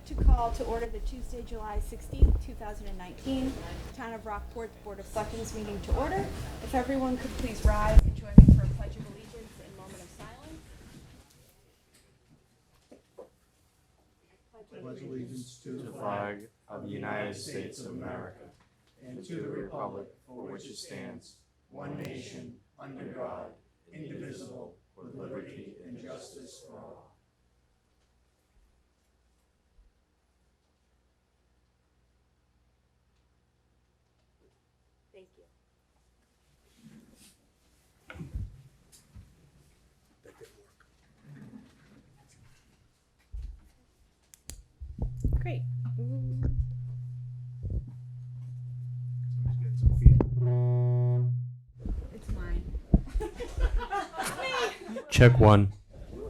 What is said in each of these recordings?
like to call to order the Tuesday, July 16th, 2019, Town of Rockport Board of Selectmen's meeting to order. If everyone could please rise and join me for a pledge of allegiance and moment of silence. Pledge allegiance to the flag of the United States of America and to the republic for which it stands, one nation, under God, indivisible, with liberty and justice for all. Thank you. Great. It's mine. It's me. Check one.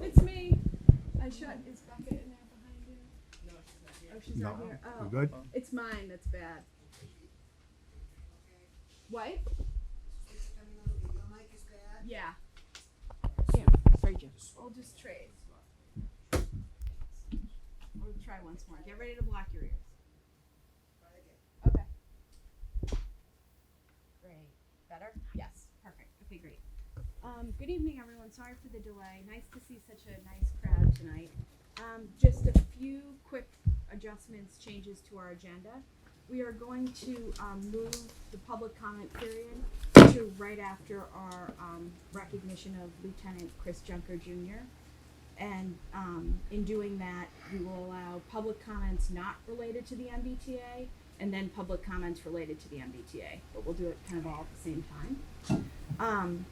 It's me. I shut his bucket in there behind you. No, she's not here. Oh, You good? it's mine. That's bad. What? Yeah. Yeah. Sorry, Jim. We'll just trade. We'll try once more. Get ready to block your ears. Okay. Great. Better? Yes. Perfect. Okay, great. Good evening, everyone. Sorry for the delay. Nice to see such a nice crowd tonight. Just a few quick adjustments, changes to our agenda. We are going to move the public comment period to right after our recognition of Lieutenant Chris Junker Jr. And in doing that, we will allow public comments not related to the MBTA and then public comments related to the MBTA. But we'll do it kind of all at the same time.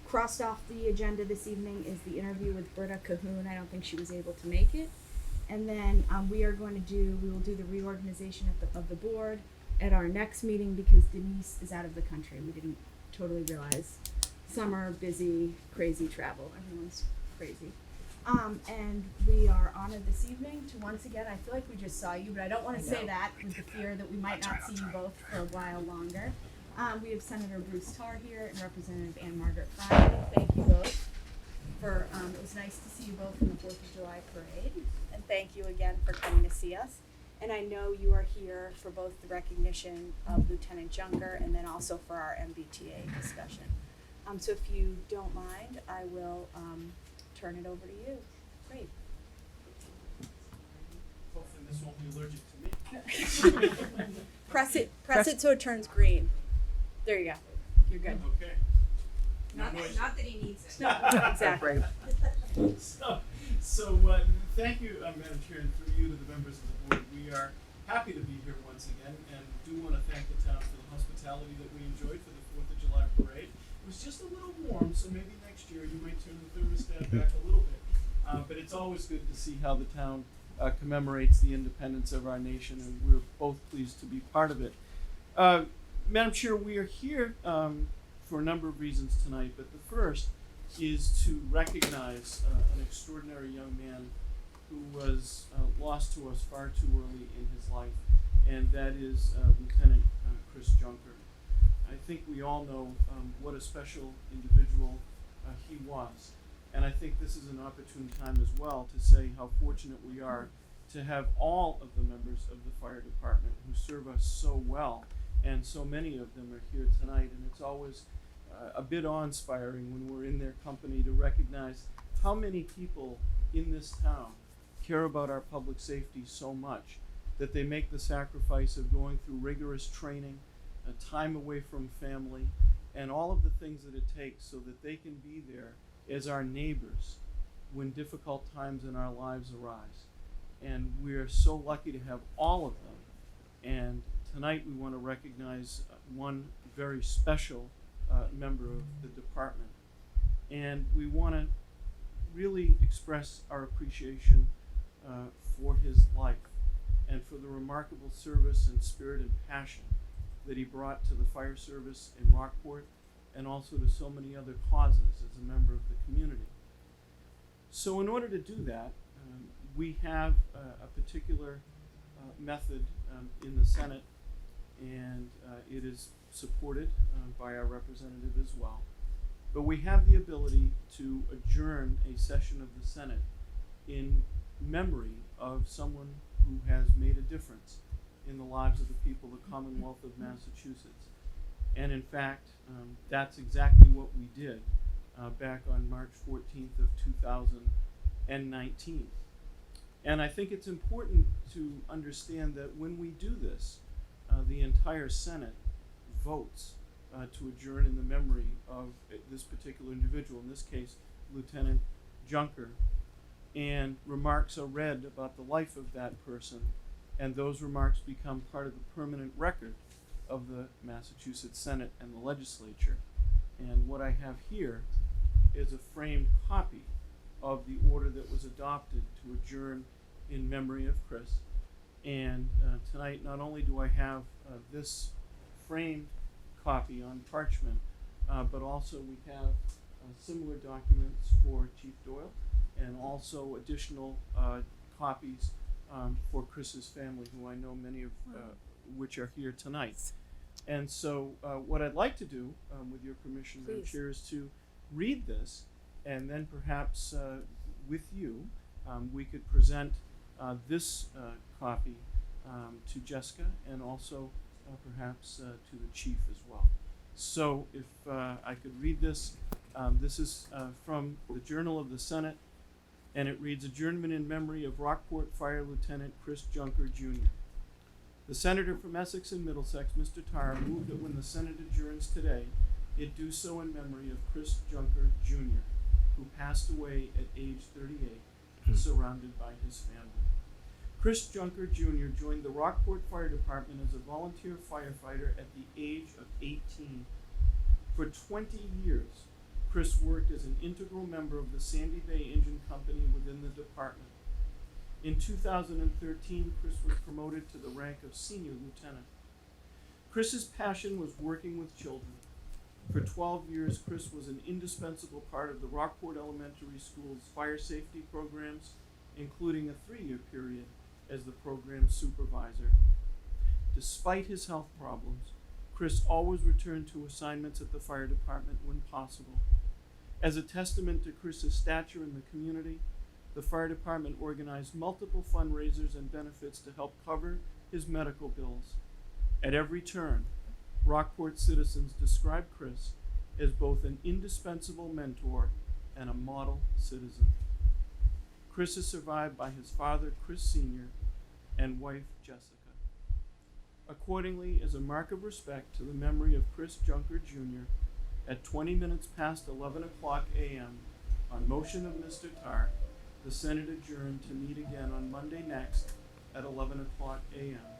Crossed off the agenda this evening is the interview with Britta Cahoon. I don't think she was able to make it. And then we will do the reorganization of the board at our next meeting because Denise is out of the country. We didn't totally realize. Summer, busy, crazy travel. Everyone's crazy. And we are honored this evening to once again, I feel like we just saw you, but I don't want to say that with the fear that we might not see you both for a while longer. We have Senator Bruce Tarr here and Representative Ann Margaret Friday. Thank you both for, it was nice to see you both in the 4th of July parade. And thank you again for coming to see us. And I know you are here for both the recognition of Lieutenant Junker and then also for our MBTA discussion. So if you don't mind, I will turn it over to you. Great. Hopefully this won't be allergic to me. Press it so it turns green. There you go. You're good. Okay. Not that he needs it. No, exactly. So thank you, Madam Chair, and through you to the members of the board. We are happy to be here once again and do want to thank the town for the hospitality that we enjoyed for the 4th of July parade. It was just a little warm, so maybe next year you might turn the thermostat back a little bit. But it's always good to see how the town commemorates the independence of our nation, and we're both pleased to be part of it. Madam Chair, we are here for a number of reasons tonight, but the first is to recognize an extraordinary young man who was lost to us far too early in his life, and that is Lieutenant Chris Junker. I think we all know what a special individual he was, and I think this is an opportune time as well to say how fortunate we are to have all of the members of the fire department who serve us so well, and so many of them are here tonight, and it's always a bit awe-inspiring when we're in their company to recognize how many people in this town care about our public safety so much that they make the sacrifice of going through rigorous training, time away from family, and all of the things that it takes so that they can be there as our neighbors when difficult times in our lives arise. And we're so lucky to have all of them. And tonight we want to recognize one very special member of the department. And we want to really express our appreciation for his life and for the remarkable service and spirit and passion that he brought to the fire service in Rockport and also to so many other causes as a member of the community. So in order to do that, we have a particular method in the Senate, and it is supported by our representative as well. But we have the ability to adjourn a session of the Senate in memory of someone who has made a difference in the lives of the people of the Commonwealth of Massachusetts. And in fact, that's exactly what we did back on March 14th of 2019. And I think it's important to understand that when we do this, the entire Senate votes to adjourn in the memory of this particular individual, in this case, Lieutenant Junker, and remarks are read about the life of that person, and those remarks become part of the permanent record of the Massachusetts Senate and the legislature. And what I have here is a framed copy of the order that was adopted to adjourn in memory of Chris. And tonight, not only do I have this framed copy on parchment, but also we have similar documents for Chief Doyle, and also additional copies for Chris's family, who I know many of which are here tonight. And so what I'd like to do, with your permission, Madam Chair, is to read this, and then perhaps with you, we could present this copy to Jessica, and also perhaps to the Chief as well. So if I could read this, this is from the Journal of the Senate, and it reads, "Adjournment in memory of Rockport Fire Lieutenant Chris Junker, Jr. The Senator from Essex and Middlesex, Mr. Tarr, moved that when the Senate adjourns today, it do so in memory of Chris Junker, Jr., who passed away at age 38, surrounded by his family. Chris Junker, Jr. joined the Rockport Fire Department as a volunteer firefighter at the age of 18. For 20 years, Chris worked as an integral member of the Sandy Bay Engine Company within the department. In 2013, Chris was promoted to the rank of senior lieutenant. Chris's passion was working with children. For 12 years, Chris was an indispensable part of the Rockport Elementary School's fire safety programs, including a 3-year period as the program supervisor. Despite his health problems, Chris always returned to assignments at the fire department when possible. As a testament to Chris's stature in the community, the fire department organized multiple fundraisers and benefits to help cover his medical bills. At every turn, Rockport citizens described Chris as both an indispensable mentor and a model citizen. Chris is survived by his father, Chris Sr., and wife, Jessica. Accordingly, as a mark of respect to the memory of Chris Junker, Jr., at 20 minutes past 11 o'clock a.m., on motion of Mr. Tarr, the Senate adjourned to meet again on Monday next at 11 o'clock a.m.,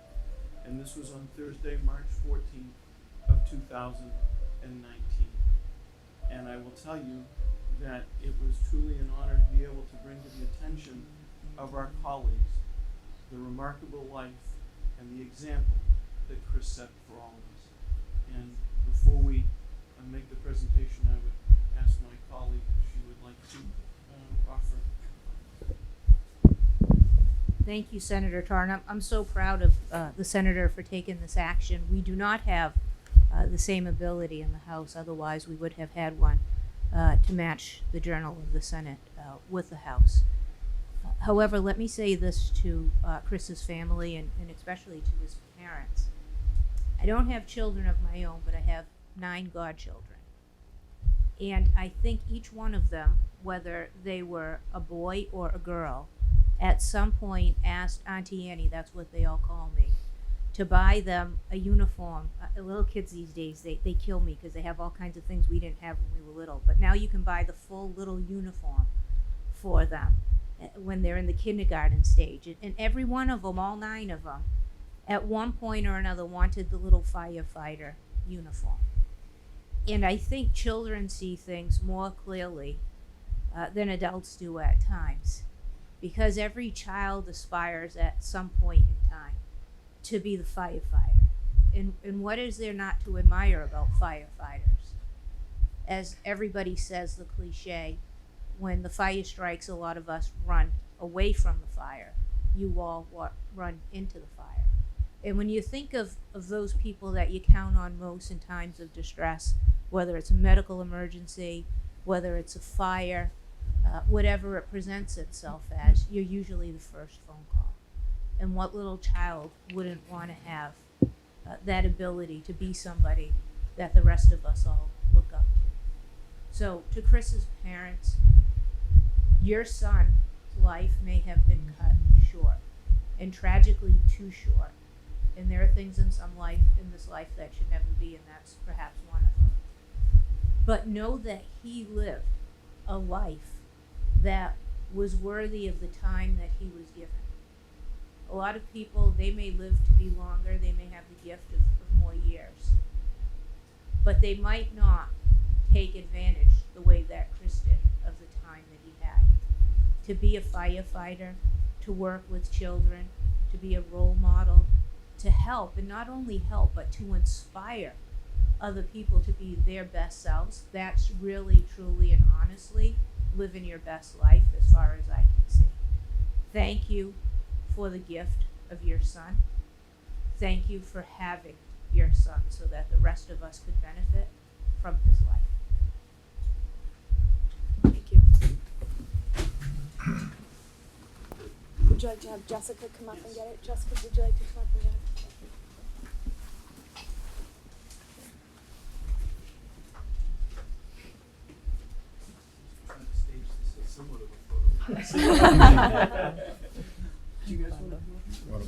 and this was on Thursday, March 14th of 2019. And I will tell you that it was truly an honor to be able to bring to the attention of our colleagues the remarkable life and the example that Chris set for all of us. And before we make the presentation, I would ask my colleague if she would like to offer. Thank you, Senator Tarr. And I'm so proud of the Senator for taking this action. We do not have the same ability in the House, otherwise we would have had one to match the Journal of the Senate with the House. However, let me say this to Chris's family and especially to his parents. I don't have children of my own, but I have 9 godchildren. And I think each one of them, whether they were a boy or a girl, at some point asked Auntie Annie, that's what they all call me, to buy them a uniform. Little kids these days, they kill me because they have all kinds of things we didn't have when we were little. But now you can buy the full little uniform for them when they're in the kindergarten stage. And every one of them, all 9 of them, at one point or another wanted the little firefighter uniform. And I think children see things more clearly than adults do at times, because every child aspires at some point in time to be the firefighter. And what is there not to admire about firefighters? As everybody says, the cliche, when the fire strikes, a lot of us run away from the fire. You all run into the fire. And when you think of those people that you count on most in times of distress, whether it's a medical emergency, whether it's a fire, whatever it presents itself as, you're usually the first phone call. And what little child wouldn't want to have that ability to be somebody that the rest of us all look up to? So to Chris's parents, your son's life may have been cut short, and tragically too short. And there are things in this life that should never be, and that's perhaps one of them. But know that he lived a life that was worthy of the time that he was given. A lot of people, they may live to be longer, they may have the gift of more years, but they might not take advantage the way that Chris did of the time that he had. To be a firefighter, to work with children, to be a role model, to help, and not only help, but to inspire other people to be their best selves. That's really, truly, and honestly living your best life as far as I can see. Thank you for the gift of your son. Thank you for having your son so that the rest of us could benefit from his life. Thank you. Would you like to have Jessica come up and get it? Jessica, would you like to come up and get it? Trying to stage this as somewhat of a photo. Do you guys want to come up?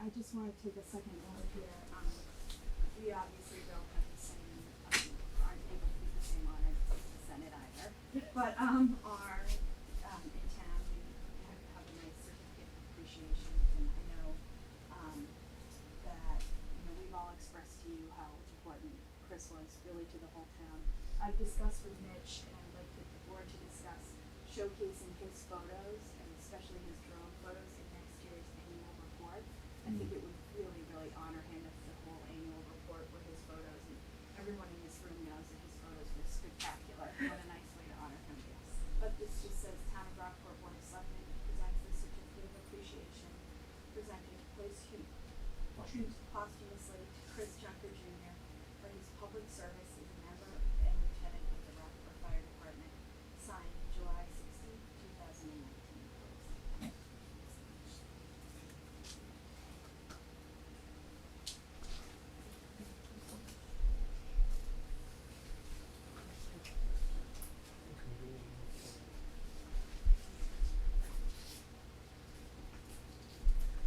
I just want to take a second note here. We obviously don't have the same, aren't able to do the same honor as the Senate either. But our in town, we have a nice certificate of appreciation, and I know that we've all expressed to you how important Chris was really to the whole town. I've discussed with Mitch, and I'd like the board to discuss showcasing his photos, and especially his drone photos in next year's annual report. I think it would really, really honor him if the whole annual report were his photos, and everyone in this room knows that his photos were spectacular. What a nice way to honor him, yes. But this just says Town of Rockport Board of Selectmen presents the certificate of appreciation presented posthumously to Chris Junker Jr. for his public service as a member and lieutenant of the Rockport Fire Department, signed July 16, 2019.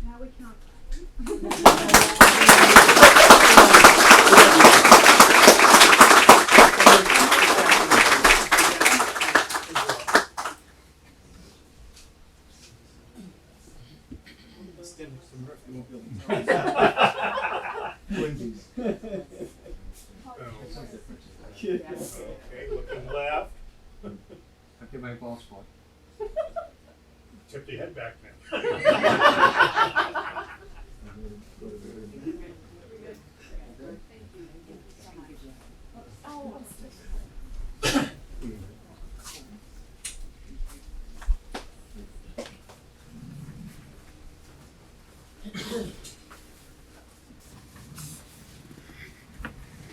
Now we count. Stand next to Murphy, won't be able to tell. Twinsies. Okay, looking left. I'll get my ball spot. Tip your head back then.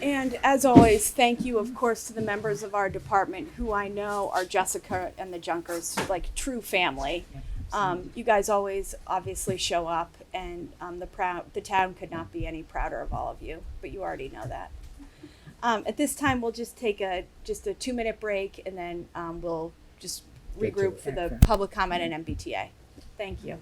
And as always, thank you, of course, to the members of our department who I know are Jessica and the Junkers, like true family. You guys always obviously show up, and the town could not be any prouder of all of you, but you already know that. At this time, we'll just take just a 2-minute break, and then we'll just regroup for the Excellent. public comment and MBTA. Thank you.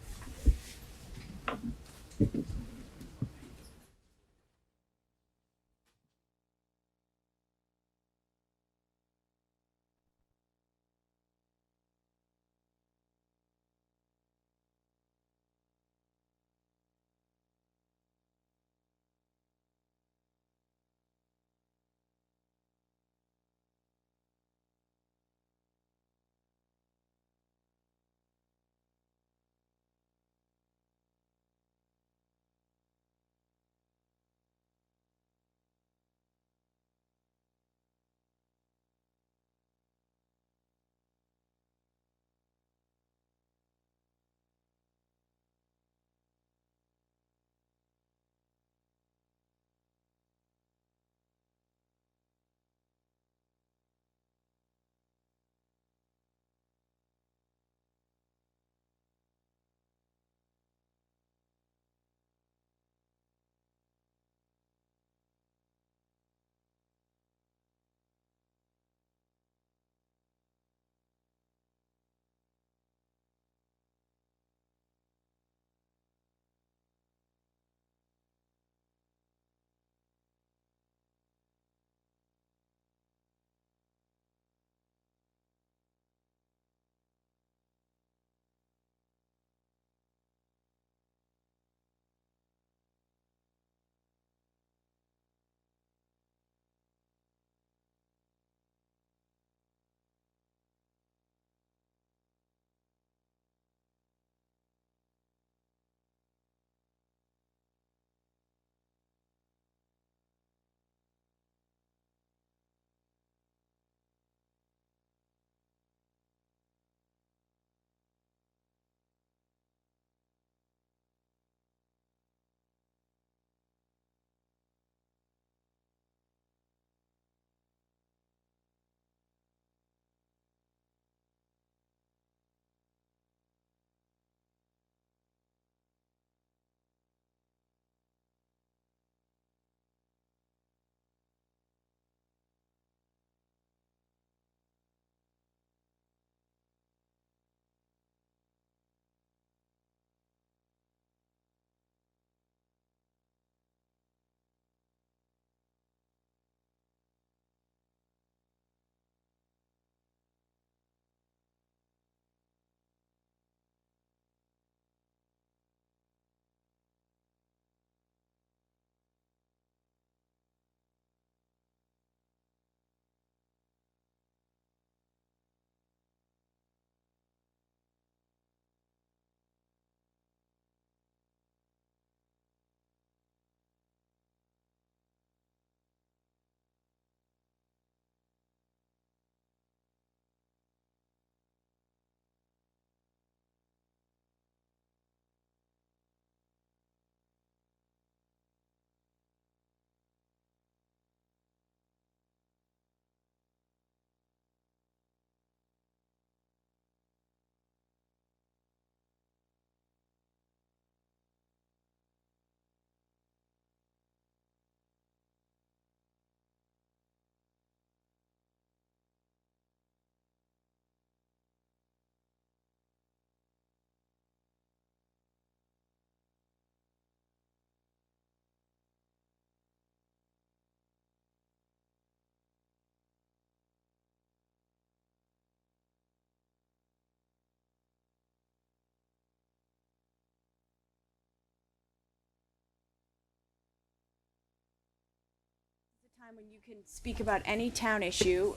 Time when you can speak about any town issue,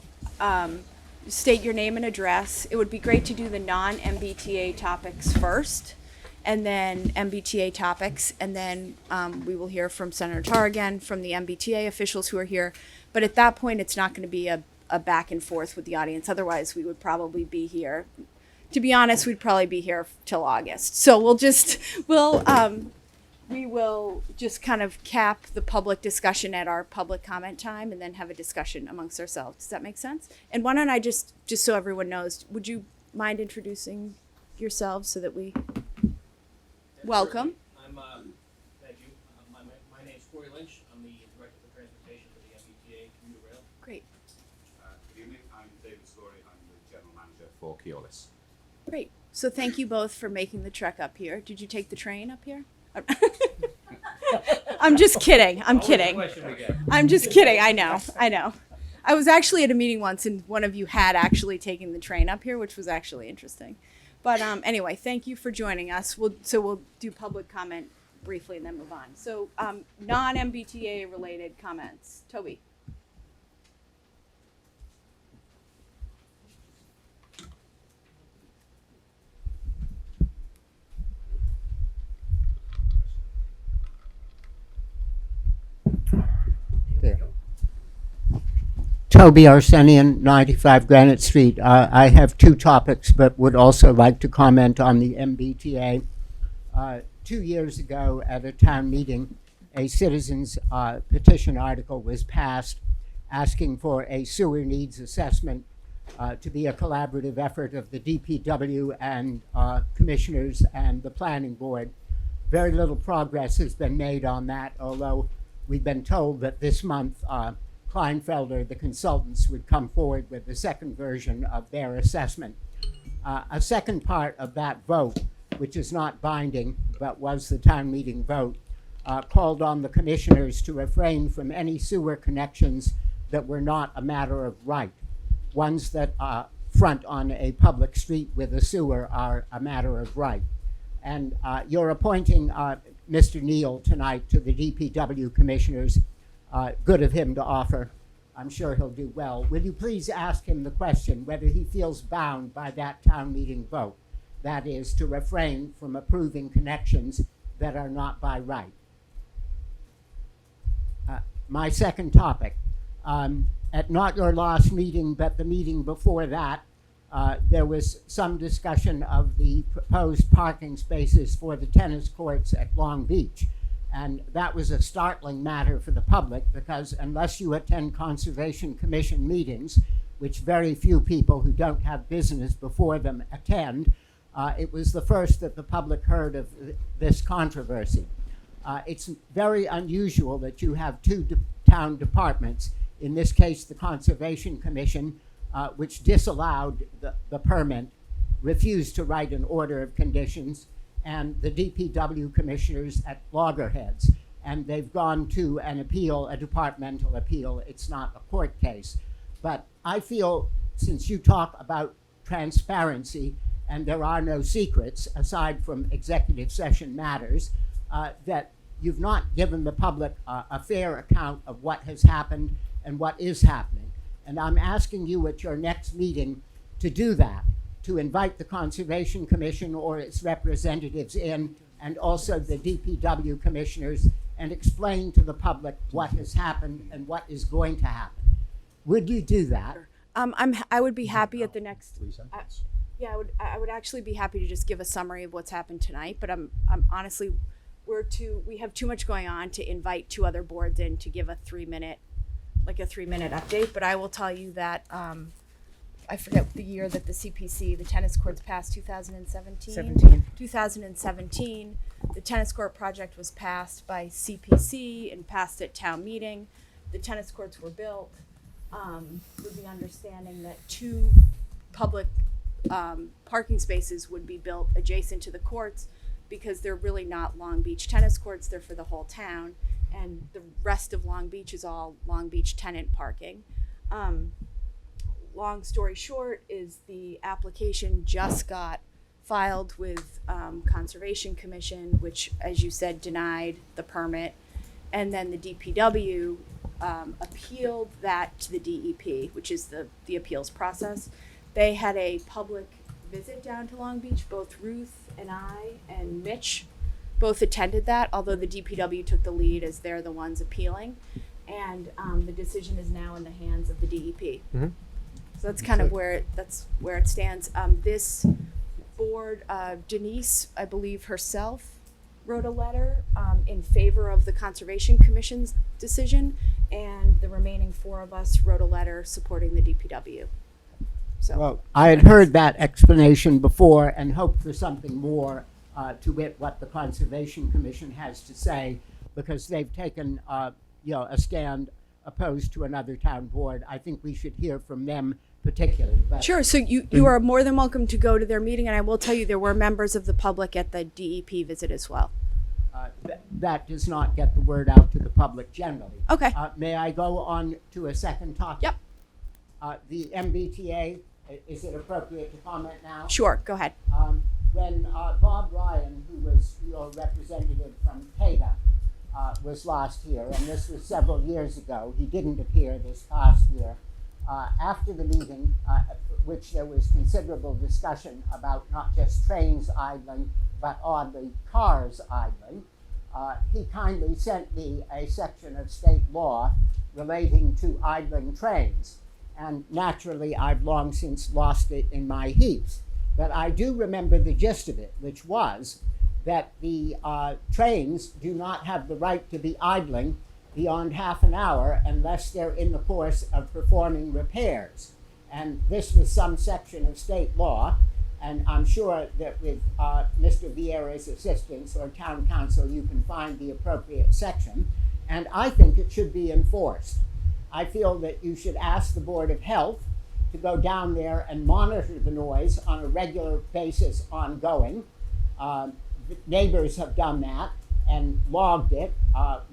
state your name and address. It would be great to do the non-MBTA topics first, and then MBTA topics, and then we will hear from Senator Tarr again, from the MBTA officials who are here. But at that point, it's not going to be a back and forth with the audience. Otherwise, we would probably be here. To be honest, we'd probably be here till August. So we will just kind of cap the public discussion at our public comment time and then have a discussion amongst ourselves. Does that make sense? And why don't I just so everyone knows, would you mind introducing yourselves so that we welcome? Thank you. My name's Corey Lynch. I'm the Director for Transportation for the MBTA Commuter Rail. Great. Good evening, I'm David Story. I'm the General Manager for Keolis. Great. So thank you both for making the trek up here. Did you take the train up here? I'm just kidding. I'm kidding. I'm just kidding. I know. I was actually at a meeting once and one of you had actually taken the train up here, which was actually interesting. But anyway, thank you for joining us. We'll do public comment briefly and then move on. So non-MBTA related comments. Toby. Toby Arsenian, 95 Granite Street. I have two topics, but would also like to comment on the MBTA. 2 years ago at a town meeting, a citizen's petition article was passed asking for a sewer needs assessment to be a collaborative effort of the DPW and commissioners and the planning board. Very little progress has been made on that, although we've been told that this month Kleinfelder, the consultants, would come forward with the second version of their assessment. A second part of that vote, which is not binding, but was the town meeting vote, called on the commissioners to refrain from any sewer connections that were not a matter of right. Ones that front on a public street with a sewer are a matter of right. And you're appointing Mr. Neal tonight to the DPW commissioners. Good of him to offer. I'm sure he'll do well. Will you please ask him the question whether he feels bound by that town meeting vote? That is, to refrain from approving connections that are not by right. My second topic. At not your last meeting, but the meeting before that, there was some discussion of the proposed parking spaces for the tennis courts at Long Beach. And that was a startling matter for the public because unless you attend Conservation Commission meetings, which very few people who don't have business before them attend, it was the first that the public heard of this controversy. It's very unusual that you have two town departments, in this case the Conservation Commission, which disallowed the permit, refused to write an order of conditions, and the DPW commissioners at loggerheads. And they've gone to an appeal, a departmental appeal. It's not a court case. But I feel, since you talk about transparency and there are no secrets aside from executive session matters, that you've not given the public a fair account of what has happened and what is happening. And I'm asking you at your next meeting to do that, to invite the Conservation Commission or its representatives in, and also the DPW commissioners, and explain to the public what has happened and what is going to happen. Would you do that? I would be happy at the next. Yeah, I would actually be happy to just give a summary of what's happened tonight. But I'm honestly, we have too much going on to invite two other boards in to give a 3-minute update. But I will tell you that I forget the year that the CPC, the tennis courts passed, 2017? 2017. The tennis court project was passed by CPC and passed at town meeting. The tennis courts were built with the understanding that 2 public parking spaces would be built adjacent to the courts because they're really not Long Beach tennis courts, they're for the whole town. And the rest of Long Beach is all Long Beach tenant parking. Long story short is the application just got filed with Conservation Commission, which, as you said, denied the permit. And then the DPW appealed that to the DEP, which is the appeals process. They had a public visit down to Long Beach. Both Ruth and I and Mitch both attended that, although the DPW took the lead as they're the ones appealing. And the decision is now in the hands of the DEP. Mm-hmm. So that's kind of where it stands. This board, Denise, I believe herself, wrote a letter in favor of the Conservation Commission's decision, and the remaining 4 of us wrote a letter supporting the DPW. So, well, I had heard that explanation before and hoped for something more to wit what the Conservation Commission has to say, because they've taken a stand opposed to another town board. I think we should hear from them particularly. But Sure. So you are more than welcome to go to their meeting, and I will tell you there were members of the public at the DEP visit as well. that does not get the word out to the public generally. Okay. May I go on to a second topic? Yep. The MBTA, is it appropriate to comment now? Sure. Go ahead. When Bob Ryan, who was your representative from PETA, was last here, and this was several years ago, he didn't appear this past year. After the meeting, which there was considerable discussion about not just trains idling, but oddly cars idling, he kindly sent me a section of state law relating to idling trains. And naturally, I've long since lost it in my heaps. But I do remember the gist of it, which was that the trains do not have the right to be idling beyond half an hour unless they're in the course of performing repairs. And this was some section of state law, and I'm sure that with Mr. Vieira's assistance or town council, you can find the appropriate section, and I think it should be enforced. I feel that you should ask the Board of Health to go down there and monitor the noise on a regular basis ongoing. The neighbors have done that and logged it,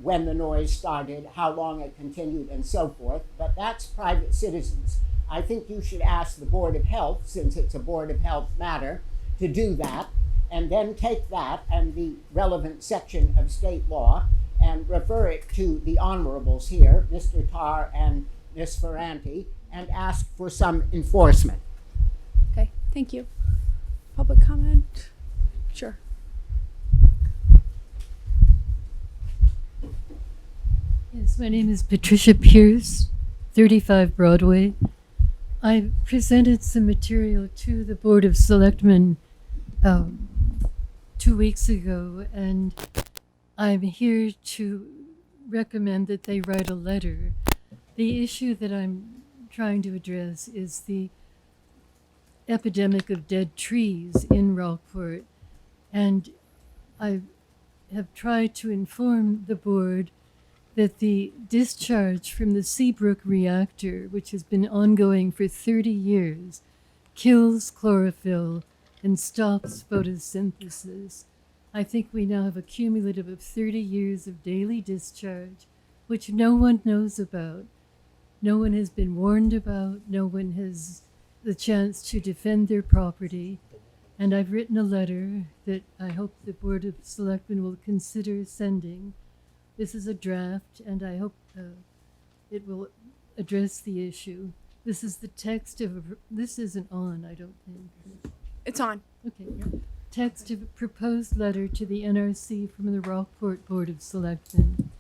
when the noise started, how long it continued, and so forth, but that's private citizens. I think you should ask the Board of Health, since it's a Board of Health matter, to do that, and then take that and the relevant section of state law and refer it to the honorables here, Mr. Tarr and Ms. Ferranti, and ask for some enforcement. Okay. Thank you. Public comment? Sure. Yes, my name is Patricia Pierce, 35 Broadway. I presented some material to the Board of Selectmen 2 weeks ago, and I'm here to recommend that they write a letter. The issue that I'm trying to address is the epidemic of dead trees in Rockport, and I have tried to inform the board that the discharge from the Seabrook reactor, which has been ongoing for 30 years, kills chlorophyll and stops photosynthesis. I think we now have a cumulative of 30 years of daily discharge, which no one knows about. No one has been warned about. No one has the chance to defend their property. And I've written a letter that I hope the Board of Selectmen will consider sending. This is a draft, and I hope it will address the issue. This is the text of this isn't on, I don't think. It's on. Okay. Text of a proposed letter to the NRC from the Rockport Board of Selectmen.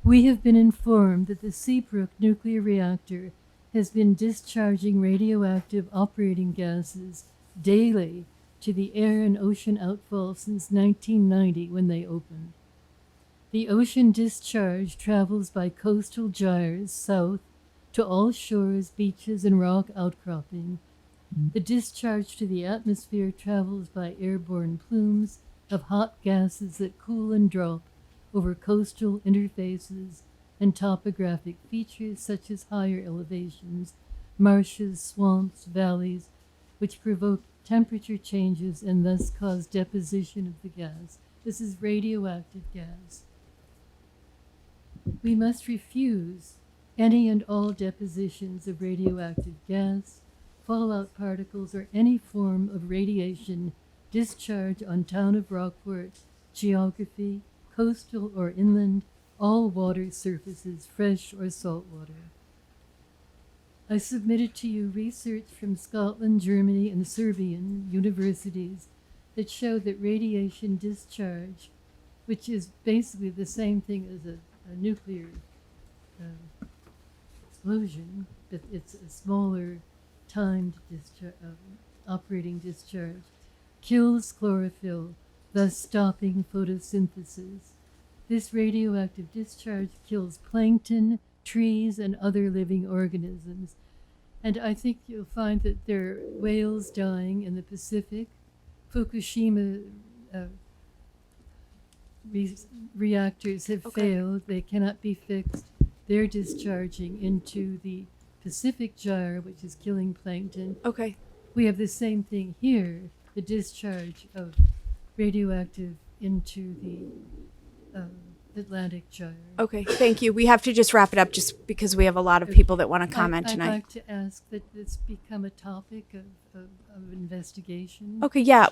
We have been informed that the Seabrook nuclear reactor has been discharging radioactive operating gases daily to the air and ocean outfall since 1990 when they opened. The ocean discharge travels by coastal gyres south to all shores, beaches, and rock outcropping. The discharge to the atmosphere travels by airborne plumes of hot gases that cool and drop over coastal interfaces and topographic features such as higher elevations, marshes, swamps, valleys, which provoke temperature changes and thus cause deposition of the gas. This is radioactive gas. We must refuse any and all depositions of radioactive gas, fallout particles, or any form of radiation discharge on town of Rockport, geography, coastal or inland, all water surfaces, fresh or salt water. I submitted to you research from Scotland, Germany, and Serbian universities that show that radiation discharge, which is basically the same thing as a nuclear explosion, but it's a smaller timed operating discharge, kills chlorophyll, thus stopping photosynthesis. This radioactive discharge kills plankton, trees, and other living organisms. And I think you'll find that there are whales dying in the Pacific. Fukushima reactors have failed. They cannot be fixed. They're discharging into the Pacific jar, which is killing plankton. Okay. We have the same thing here, the discharge of radioactive into the Atlantic gyre. Okay, thank you. We have to just wrap it up just because we have a lot of people that want to comment I'd tonight. like to ask that this become a topic of investigation. Okay, yeah.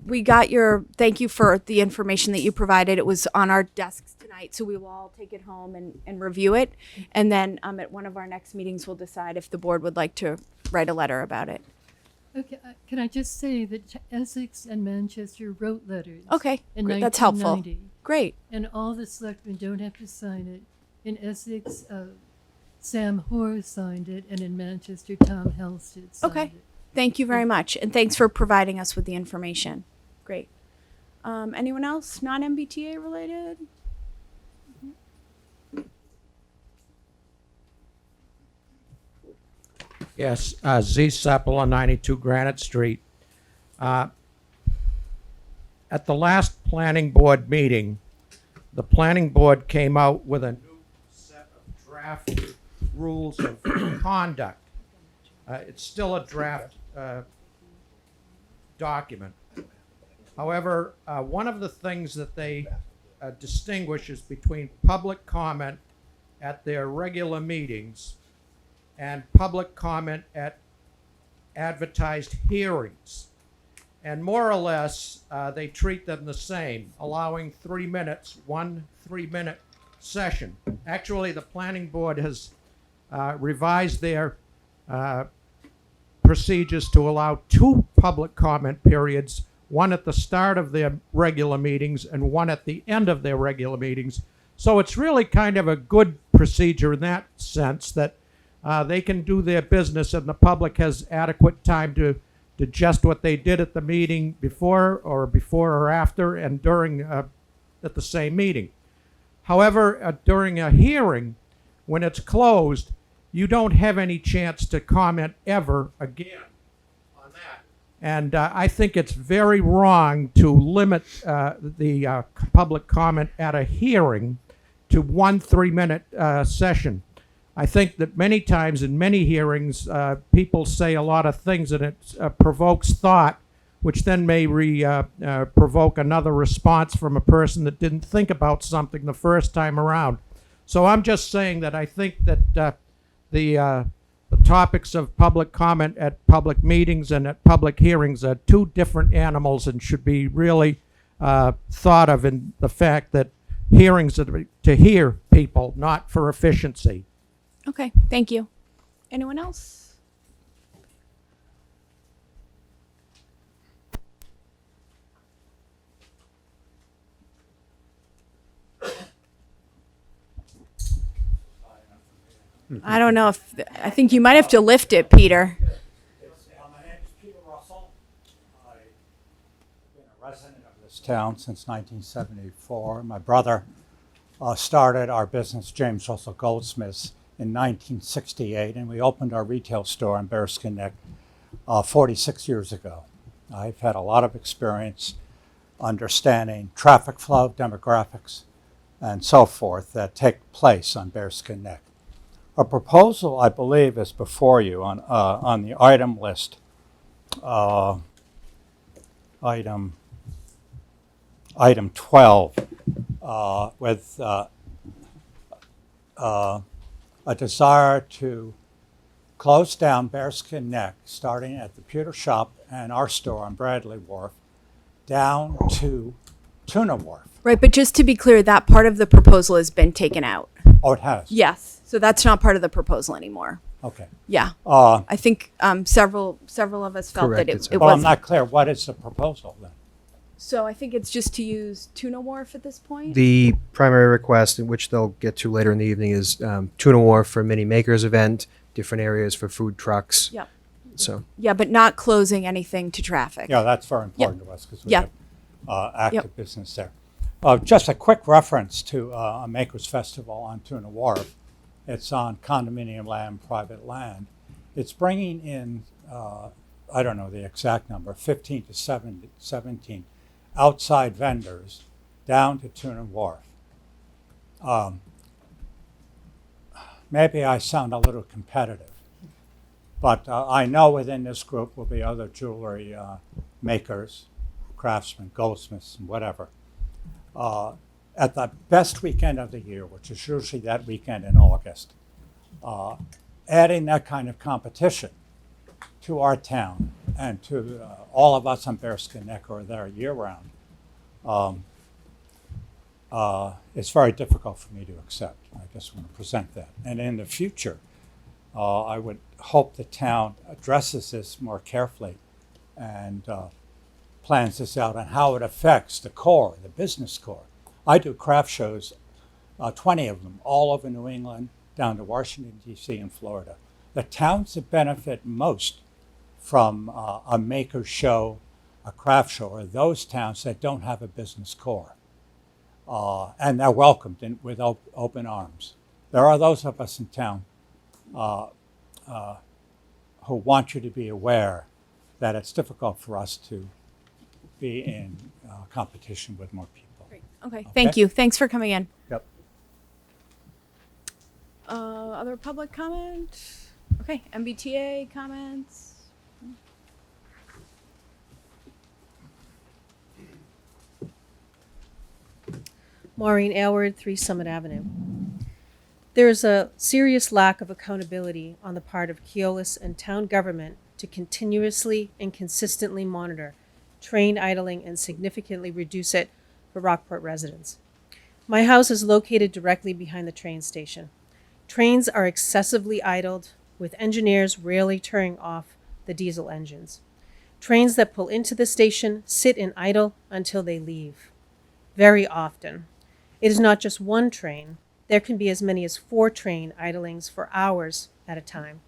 We got your. Thank you for the information that you provided. It was on our desks tonight, so we will all take it home and review it, and then at one of our next meetings, we'll decide if the board would like to write a letter about it. Okay, can I just say that Essex and Manchester wrote letters Okay, in great. That's helpful. 1990, Great. and all the selectmen don't have to sign it. In Essex, Sam Hoare signed it, and in Manchester, Tom Halstead signed Okay. it. Thank you very much, and thanks for providing us with the information. Great. Anyone else non-MBTA related? Yes, Z. Seppel on 92 Granite Street. At the last planning board meeting, the planning board came out with a new set of draft rules of conduct. It's still a draft document. However, one of the things that they distinguish is between public comment at their regular meetings and public comment at advertised hearings. And more or less, they treat them the same, allowing 3 minutes, 1 3-minute session. Actually, the planning board has revised their procedures to allow 2 public comment periods, one at the start of their regular meetings and one at the end of their regular meetings. So it's really kind of a good procedure in that sense that they can do their business and the public has adequate time to digest what they did at the meeting before or after and during at the same meeting. However, during a hearing, when it's closed, you don't have any chance to comment ever again on that. And I think it's very wrong to limit the public comment at a hearing to 1 3-minute session. I think that many times in many hearings, people say a lot of things and it provokes thought, which then may provoke another response from a person that didn't think about something the first time around. So I'm just saying that I think that the topics of public comment at public meetings and at public hearings are 2 different animals and should be really thought of in the fact that hearings are to hear people, not for efficiency. Okay, thank you. Anyone else? I don't know if, I think you might have to lift it, Peter. My name is Peter Russell. I've been a resident of this town since 1974. My brother started our business, James Russell Goldsmiths, in 1968, and we opened our retail store on Bearskin Neck 46 years ago. I've had a lot of experience understanding traffic flow, demographics, and so forth that take place on Bearskin Neck. A proposal, I believe, is before you on the item list. Item 12, with a desire to close down Bearskin Neck, starting at the pewter shop and our store on Bradley Wharf, down to Tuna Wharf. Right, but just to be clear, that part of the proposal has been taken out. Oh, it has? Yes, so that's not part of the proposal anymore. Okay. Yeah, Well, I think several of us felt Correct, that it's- it I'm was. not clear. What is the proposal then? So I think it's just to use Tuna Wharf at this point. The primary request, which they'll get to later in the evening, is Tuna Wharf for a mini makers event, different areas for food trucks. Yep. So Yeah, but not closing anything to traffic. Yeah, that's very important to us because we Yep. have active Yep. business there. Just a quick reference to a Makers Festival on Tuna Wharf. It's on condominium land, private land. It's bringing in, I don't know the exact number, 15 to 17 outside vendors down to Tuna Wharf. Maybe I sound a little competitive, But I know within this group will be other jewelry makers, craftsmen, goldsmiths, and whatever. At the best weekend of the year, which is usually that weekend in August, adding that kind of competition to our town and to all of us on Bearskin Neck who are there year-round, it's very difficult for me to accept. I just want to present that. And in the future, I would hope the town addresses this more carefully and plans this out and how it affects the core, the business core. I do craft shows, 20 of them, all over New England, down to Washington, D.C. and Florida. The towns that benefit most from a maker show, a craft show, are those towns that don't have a business core. And they're welcomed with open arms. There are those of us in town who want you to be aware that it's difficult for us to be in competition with more people. Great. Okay. Thank you. Thanks for coming in. Yep. Other public comment? Okay. MBTA comments? Maureen Aylward, 3 Summit Avenue. There is a serious lack of accountability on the part of Keolis and town government to continuously and consistently monitor train idling and significantly reduce it for Rockport residents. My house is located directly behind the train station. Trains are excessively idled, with engineers rarely turning off the diesel engines. Trains that pull into the station sit and idle until they leave. Very often. It is not just one train. There can be as many as 4 train idlings for hours at a time.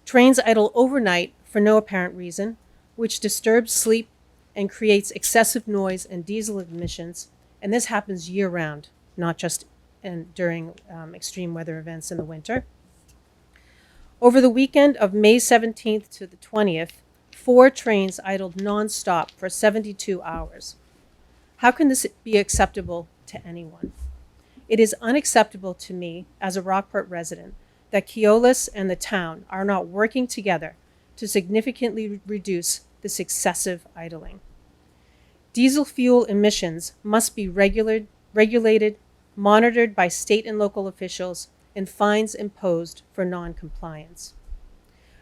Trains idle overnight for no apparent reason, which disturbs sleep and creates excessive noise and diesel emissions, and this happens year-round, not just during extreme weather events in the winter. Over the weekend of May 17th to the 20th, 4 trains idled nonstop for 72 hours. How can this be acceptable to anyone? It is unacceptable to me as a Rockport resident that Keolis and the town are not working together to significantly reduce this excessive idling. Diesel fuel emissions must be regulated, monitored by state and local officials, and fines imposed for non-compliance.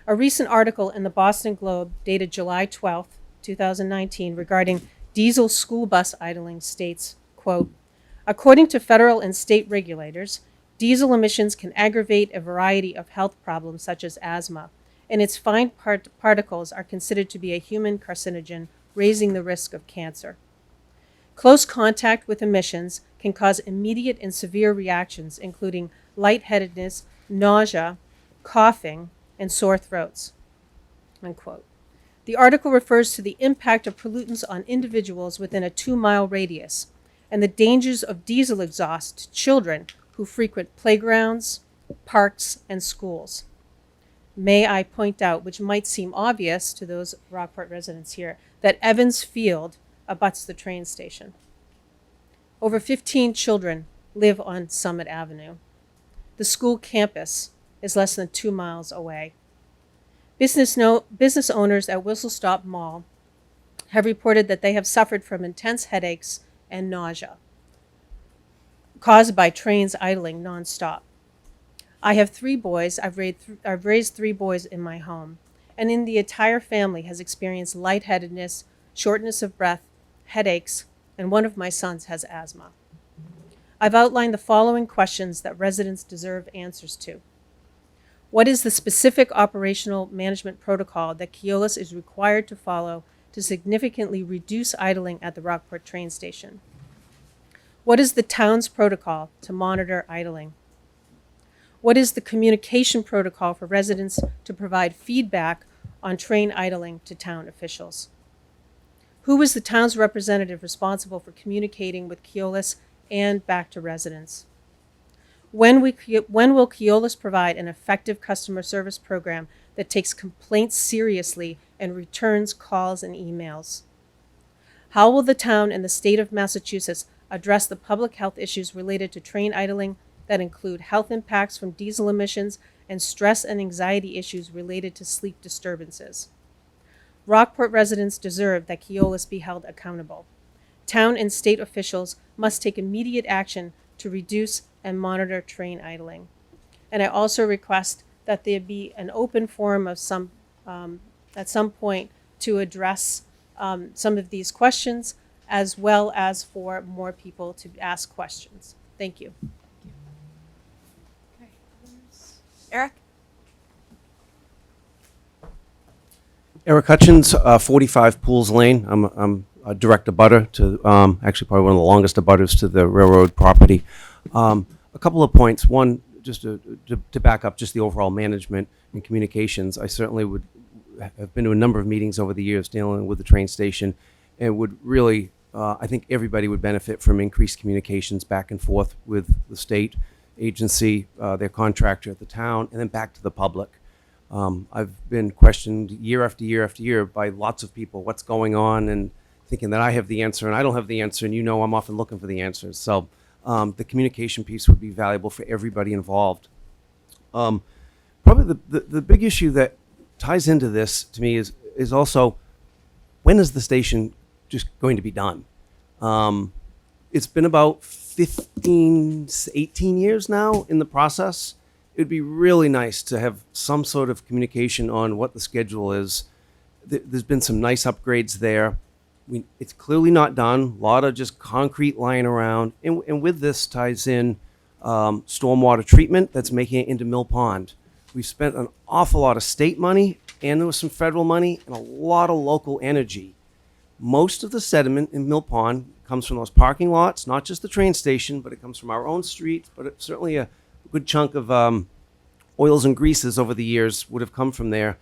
A recent article in the Boston Globe dated July 12, 2019 regarding diesel school bus idling states, quote, "According to federal and state regulators, diesel emissions can aggravate a variety of health problems such as asthma, and its fine particles are considered to be a human carcinogen, raising the risk of cancer. Close contact with emissions can cause immediate and severe reactions, including lightheadedness, nausea, coughing, and sore throats," unquote. The article refers to the impact of pollutants on individuals within a 2-mile radius and the dangers of diesel exhaust to children who frequent playgrounds, parks, and schools. May I point out, which might seem obvious to those Rockport residents here, that Evans Field abuts the train station. Over 15 children live on Summit Avenue. The school campus is less than 2 miles away. Business owners at Whistle Stop Mall have reported that they have suffered from intense headaches and nausea caused by trains idling nonstop. I have 3 boys. I've raised 3 boys in my home, and in the entire family has experienced lightheadedness, shortness of breath, headaches, and one of my sons has asthma. I've outlined the following questions that residents deserve answers to. What is the specific operational management protocol that Keolis is required to follow to significantly reduce idling at the Rockport train station? What is the town's protocol to monitor idling? What is the communication protocol for residents to provide feedback on train idling to town officials? Who is the town's representative responsible for communicating with Keolis and back to residents? When will Keolis provide an effective customer service program that takes complaints seriously and returns calls and emails? How will the town and the state of Massachusetts address the public health issues related to train idling that include health impacts from diesel emissions and stress and anxiety issues related to sleep disturbances. Rockport residents deserve that Keolis be held accountable. Town and state officials must take immediate action to reduce and monitor train idling. And I also request that there be an open forum of at some point to address some of these questions, as well as for more people to ask questions. Thank you. Eric? Eric Hutchins, 45 Pools Lane. I'm a direct abutter to, actually probably one of the longest abutters to the railroad property. A couple of points. One, just to back up just the overall management and communications. I certainly would have been to a number of meetings over the years dealing with the train station, and would really, I think everybody would benefit from increased communications back and forth with the state agency, their contractor at the town, and then back to the public. I've been questioned year after year after year by lots of people, what's going on, and thinking that I have the answer and I don't have the answer, and I'm often looking for the answers. So the communication piece would be valuable for everybody involved. Probably the big issue that ties into this to me is also, when is the station just going to be done? It's been about 15, 18 years now in the process. It'd be really nice to have some sort of communication on what the schedule is. There's been some nice upgrades there. It's clearly not done. A lot of just concrete lying around. And with this ties in stormwater treatment that's making it into Mill Pond. We've spent an awful lot of state money, and there was some federal money, and a lot of local energy. Most of the sediment in Mill Pond comes from those parking lots, not just the train station, but it comes from our own streets, but it's certainly a good chunk of oils and greases over the years would have come from there.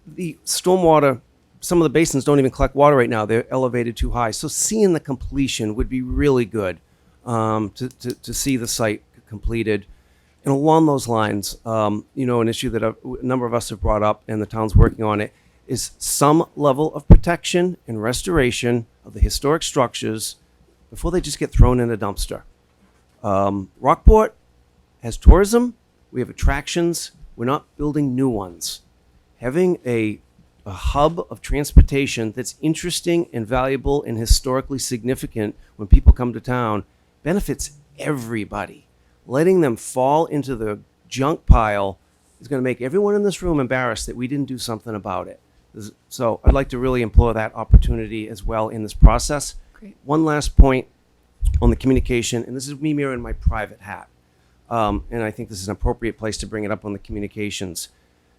The stormwater, some of the basins don't even collect water right now. They're elevated too high. So seeing the completion would be really good, to see the site completed. And along those lines, an issue that a number of us have brought up, and the town's working on it, is some level of protection and restoration of the historic structures before they just get thrown in a dumpster. Rockport has tourism, we have attractions, we're not building new ones. Having a hub of transportation that's interesting and valuable and historically significant when people come to town benefits everybody. Letting them fall into the junk pile is going to make everyone in this room embarrassed that we didn't do something about it. So I'd like to really implore that opportunity as well in this process. Great. One last point on the communication, and this is me mirroring my private hat. And I think this is an appropriate place to bring it up on the communications.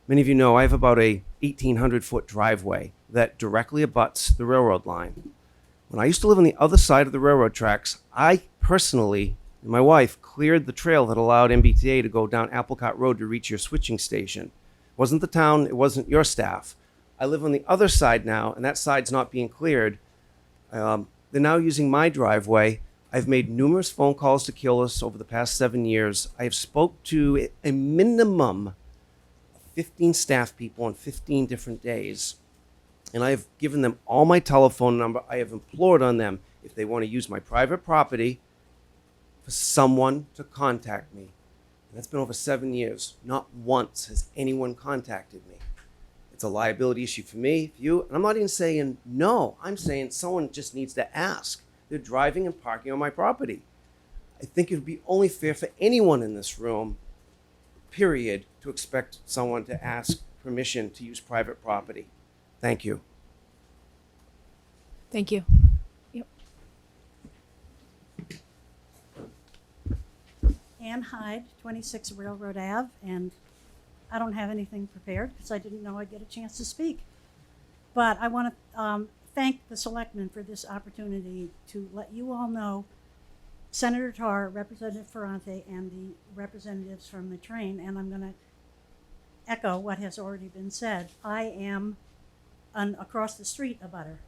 Many of you know I have about a 1,800-foot driveway that directly abuts the railroad line. When I used to live on the other side of the railroad tracks, I personally and my wife cleared the trail that allowed MBTA to go down Applecott Road to reach your switching station. It wasn't the town, it wasn't your staff. I live on the other side now, and that side's not being cleared. They're now using my driveway. I've made numerous phone calls to Keolis over the past 7 years. I have spoke to a minimum of 15 staff people on 15 different days. And I have given them all my telephone number. I have implored on them, if they want to use my private property, for someone to contact me. And that's been over 7 years. Not once has anyone contacted me. It's a liability issue for me, for you. And I'm not even saying no. I'm saying someone just needs to ask. They're driving and parking on my property. I think it would be only fair for anyone in this room, period, to expect someone to ask permission to use private property. Thank you. Thank you. Ann Hyde, 26 Railroad Ave, and I don't have anything prepared because I didn't know I'd get a chance to speak. But I want to thank the Selectmen for this opportunity to let you all know Senator Tarr, Representative Ferrante, and the representatives from the train, and I'm going to echo what has already been said. I am across the street abutter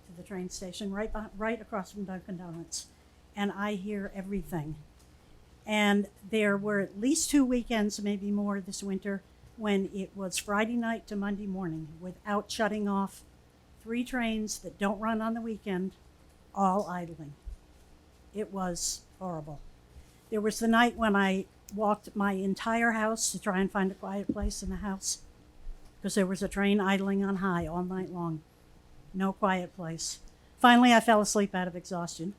to the train station, right across from Dunkin' Donuts, and I hear everything. And there were at least 2 weekends, maybe more this winter, when it was Friday night to Monday morning without shutting off 3 trains that don't run on the weekend, all idling. It was horrible. There was the night when I walked my entire house to try and find a quiet place in the house because there was a train idling on high all night long. No quiet place. Finally, I fell asleep out of exhaustion.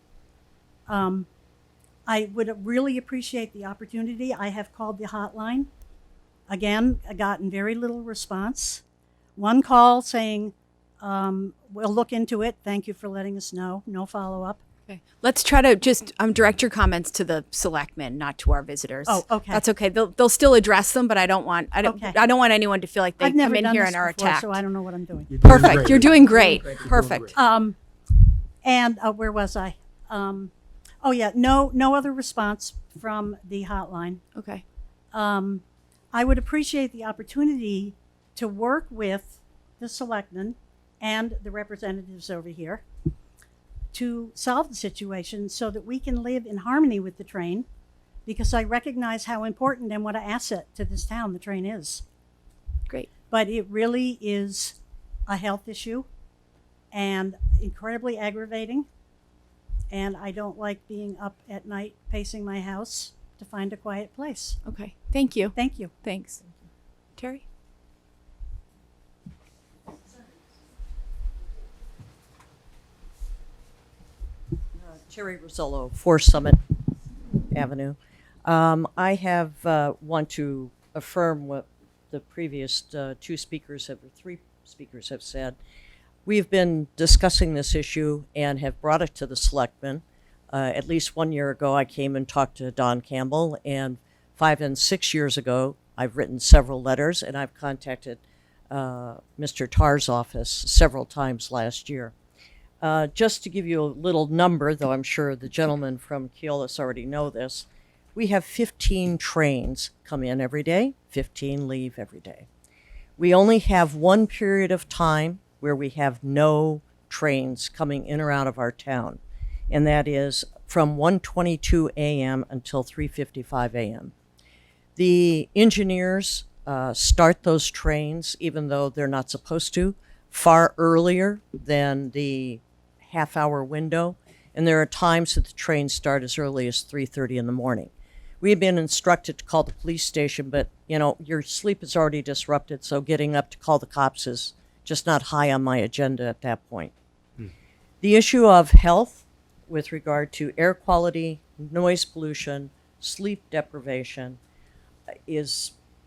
I would really appreciate the opportunity. I have called the hotline. Again, I gotten very little response. One call saying, we'll look into it. Thank you for letting us know. No follow-up. Okay. Let's try to just direct your comments to the selectmen, not to our visitors. Oh, okay. That's okay. They'll still address them, but I don't want Okay. want anyone to feel like they I've never come in done here this and are before, attacked. so I don't know what I'm doing. Perfect. You're doing great. Perfect. And where was I? Oh yeah, no other response from the hotline. Okay. I would appreciate the opportunity to work with the selectmen and the representatives over here to solve the situation so that we can live in harmony with the train, because I recognize how important and what an asset to this town the train is. Great. But it really is a health issue and incredibly aggravating. And I don't like being up at night pacing my house to find a quiet place. Okay. Thank you. Thank you. Thanks. Terry? Terry Rosello, 4 Summit Avenue. I have want to affirm what the previous 3 speakers have said. We've been discussing this issue and have brought it to the selectmen. At least 1 year ago, I came and talked to Don Campbell, and 5 and 6 years ago, I've written several letters, and I've contacted Mr. Tarr's office several times last year. Just to give you a little number, though I'm sure the gentlemen from Keolis already know this, we have 15 trains come in every day, 15 leave every day. We only have one period of time where we have no trains coming in or out of our town, and that is from 1:22 a.m. until 3:55 a.m. The engineers start those trains, even though they're not supposed to, far earlier than the half-hour window, and there are times that the trains start as early as 3:30 in the morning. We have been instructed to call the police station, but, you know, your sleep is already disrupted, so getting up to call the cops is just not high on my agenda at that point. The issue of health with regard to air quality, noise pollution, sleep deprivation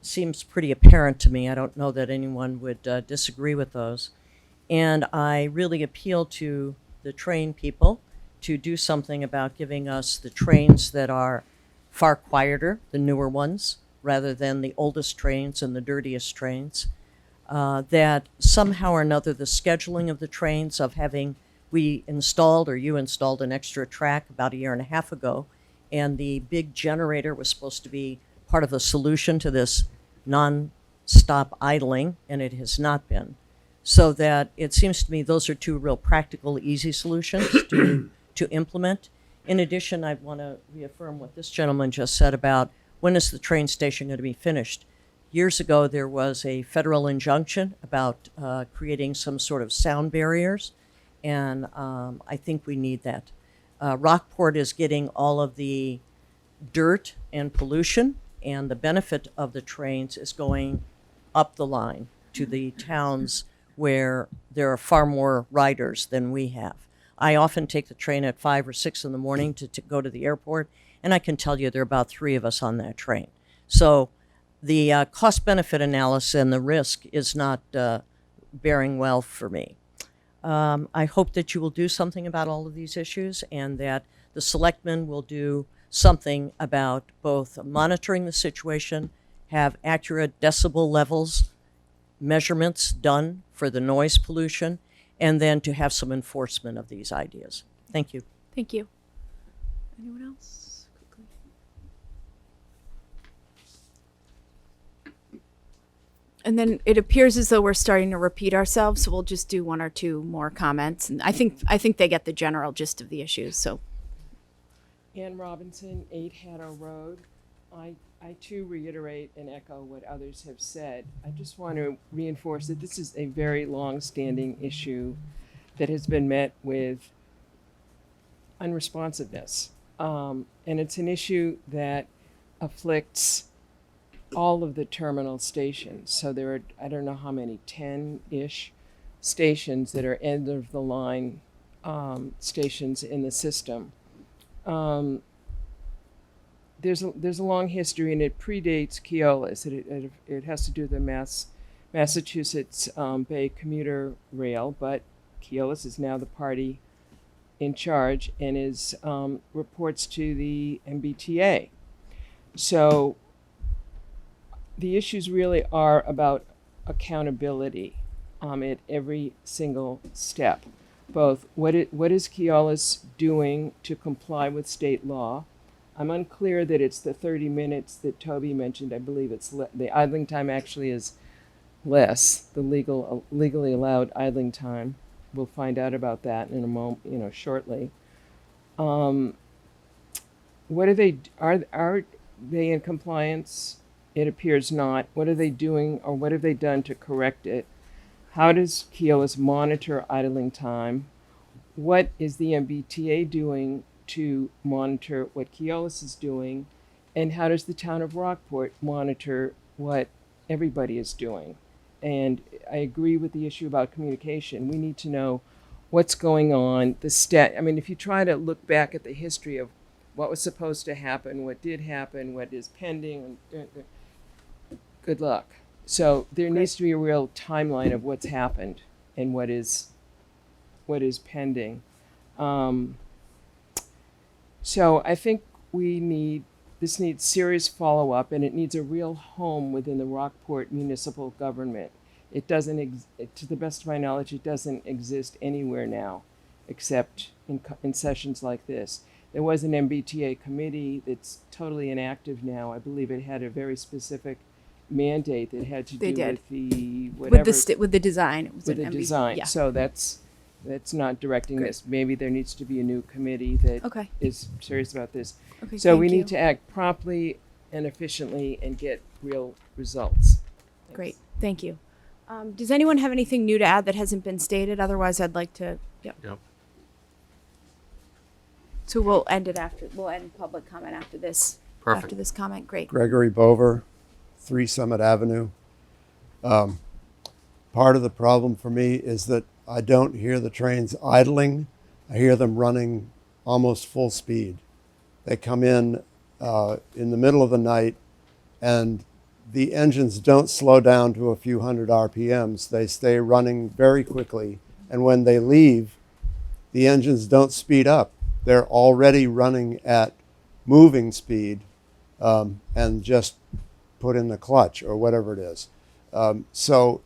seems pretty apparent to me. I don't know that anyone would disagree with those. And I really appeal to the train people to do something about giving us the trains that are far quieter, the newer ones, rather than the oldest trains and the dirtiest trains. That somehow or another the scheduling of the trains of having, you installed an extra track about 1.5 years ago, and the big generator was supposed to be part of the solution to this non-stop idling, and it has not been. So that it seems to me those are 2 real practical, easy solutions to implement. In addition, I want to reaffirm what this gentleman just said about when is the train station going to be finished. Years ago, there was a federal injunction about creating some sort of sound barriers, and I think we need that. Rockport is getting all of the dirt and pollution, and the benefit of the trains is going up the line to the towns where there are far more riders than we have. I often take the train at 5 or 6 in the morning to go to the airport, and I can tell you there are about 3 of us on that train. So the cost-benefit analysis and the risk is not bearing well for me. I hope that you will do something about all of these issues, and that the selectmen will do something about both monitoring the situation, have accurate decibel levels measurements done for the noise pollution, and then to have some enforcement of these ideas. Thank you. Thank you. Anyone else? Quickly. And then it appears as though we're starting to repeat ourselves, so we'll just do 1 or 2 more comments. And I think they get the general gist of the issues. So, Ann Robinson, 8 Haddow Road. I too reiterate and echo what others have said. I just want to reinforce that this is a very long-standing issue that has been met with unresponsiveness. and it's an issue that afflicts all of the terminal stations. So there are, I don't know how many, 10-ish stations that are end of the line stations in the system. There's a long history, and it predates Keolis. It has to do with the Massachusetts Bay Commuter Rail, but Keolis is now the party in charge and is reports to the MBTA. So the issues really are about accountability at every single step. Both what is Keolis doing to comply with state law? I'm unclear that it's the 30 minutes that Toby mentioned. I believe it's the idling time actually is less, the legally allowed idling time. We'll find out about that in a moment, shortly. What are they? Are they in compliance? It appears not. What are they doing, or what have they done to correct it? How does Keolis monitor idling time? What is the MBTA doing to monitor what Keolis is doing? And how does the town of Rockport monitor what everybody is doing? And I agree with the issue about communication. We need to know what's going on. I mean, if you try to look back at the history of what was supposed to happen, what did happen, what is pending, good luck. So there needs to be a real timeline of what's happened and what is pending. So I think this needs serious follow-up, and it needs a real home within the Rockport municipal government. It doesn't, to the best of my knowledge, it doesn't exist anywhere now, except in sessions like this. There was an MBTA committee that's totally inactive now. I believe it had a very specific mandate that had to do with the whatever with the design. It was with the design. Yeah. So that's not directing this. Maybe there needs to be a new committee that is serious about this. Okay, so we thank you. need to act promptly and efficiently and get real results. Great, thank you. Does anyone have anything new to add that hasn't been stated? Otherwise, I'd like to. Yep. So we'll end public comment after this. Perfect. After this comment, great. Gregory Bover, 3 Summit Avenue. Part of the problem for me is that I don't hear the trains idling. I hear them running almost full speed. They come in the middle of the night, and the engines don't slow down to a few hundred RPMs. They stay running very quickly. And when they leave, the engines don't speed up. They're already running at moving speed and just put in the clutch or whatever it is. So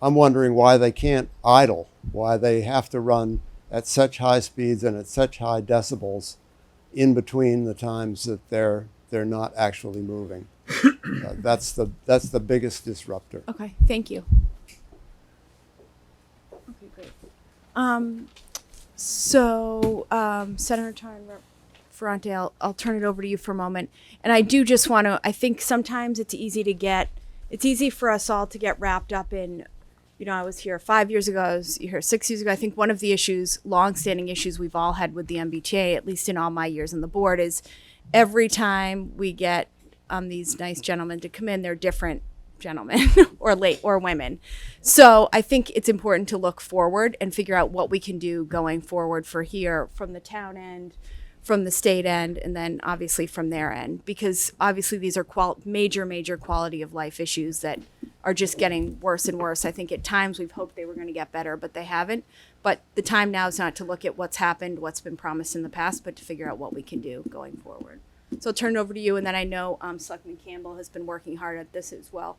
I'm wondering why they can't idle, why they have to run at such high speeds and at such high decibels in between the times that they're not actually moving. That's the biggest disruptor. Okay, thank you. Okay, great. Senator Tarn, Ferrante, I'll turn it over to you for a moment. And I do just want to, I think sometimes it's easy for us all to get wrapped up in, I was here 5 years ago, I was here 6 years ago. I think one of the longstanding issues we've all had with the MBTA, at least in all my years on the board, is every time we get these nice gentlemen to come in, they're different gentlemen or women. So I think it's important to look forward and figure out what we can do going forward for here from the town end, from the state end, and then obviously from their end, because obviously these are major quality of life issues that are just getting worse and worse. I think at times we've hoped they were going to get better, but they haven't. But the time now is not to look at what's happened, what's been promised in the past, but to figure out what we can do going forward. So I'll turn it over to you, and then I know Selectman Campbell has been working hard at this as well.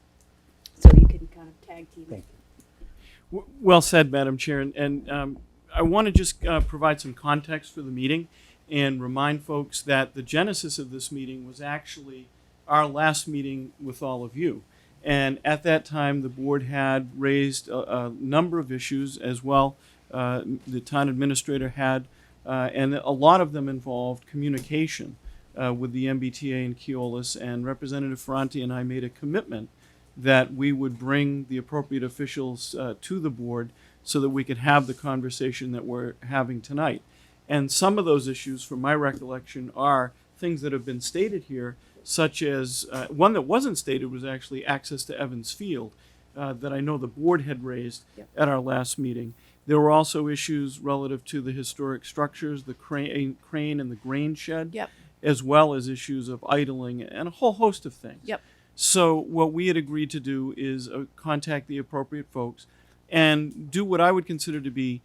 So you can kind of tag team it. Well said, Madam Chair. And I want to just provide some context for the meeting and remind folks that the genesis of this meeting was actually our last meeting with all of you. And at that time, the board had raised a number of issues as well. The town administrator had, and a lot of them involved communication with the MBTA and Keolis. And Representative Ferrante and I made a commitment that we would bring the appropriate officials to the board so that we could have the conversation that we're having tonight. And some of those issues, from my recollection, are things that have been stated here, such as one that wasn't stated was actually access to Evans Field that I know the board had raised at our last meeting. There were also issues relative to the historic structures, the crane and the grain shed, as well as issues of idling and a whole host of things. So what we had agreed to do is contact the appropriate folks and do what I would consider to be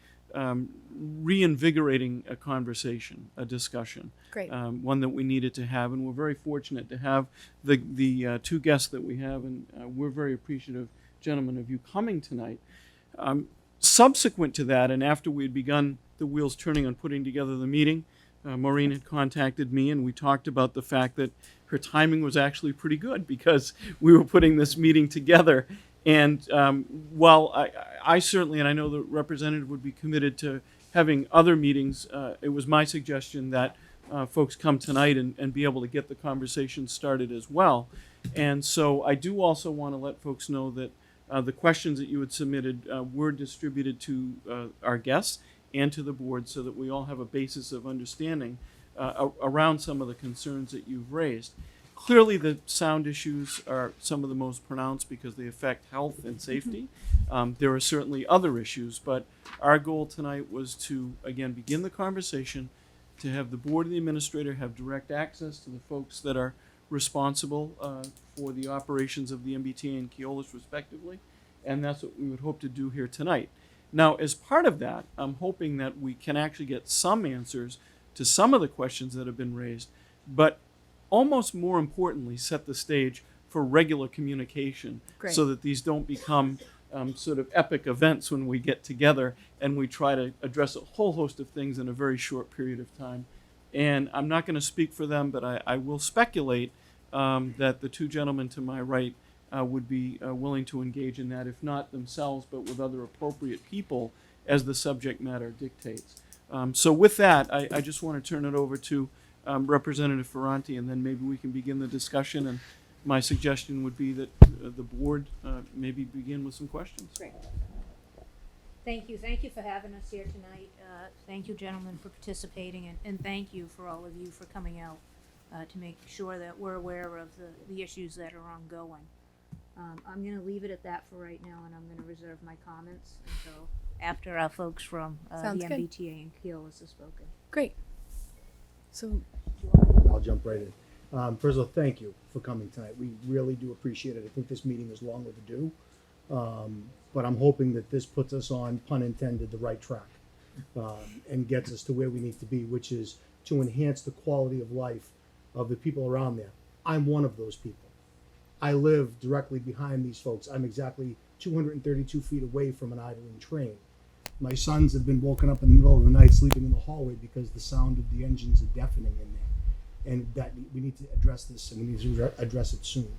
reinvigorating a conversation, a discussion. Great. One that we needed to have, and we're very fortunate to have the two guests that we have, and we're very appreciative, gentlemen, of you coming tonight. Subsequent to that, and after we had begun the wheels turning on putting together the meeting, Maureen had contacted me, and we talked about the fact that her timing was actually pretty good because we were putting this meeting together. And while I certainly, and I know the representative would be committed to having other meetings, it was my suggestion that folks come tonight and be able to get the conversation started as well. And so I do also want to let folks know that the questions that you had submitted were distributed to our guests and to the board so that we all have a basis of understanding around some of the concerns that you've raised. Clearly, the sound issues are some of the most pronounced because they affect health and safety. There are certainly other issues, but our goal tonight was to, again, begin the conversation, to have the board and the administrator have direct access to the folks that are responsible for the operations of the MBTA and Keolis respectively, and that's what we would hope to do here tonight. Now, as part of that, I'm hoping that we can actually get some answers to some of the questions that have been raised, but almost more importantly, set the stage for regular communication. Great. So that these don't become sort of epic events when we get together and we try to address a whole host of things in a very short period of time. And I'm not going to speak for them, but I will speculate that the two gentlemen to my right would be willing to engage in that, if not themselves, but with other appropriate people as the subject matter dictates. So with that, I just want to turn it over to Representative Ferranti, and then maybe we can begin the discussion. And my suggestion would be that the board maybe begin with some questions. Great. Thank you. Thank you for having us here tonight. Thank you, gentlemen, for participating, and thank you for all of you for coming out to make sure that we're aware of the issues that are ongoing. I'm going to leave it at that for right now, and I'm going to reserve my comments until after our folks from the Sounds good. MBTA and Keolis have spoken. Great. So I'll jump right in. First of all, thank you for coming tonight. We really do appreciate it. I think this meeting is long overdue, but I'm hoping that this puts us on, pun intended, the right track and gets us to where we need to be, which is to enhance the quality of life of the people around there. I'm one of those people. I live directly behind these folks. I'm exactly 232 feet away from an idling train. My sons have been woken up in the middle of the night sleeping in the hallway because the sound of the engines are deafening in there. And that we need to address this, and we need to address it soon.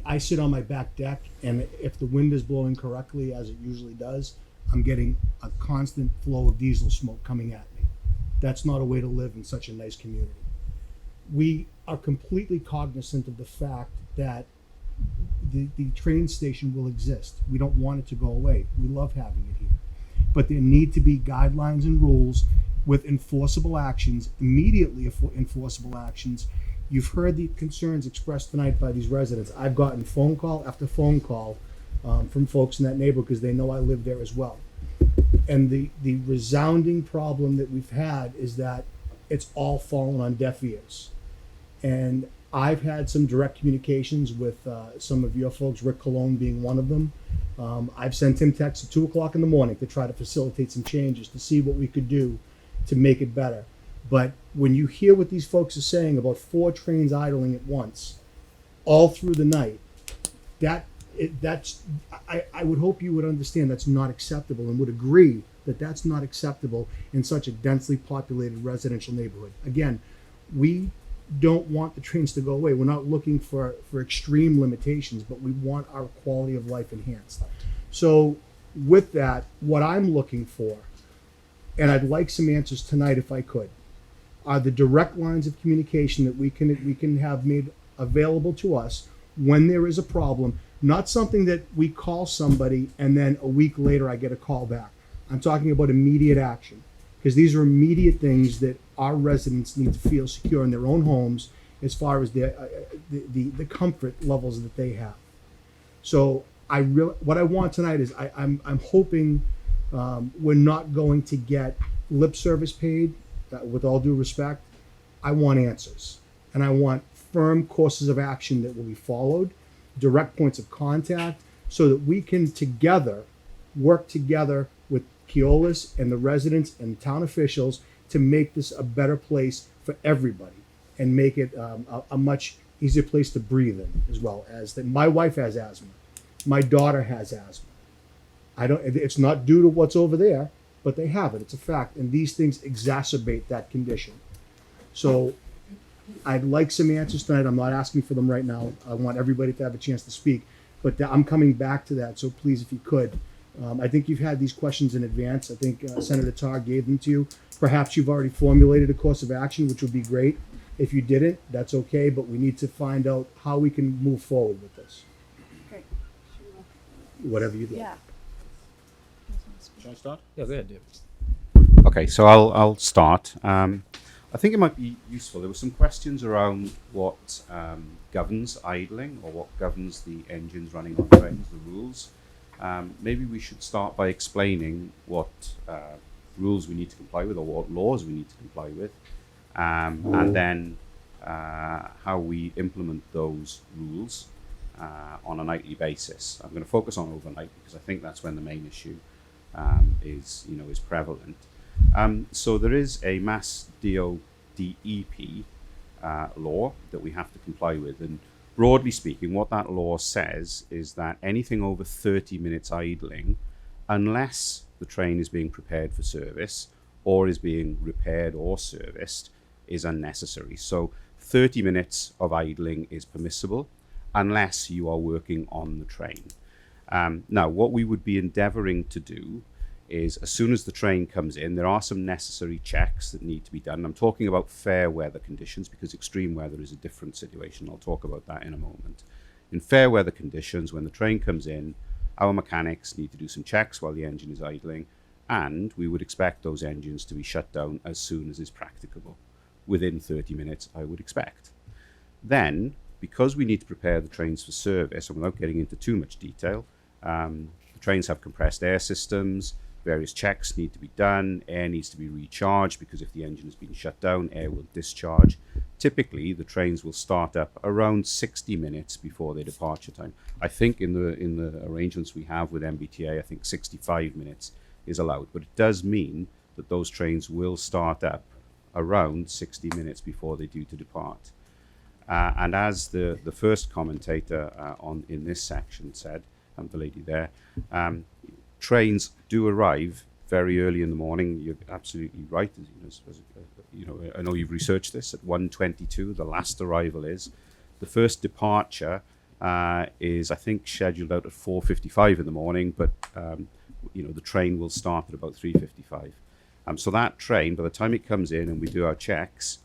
I sit on my back deck, and if the wind is blowing correctly, as it usually does, I'm getting a constant flow of diesel smoke coming at me. That's not a way to live in such a nice community. We are completely cognizant of the fact that the train station will exist. We don't want it to go away. We love having it here. But there need to be guidelines and rules with enforceable actions, immediately enforceable actions. You've heard the concerns expressed tonight by these residents. I've gotten phone call after phone call from folks in that neighborhood because they know I live there as well. And the resounding problem that we've had is that it's all fallen on deaf ears. And I've had some direct communications with some of your folks, Rick Colon being one of them. I've sent him texts at 2 o'clock in the morning to try to facilitate some changes to see what we could do to make it better. But when you hear what these folks are saying about 4 trains idling at once, all through the night, I would hope you would understand that's not acceptable and would agree that that's not acceptable in such a densely populated residential neighborhood. Again, we don't want the trains to go away. We're not looking for extreme limitations, but we want our quality of life enhanced. So with that, what I'm looking for, and I'd like some answers tonight if I could, are the direct lines of communication that we can have made available to us when there is a problem, not something that we call somebody and then a week later I get a call back. I'm talking about immediate action. because these are immediate things that our residents need to feel secure in their own homes as far as the comfort levels that they have. So what I want tonight is I'm hoping we're not going to get lip service paid. With all due respect, I want answers, and I want firm courses of action that will be followed, direct points of contact, so that we can together work together with Keolis and the residents and town officials to make this a better place for everybody and make it a much easier place to breathe in, as well as that. My wife has asthma. My daughter has asthma. It's not due to what's over there, but they have it. It's a fact. And these things exacerbate that condition. So I'd like some answers tonight. I'm not asking for them right now. I want everybody to have a chance to speak. But I'm coming back to that. So please, if you could. I think you've had these questions in advance. I think Senator Tarr gave them to you. Perhaps you've already formulated a course of action, which would be great. If you didn't, that's okay. But we need to find out how we can move forward with this. Great. Whatever you'd like. Yeah. Should I start? Yeah, go ahead, David. Okay, so I'll start. I think it might be useful. There were some questions around what governs idling or what governs the engines running on trains, the rules. Maybe we should start by explaining what rules we need to comply with or what laws we need to comply with, and then how we implement those rules on a nightly basis. I'm going to focus on overnight because I think that's when the main issue is prevalent. So there is a Mass DODEP law that we have to comply with, and broadly speaking, what that law says is that anything over 30 minutes idling, unless the train is being prepared for service or is being repaired or serviced, is unnecessary. So 30 minutes of idling is permissible unless you are working on the train. Now, what we would be endeavouring to do is, as soon as the train comes in, there are some necessary checks that need to be done. I'm talking about fair weather conditions because extreme weather is a different situation. I'll talk about that in a moment. In fair weather conditions, when the train comes in, our mechanics need to do some checks while the engine is idling, and we would expect those engines to be shut down as soon as is practicable. Within 30 minutes, I would expect. Then, because we need to prepare the trains for service, and without getting into too much detail, the trains have compressed air systems. Various checks need to be done. Air needs to be recharged because if the engine has been shut down, air will discharge. Typically, the trains will start up around 60 minutes before their departure time. I think in the arrangements we have with MBTA, I think 65 minutes is allowed. But it does mean that those trains will start up around 60 minutes before they're due to depart. And as the first commentator in this section said, the lady there, trains do arrive very early in the morning. You're absolutely right. I know you've researched this. At 1:22, the last arrival is. The first departure is, I think, scheduled out at 4:55 in the morning, but the train will start at about 3:55. So that train, by the time it comes in and we do our checks,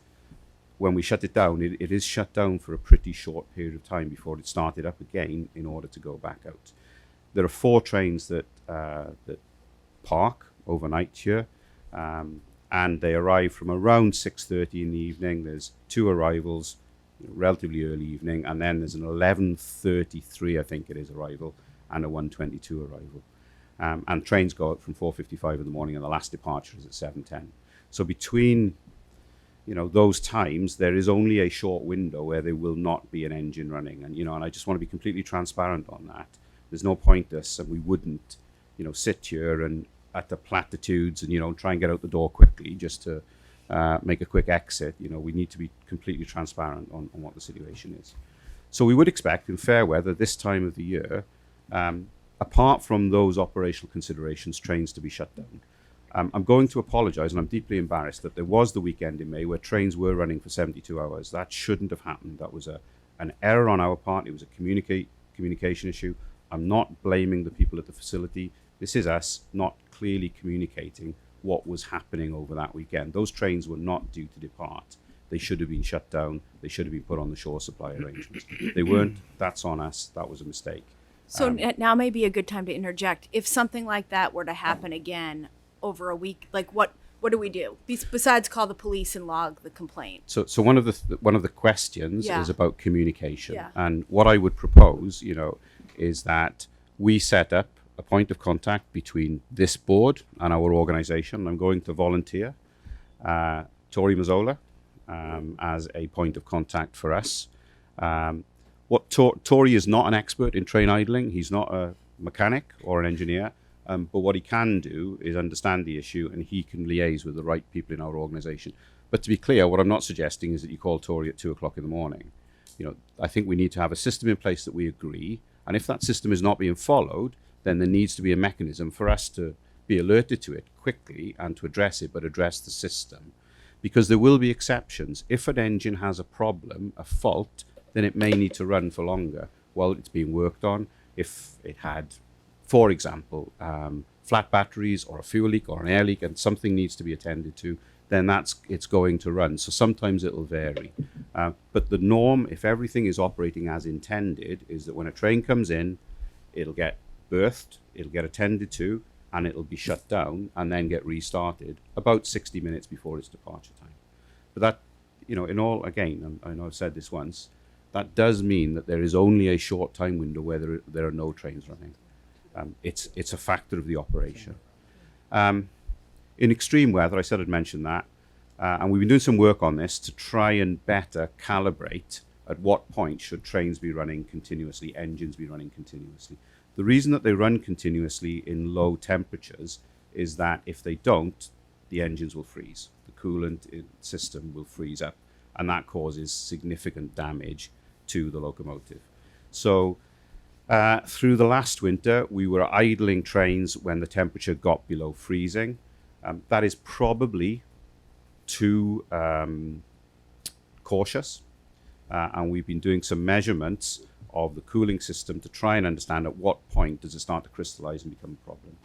when we shut it down, it is shut down for a pretty short period of time before it started up again in order to go back out. There are 4 trains that park overnight here, and they arrive from around 6:30 in the evening. There's 2 arrivals, relatively early evening, and then there's an 11:33, I think it is, arrival, and a 1:22 arrival. And trains go out from 4:55 in the morning, and the last departure is at 7:10. So between those times, there is only a short window where there will not be an engine running, and I just want to be completely transparent on that. There's no point us, and we wouldn't, sit here and at the platitudes and try and get out the door quickly just to make a quick exit. We need to be completely transparent on what the situation is. So we would expect in fair weather this time of the year, apart from those operational considerations, trains to be shut down. I'm going to apologise, and I'm deeply embarrassed that there was the weekend in May where trains were running for 72 hours. That shouldn't have happened. That was an error on our part. It was a communication issue. I'm not blaming the people at the facility. This is us not clearly communicating what was happening over that weekend. Those trains were not due to depart. They should have been shut down. They should have been put on the shore supply arrangements. They weren't. That's on us. That was a mistake. So now may be a good time to interject. If something like that were to happen again over a week, like what What do we do besides call the police and log the complaint? So one of the questions Yeah. is about communication, Yeah. and what I would propose, is that we set up a point of contact between this board and our organisation. I'm going to volunteer Tori Mazzola as a point of contact for us. Tori is not an expert in train idling. He's not a mechanic or an engineer. But what he can do is understand the issue, and he can liaise with the right people in our organisation. But to be clear, what I'm not suggesting is that you call Tori at 2:00 in the morning. I think we need to have a system in place that we agree, and if that system is not being followed, then there needs to be a mechanism for us to be alerted to it quickly and to address it, but address the system. Because there will be exceptions. If an engine has a problem, a fault, then it may need to run for longer while it's being worked on. If it had, for example, flat batteries or a fuel leak or an air leak and something needs to be attended to, then it's going to run. So sometimes it'll vary. But the norm, if everything is operating as intended, is that when a train comes in, it'll get berthed, it'll get attended to, and it'll be shut down and then get restarted about 60 minutes before its departure time. But that, in all, again, I know I've said this once, that does mean that there is only a short time window where there are no trains running. It's a factor of the operation. In extreme weather, I said I'd mention that, and we've been doing some work on this to try and better calibrate at what point should trains be running continuously, engines be running continuously. The reason that they run continuously in low temperatures is that if they don't, the engines will freeze. The coolant system will freeze up, and that causes significant damage to the locomotive. So through the last winter, we were idling trains when the temperature got below freezing. That is probably too cautious, and we've been doing some measurements of the cooling system to try and understand at what point does it start to crystallize and become a problem.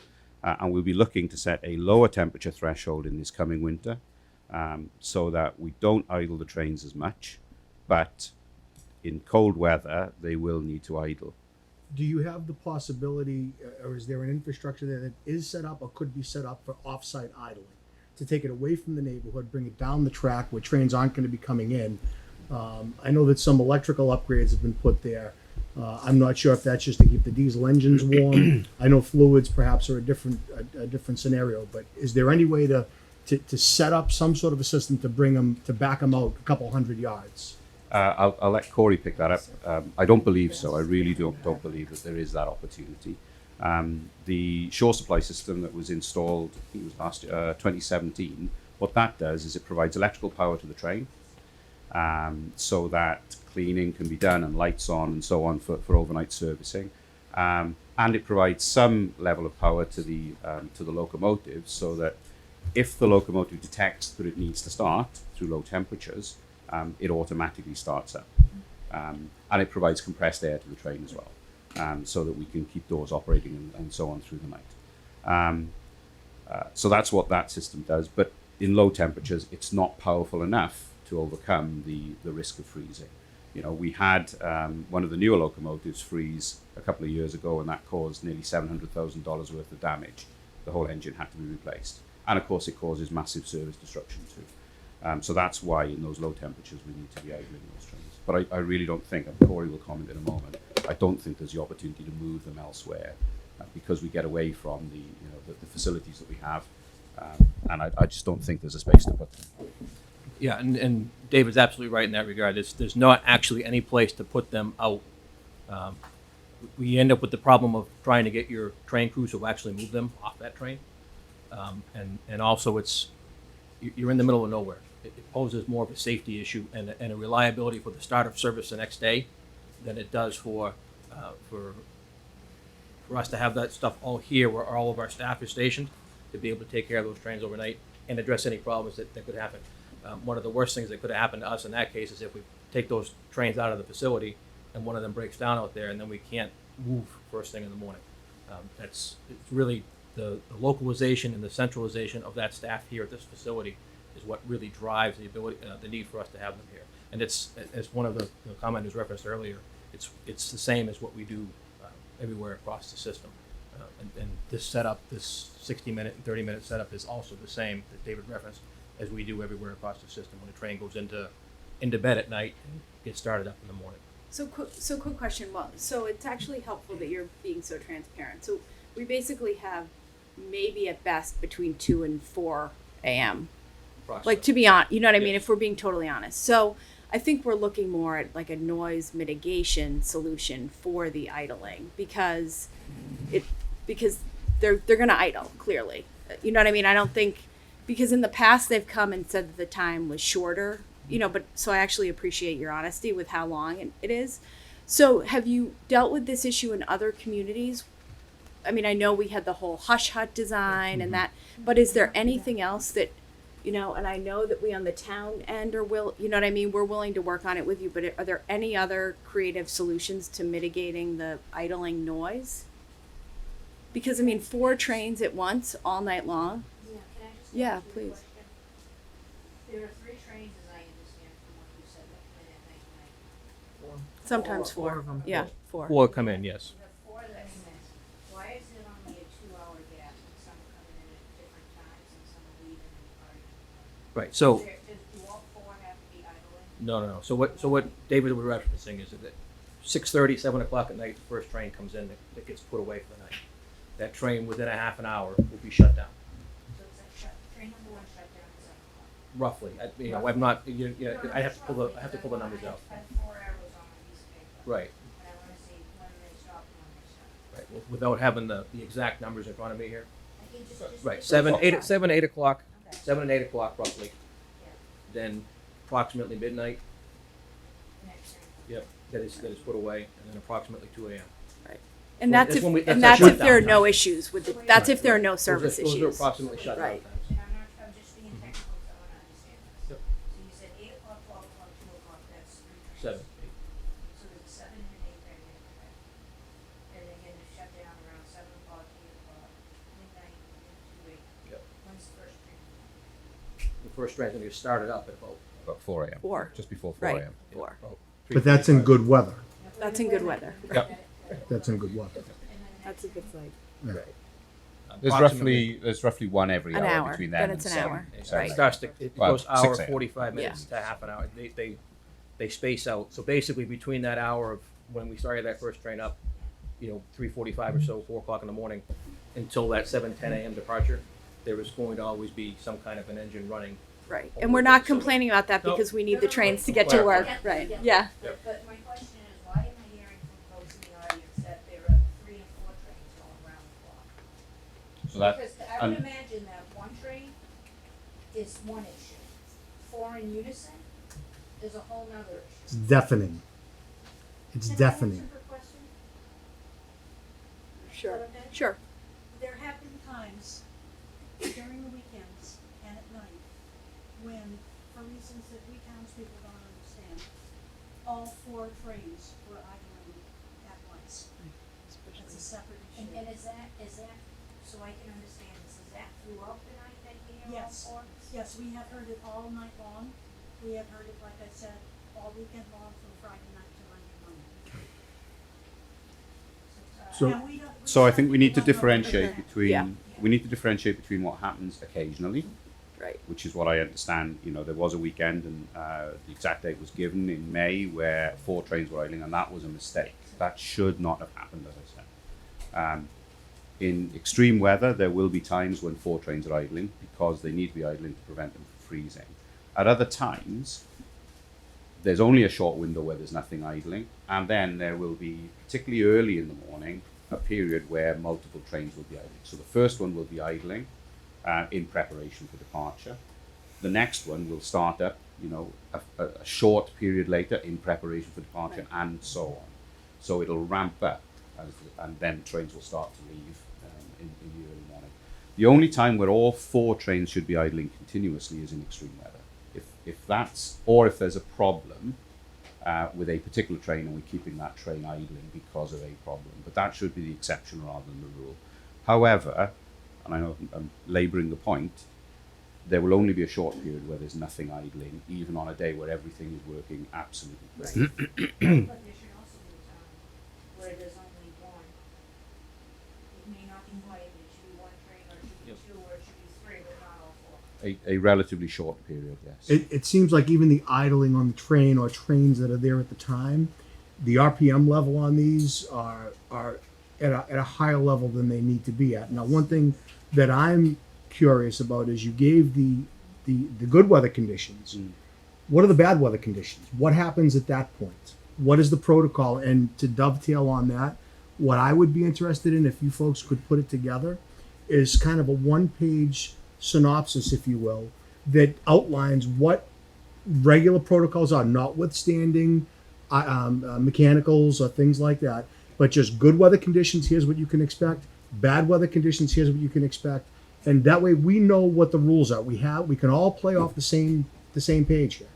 And we'll be looking to set a lower temperature threshold in this coming winter, so that we don't idle the trains as much, but in cold weather, they will need to idle. Do you have the possibility, or is there an infrastructure there that is set up or could be set up for off-site idling? To take it away from the neighborhood, bring it down the track where trains aren't going to be coming in. I know that some electrical upgrades have been put there. I'm not sure if that's just to keep the diesel engines warm. I know fluids perhaps are a different scenario, but is there any way to set up some sort of a system to back them out a couple hundred yards? I'll let Corey pick that up. I don't believe so. I really don't believe that there is that opportunity. The shore supply system that was installed, I think it was last year, 2017, what that does is it provides electrical power to the train, so that cleaning can be done and lights on and so on for overnight servicing. And it provides some level of power to the locomotive, so that if the locomotive detects that it needs to start through low temperatures, it automatically starts up. And it provides compressed air to the train as well, so that we can keep doors operating and so on through the night. So that's what that system does. But in low temperatures, it's not powerful enough to overcome the risk of freezing. We had one of the newer locomotives freeze a couple of years ago, and that caused nearly $700,000 worth of damage. The whole engine had to be replaced. And of course, it causes massive service disruption too. So that's why in those low temperatures we need to be idling those trains. But I really don't think, and Corey will comment in a moment, I don't think there's the opportunity to move them elsewhere, because we get away from the facilities that we have, and I just don't think there's a space to put them. Yeah, and David's absolutely right in that regard. There's not actually any place to put them out. We end up with the problem of trying to get your train crews to actually move them off that train, and also you're in the middle of nowhere. It poses more of a safety issue and a reliability for the start of service the next day than it does for us to have that stuff all here where all of our staff is stationed to be able to take care of those trains overnight and address any problems that could happen. One of the worst things that could have happened to us in that case is if we take those trains out of the facility and one of them breaks down out there and then we can't move first thing in the morning. It's really the localization and the centralization of that staff here at this facility is what really drives the need for us to have them here. And it's, as one of the commenters referenced earlier, it's the same as what we do everywhere across the system. And this setup, this 60-minute and 30-minute setup is also the same that David referenced as we do everywhere across the system when the train goes into bed at night and gets started up in the morning. So quick question. Well, so it's actually helpful that you're being so transparent. So we basically have maybe at best between 2 and 4 a.m. Like, to be honest, you know what I mean? If we're being totally honest. So I think we're looking more at like a noise mitigation solution for the idling because they're going to idle clearly. You know what I mean? I don't think, because in the past they've come and said that the time was shorter, you know, but so I actually appreciate your honesty with how long it is. So have you dealt with this issue in other communities? I mean, I know we had the whole hush hut design and that, but is there anything else that, you know, and I know that we on the town end you know what I mean? We're willing to work on it with you, but are there any other creative solutions to mitigating the idling noise? Because I mean, 4 trains at once all night long. Yeah, can I just Yeah, ask you a please. question? There are 3 trains, as I understand from what you said, that come in at night and night. Sometimes Four 4. of them. Yeah, 4. 4 come in, yes. You have 4 that come in. Why is it only a 2-hour gap? Some are coming in at different times and some are leaving and departing? Right. So Do all 4 have to be idling? no. So what David was referencing is that 6:30, 7 o'clock at night, the first train comes in that gets put away for the night. That train within a half an hour will be shut down. So it's like train number 1 shut down at 7 o'clock. Roughly. I'm not. I have to pull the numbers out. I have 4 arrows on my piece of paper. Right. And I want to see when they stop and when they start. Right. Well, without having the exact numbers in front of me here. I can just Right. just 7, 8 o'clock. Okay. 7 and 8 o'clock roughly. Yeah. Then approximately midnight. The next train. Yep. That is put away, and then approximately 2 a.m. And Well, that's that's if when we- and that's that's our if there are shutdown no time. issues with the, that's if there are no service Those are issues. approximately shut Right. down times. And I'm just being technical, so I want to understand this. Yep. So you said 8 o'clock, 12 o'clock, 2 o'clock, that's 3 trains. 7, 8. So there's a 7 and an 8 train there, okay. And then you're gonna shut down around 7 o'clock, 8 o'clock, midnight, and 2 8. Yep. When's the first train? The first train's gonna get started up at about 4 a.m. 4. Just before 4 Right. a.m. 4. But that's in good weather. That's in good weather. Yep. That's in good weather. That's if it's like There's roughly one every An hour, hour. between Then then it's and an 7. hour. It Right. starts to, it Well, goes 6 hour, a.m. 45 minutes to half an hour. They space out. So basically between that hour of when we started that first train up, 3:45 or so, 4 o'clock in the morning, until that 7, 10 a.m. departure, there is going to always be some kind of an engine running. right. And we're not complaining about that because we need the trains to get to work. Right. Yeah. But my question is, why am I hearing from folks in the audience that there are 3 and 4 trains going around the clock? So that, Because I would imagine that 1 train is one issue. 4 in unison is a whole nother It's issue. deafening. It's Can I deafening. answer her question? Sure. Okay. Sure. There have been times during the weekends and at night when, for reasons that we townspeople don't understand, all 4 trains were idling at once. That's a separate issue. And is that, so I can understand this, is that throughout the night that you hear all Yes, 4? yes, we have heard it all night long. We have heard it, like I said, all weekend long from Friday night to Monday morning. So- And we don't- so I think we need to don't know- differentiate between Yeah. what happens occasionally, Right. which is what I understand. There was a weekend, and the exact date was given in May, where 4 trains were idling, and that was a mistake. That should not have happened, as I said. In extreme weather, there will be times when 4 trains are idling because they need to be idling to prevent them from freezing. At other times, there's only a short window where there's nothing idling, and then there will be, particularly early in the morning, a period where multiple trains will be idling. So the first one will be idling in preparation for departure. The next one will start up, a short period later in preparation for departure, and so on. So it'll ramp up, and then trains will start to leave in the early morning. The only time where all 4 trains should be idling continuously is in extreme weather. If that's, or if there's a problem with a particular train and we're keeping that train idling because of a problem, but that should be the exception rather than the rule. However, and I know I'm labouring the point, there will only be a short period where there's nothing idling, even on a day where everything is working absolutely great. But there should also be a time where there's only one. may not be white, it should be one train, or it should be two, or it should be three, but not all four. A relatively short period, yes. It seems like even the idling on the train or trains that are there at the time, the RPM level on these are at a higher level than they need to be at. Now, one thing that I'm curious about is you gave the good weather conditions. What are the bad weather conditions? What happens at that point? What is the protocol? And to dovetail on that, what I would be interested in, if you folks could put it together, is kind of a one-page synopsis, if you will, that outlines what regular protocols are, notwithstanding mechanicals or things like that, but just good weather conditions, here's what you can expect. Bad weather conditions, here's what you can expect. And that way we know what the rules are. We can all play off the same page here.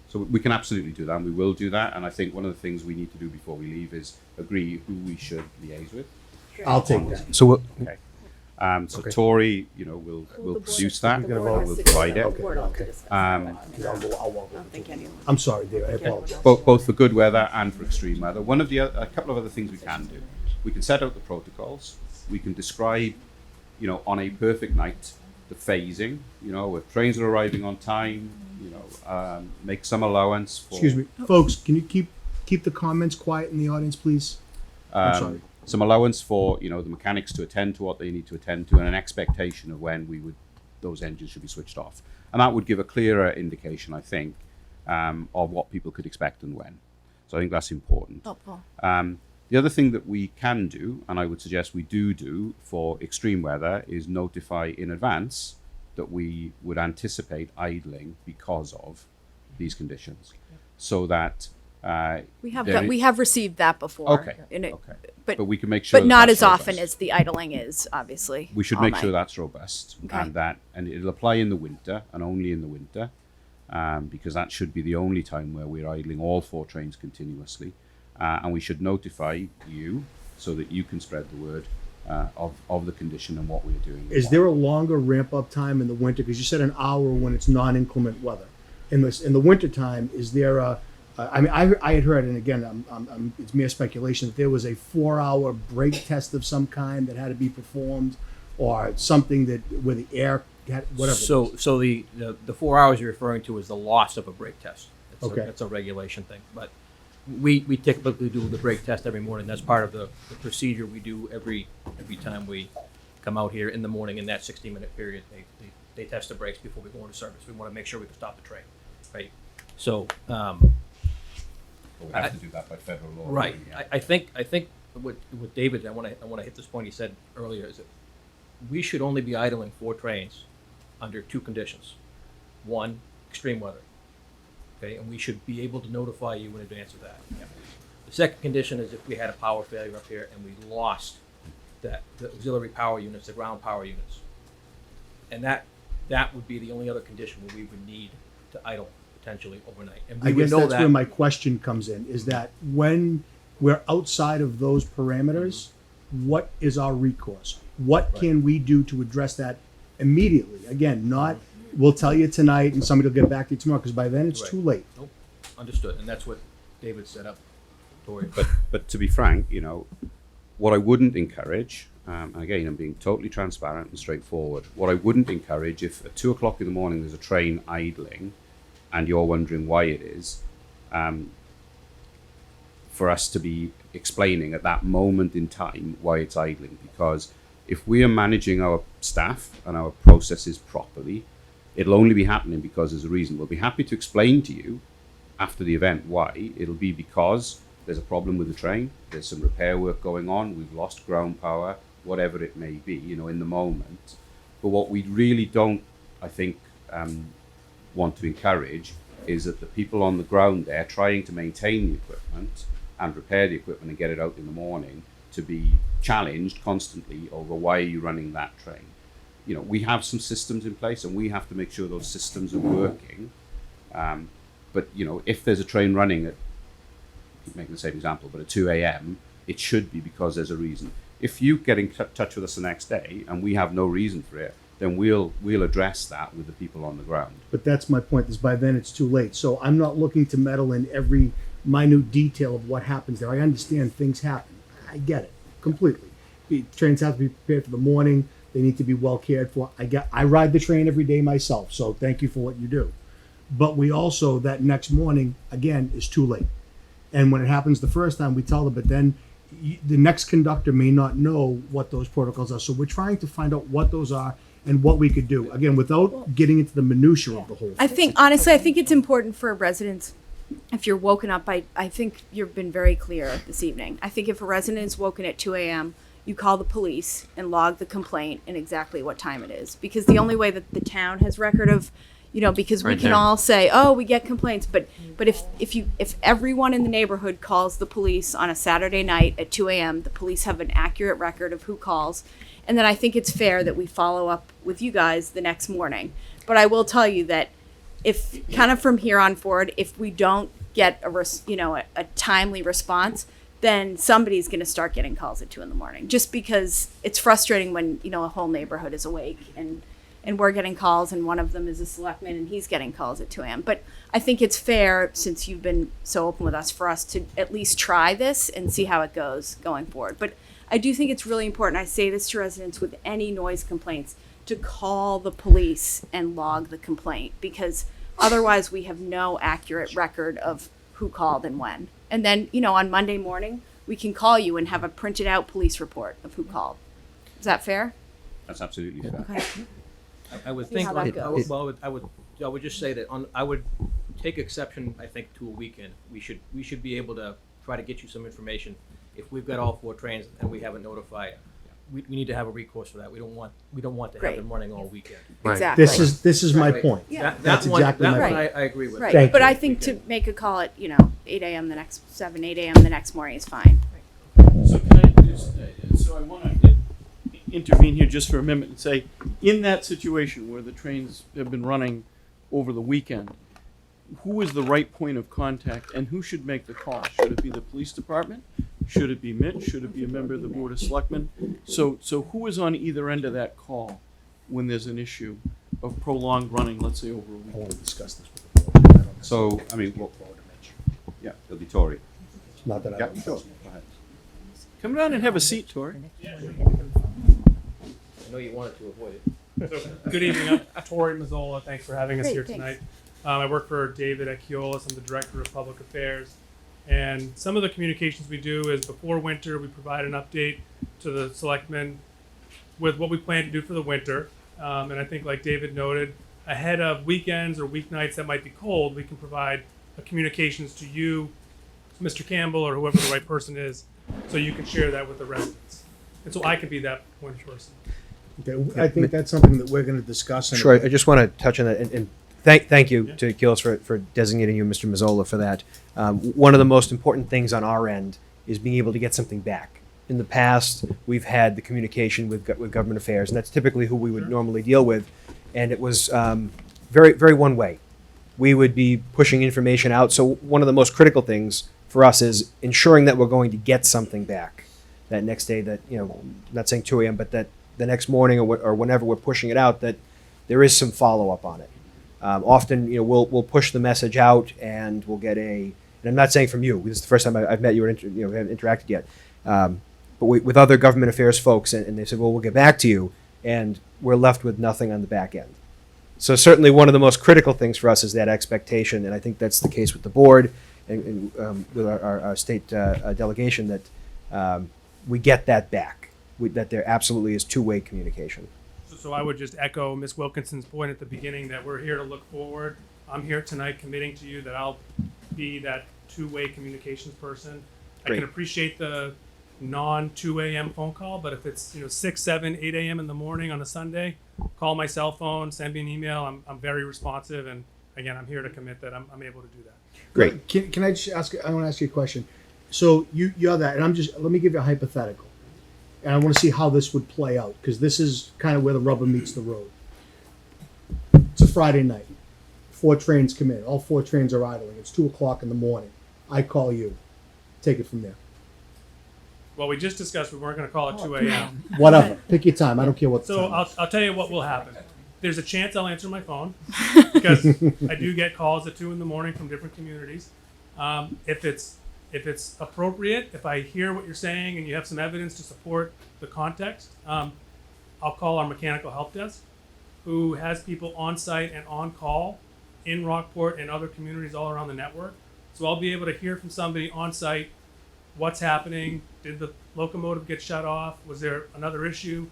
So we can absolutely do that, and we will do that. And I think one of the things we need to do before we leave is agree who we should liaise with. I'll take that. So we'll, Okay. So Tori, will produce that. We'll provide it. I'm sorry, Dave, I apologize. Both for good weather and for extreme weather. A couple of other things we can do. We can set out the protocols. We can describe, on a perfect night, the phasing. If trains are arriving on time, make some allowance for. Excuse me, folks. Can you keep the comments quiet in the audience, please? I'm sorry. Some allowance for the mechanics to attend to what they need to attend to, and an expectation of when those engines should be switched off, and that would give a clearer indication, I think, of what people could expect and when. So I think that's important. Helpful. The other thing that we can do, and I would suggest we do for extreme weather, is notify in advance that we would anticipate idling because of these conditions, so that we have received that before. Okay. But we can make sure. But not that's as often robust. as the idling is, obviously. We should all make night. sure that's robust, Okay. and it'll apply in the winter and only in the winter, because that should be the only time where we're idling all 4 trains continuously, and we should notify you so that you can spread the word of the condition and what we're doing. Is there a longer ramp up time in the winter? Because you said an hour when it's non-inclement weather. In the winter time, is there a? I had heard, and again, it's mere speculation, that there was a 4-hour brake test of some kind that had to be performed, or something where the air had whatever. So the 4 hours you're referring to is the loss of a brake test. That's a regulation thing, but we typically do the brake test every morning. That's part of the procedure we do every time we come out here in the morning. In that 60-minute period, they test the brakes before we go into service. We want to make sure we can stop the train, right? So. We have to do that by federal law. Right. I think what David, I want to hit this point he said earlier, is that we should only be idling 4 trains under 2 conditions. 1, extreme weather. Okay, and we should be able to notify you in advance of that. The second condition is if we had a power failure up here and we lost the auxiliary power units, the ground power units, and that would be the only other condition where we would need to idle potentially overnight. And we I would guess know that's that. where my question comes in, is that when we're outside of those parameters, what is our recourse? What can we do to address that immediately? Again, not we'll tell you tonight and somebody will get back to you tomorrow, because by then it's too late. Nope. Understood, and that's what David set up. Tori. But to be frank, what I wouldn't encourage, and again, I'm being totally transparent and straightforward. What I wouldn't encourage, if at 2 o'clock in the morning there's a train idling, and you're wondering why it is, for us to be explaining at that moment in time why it's idling. Because if we are managing our staff and our processes properly, it'll only be happening because there's a reason. We'll be happy to explain to you after the event why. It'll be because there's a problem with the train, there's some repair work going on, we've lost ground power, whatever it may be, in the moment. But what we really don't, I think, want to encourage is that the people on the ground there trying to maintain the equipment and repair the equipment and get it out in the morning to be challenged constantly over why are you running that train. We have some systems in place and we have to make sure those systems are working. But if there's a train running at, I keep making the same example, but at 2 a.m., it should be because there's a reason. If you get in touch with us the next day and we have no reason for it, then we'll address that with the people on the ground. But that's my point, is by then it's too late. So I'm not looking to meddle in every minute detail of what happens there. I understand things happen. I get it completely. trains have to be prepared for the morning. They need to be well cared for. I ride the train every day myself, so thank you for what you do. But we also, that next morning, again, is too late. And when it happens the first time, we tell them, but then the next conductor may not know what those protocols are. So we're trying to find out what those are and what we could do. Again, without getting into the minutia of the whole thing. I think, honestly, I think it's important for residents, if you're woken up by, I think you've been very clear this evening. I think if a resident is woken at 2 a.m., you call the police and log the complaint and exactly what time it is. Because the only way that the town has record of, because we Right can there. all say, oh, we get complaints, but if everyone in the neighborhood calls the police on a Saturday night at 2 a.m., the police have an accurate record of who calls. And then I think it's fair that we follow up with you guys the next morning. But I will tell you that if kind of from here on forward, if we don't get a timely response, then somebody's going to start getting calls at 2 a.m. just because it's frustrating when, a whole neighborhood is awake and we're getting calls and one of them is a selectman and he's getting calls at 2 a.m. But I think it's fair, since you've been so open with us, for us to at least try this and see how it goes going forward. But I do think it's really important, I say this to residents with any noise complaints, to call the police and log the complaint, because otherwise we have no accurate record of who called and when. And then, on Monday morning, we can call you and have a printed out police report of who called. Is that fair? That's absolutely fair. Okay. I would See think, how that goes. I would just say that I would take exception, I think, to a weekend. We should be able to try to get you some information. If we've got all 4 trains and we haven't notified, we need to have a recourse for that. We don't want to Great. have them running all weekend. Right. Exactly. This is my Right. point. Yeah. That's exactly that my one point. I agree with. Right. Thank But you. I think to make a call at, 8 a.m. the next 8 a.m. the next morning is fine. So can I just, so I want to intervene here just for a minute and say, in that situation where the trains have been running over the weekend, who is the right point of contact and who should make the call? Should it be the police department? Should it be Mitch? Should it be a member of the Board of Selectmen? So who is on either end of that call when there's an issue of prolonged running, let's say over a I weekend? want to discuss this with the board. I don't So, I mean, look forward to Mitch. yeah, it'll be Tory. Not that I Yeah, don't sure. trust Mitch. Go ahead. Come down and have a seat, Tori. I know you wanted to avoid it. So, good evening. I'm Tori Mazzola. Thanks for having us Great, here thanks. tonight. I work for David at Keolis. I'm the Director of Public Affairs. And some of the communications we do is before winter, we provide an update to the selectmen with what we plan to do for the winter. And I think, like David noted, ahead of weekends or weeknights that might be cold, we can provide communications to you, Mr. Campbell, or whoever the right person is, so you can share that with the residents. And so I can be that point person. Okay, I think that's something that we're going to discuss. Sure, I just want to touch on that and thank you to Keolis for designating you, Mr. Mazzola, for that. One of the most important things on our end is being able to get something back. In the past, we've had the communication with government affairs, and that's typically who we would normally deal with, and it was very, very one way. We would be pushing information out. So one of the most critical things for us is ensuring that we're going to get something back that next day. That not saying 2 a.m., but that the next morning or whenever we're pushing it out, that there is some follow up on it. Often, we'll push the message out and we'll get and I'm not saying from you. This is the first time I've met you or haven't interacted yet. But with other government affairs folks, and they said, well, we'll get back to you, and we're left with nothing on the back end. So certainly one of the most critical things for us is that expectation, and I think that's the case with the board and with our state delegation, that we get that back, that there absolutely is two-way communication. So I would just echo Ms. Wilkinson's point at the beginning that we're here to look forward. I'm here tonight committing to you that I'll be that two-way communications person. Great. I can appreciate the non-2 a.m. phone call, but if it's 6, 7, 8 a.m. in the morning on a Sunday, call my cell phone, send me an email. I'm very responsive, and again, I'm here to commit that I'm able to do that. Great. Can I just ask? I want to ask you a question. So you're that, and let me give you a hypothetical, and I want to see how this would play out, because this is kind of where the rubber meets the road. It's a Friday night. 4 trains come in. All 4 trains are idling. It's 2 o'clock in the morning. I call you. Take it from there. Well, we just discussed we weren't going to call it 2 a.m. Whatever. Pick your time. I don't care what the So time is. I'll tell you what will happen. There's a chance I'll answer my phone because I do get calls at 2 in the morning from different communities. If it's If it's appropriate, if I hear what you're saying and you have some evidence to support the context, I'll call our mechanical help desk, who has people on site and on call in Rockport and other communities all around the network. So I'll be able to hear from somebody on site what's happening. Did the locomotive get shut off? Was there another issue?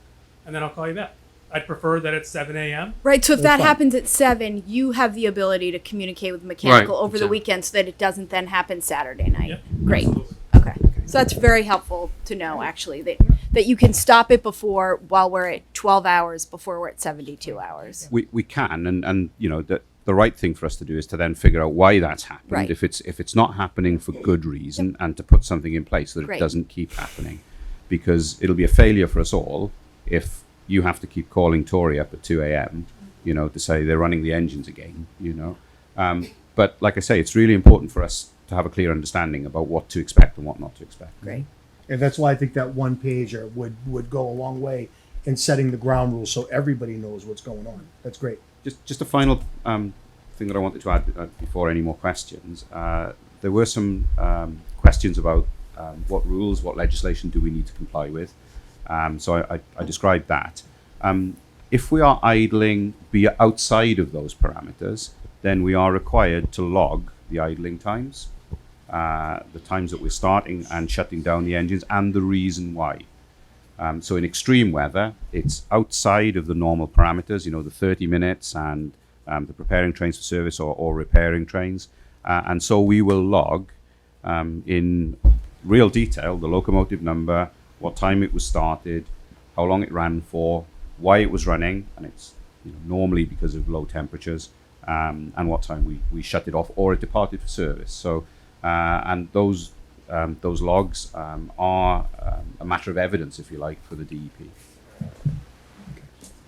And then I'll call you back. I'd prefer that it's 7 a.m. Right, so if That's that fine. happens at 7, you have the ability to communicate with mechanical Right, over the exactly. weekend so that it doesn't then happen Saturday night. Yep, Great. absolutely. Okay. So that's very helpful to know, actually, that you can stop it before, while we're at 12 hours, before we're at 72 hours. We can, and you know, the right thing for us to do is to then figure out why that's happened. Right. If it's not happening for good reason, and to put something in place that Great. it doesn't keep happening, because it'll be a failure for us all if you have to keep calling Tory up at 2 a.m. You know, to say they're running the engines again. You know, but like I say, it's really important for us to have a clear understanding about what to expect and what not to expect. Great. And that's why I think that one pager would go a long way in setting the ground rules so everybody knows what's going on. That's great. Just a final thing that I wanted to add before any more questions. There were some questions about what rules, what legislation do we need to comply with. So I described that. If we are idling be outside of those parameters, then we are required to log the idling times, the times that we're starting and shutting down the engines, and the reason why. So in extreme weather, it's outside of the normal parameters, you know, the 30 minutes and the preparing trains for service or repairing trains. And so we will log in real detail the locomotive number, what time it was started, how long it ran for, why it was running, and it's normally because of low temperatures, and what time we shut it off or it departed for service. So, and those logs are a matter of evidence, if you like, for the DEP.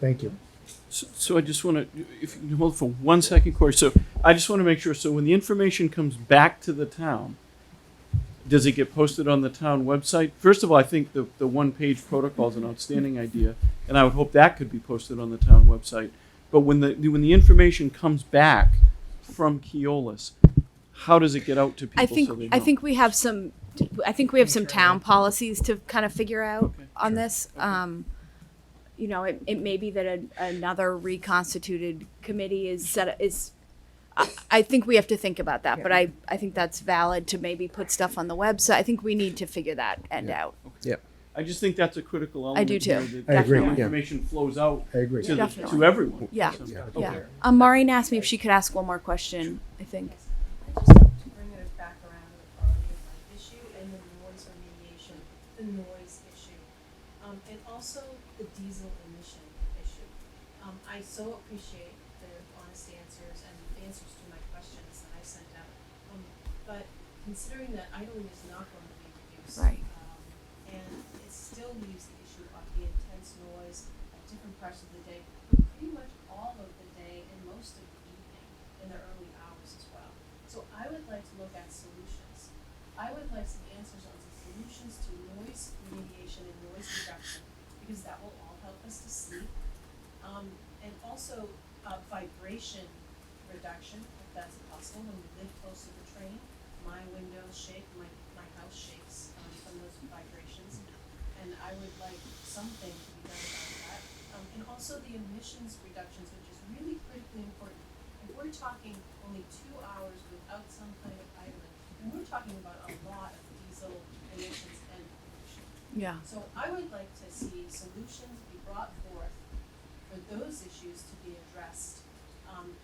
Thank you. So I just want to, if you can hold for 1 second, Corey. So I just want to make sure. So when the information comes back to the town, does it get posted on the town website? First of all, I think the one-page protocol is an outstanding idea, and I would hope that could be posted on the town website. But when the information comes back from Keolis, how does it get out to people? So they know? I think we have some town policies to kind of figure out on this. You know, it may be that another reconstituted committee is I think we have to think about that, but I think that's valid to maybe put stuff on the website. I think we need to figure that end out. Yep. I just think that's a critical element. I do too. Here, that I agree. the information flows out I agree. to, Definitely. to everyone. Yeah. So, Yeah. okay. Maureen asked me if she could ask one more question, I think. I just have to bring it back around to the quality of life issue and the noise remediation, the noise issue, and also the diesel emission issue. I so appreciate the honest answers and the answers to my questions that I sent out. But considering that idling is not going to be reduced, Right. And it still leaves the issue of the intense noise at different parts of the day, but pretty much all of the day and most of the evening in the early hours as well. So I would like to look at solutions. I would like some answers on some solutions to noise remediation and noise reduction, because that will all help us to sleep. And also vibration reduction, if that's possible. When we live close to the train, my windows shake, my house shakes from those vibrations. And I would like something to be done about that. And also the emissions reductions, which is really critically important. If we're talking only 2 hours without some kind of idling, and we're talking about a lot of diesel emissions and pollution. Yeah. So I would like to see solutions be brought forth for those issues to be addressed.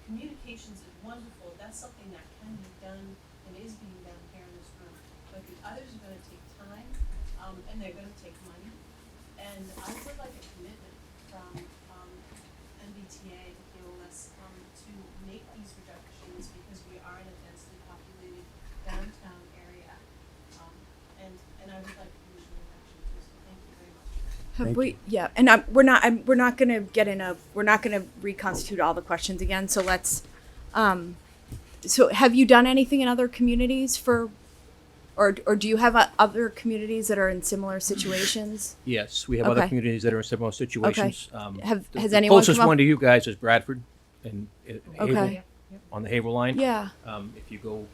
Communications is wonderful. That's something that can be done and is being done here in this room. But the others are going to take time, and they're going to take money. And I would like a commitment from MBTA, Keolis, to make these reductions, because we are in a densely populated downtown area. And I would like a pollution reduction too. So thank you very much. Have we? Yeah, and we're not gonna reconstitute all the questions again. So let's. So have you done anything in other communities or do you have other communities that are in similar situations? Yes, we have other Okay. communities that are in similar situations. Has The anyone closest come up- one to you guys is Bradford, and Okay. on the Haverhill line. Yeah. If you go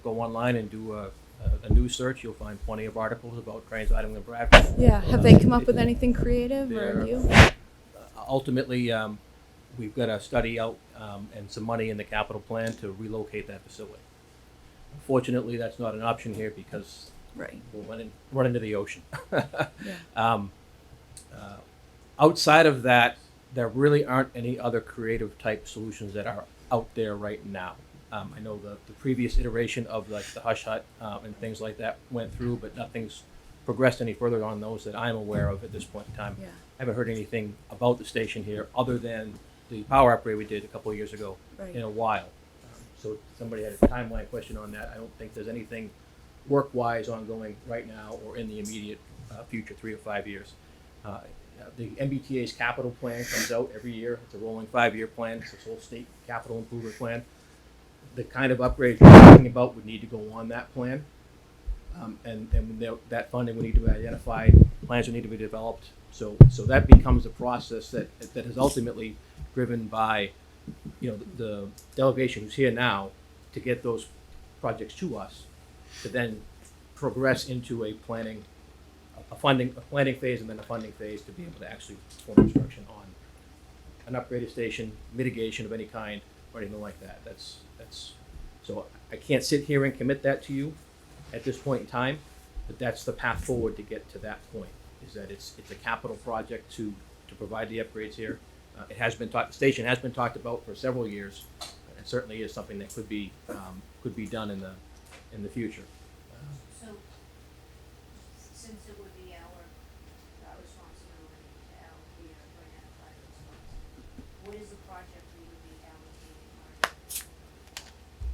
online and do a news search, you'll find plenty of articles about trains idling in Bradford. Yeah. Have they come up with anything creative or They're- you? Ultimately, we've got a study out and some money in the capital plan to relocate that facility. Unfortunately, that's not an option here because Right. we'll run into the ocean. Outside of that, there really aren't any other creative type solutions that are out there right now. I know the previous iteration of like the hush hut and things like that went through, but nothing's progressed any further on those that I'm aware of at this point in time. Yeah. I haven't heard anything about the station here other than the power upgrade we did a couple of years ago Right. in a while. So somebody had a timeline question on that. I don't think there's anything work-wise ongoing right now or in the immediate future, 3 or 5 years. The MBTA's capital plan comes out every year. It's a rolling 5-year plan. It's a whole state capital improvement plan. The kind of upgrades you're talking about would need to go on that plan. That funding would need to be identified, plans would need to be developed. So that becomes a process that is ultimately driven by, the delegation who's here now to get those projects to us, to then progress into a planning phase and then a funding phase to be able to actually form construction on an upgraded station, mitigation of any kind, or anything like that. So I can't sit here and commit that to you at this point in time, but that's the path forward to get to that point, is that it's a capital project to provide the upgrades here. It has been the station has been talked about for several years. It certainly is something that could be done in the future. So, since it would be our responsibility to allocate or to identify those funds, what is the project we would be allocating?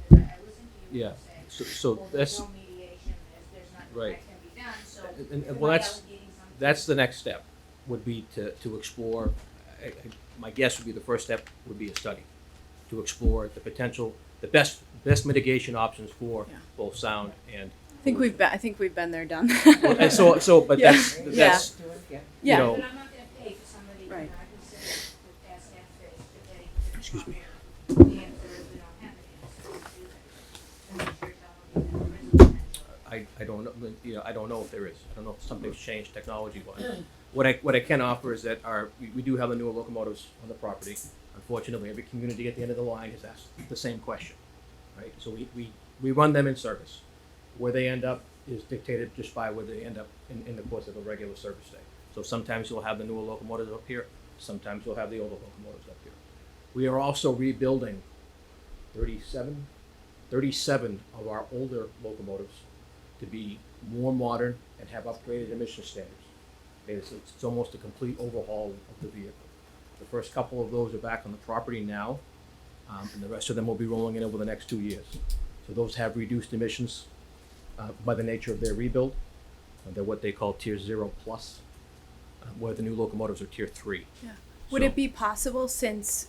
Because I listened to you Yeah. say, So well, that's there's no mediation, there's nothing right. that can be done, so And am well, I that's allocating something? that's the next step. Would be to explore. My guess would be the first step would be a study to explore the potential, the best mitigation options for both sound and. I think we've been there, done. And but Yeah. that's Yeah. you know. But I'm not gonna pay for somebody, Right. I can say, ask that they. Excuse me. The answer is we don't have an answer to do that. And I'm sure telling me that there is potential. I don't know. I don't know if there is. I don't know if something's changed technology-wise. What I can offer is that we do have the newer locomotives on the property. Unfortunately, every community at the end of the line has asked the same question, right? So we run them in service. Where they end up is dictated just by where they end up in the course of a regular service day. So sometimes you'll have the newer locomotives up here. Sometimes you'll have the older locomotives up here. We are also rebuilding 37 of our older locomotives to be more modern and have upgraded emission standards. Okay, it's almost a complete overhaul of the vehicle. The first couple of those are back on the property now, and the rest of them will be rolling in over the next 2 years. So those have reduced emissions by the nature of their rebuild. They're what they call Tier 0 plus, where the new locomotives are Tier 3. Yeah. Would it be possible, since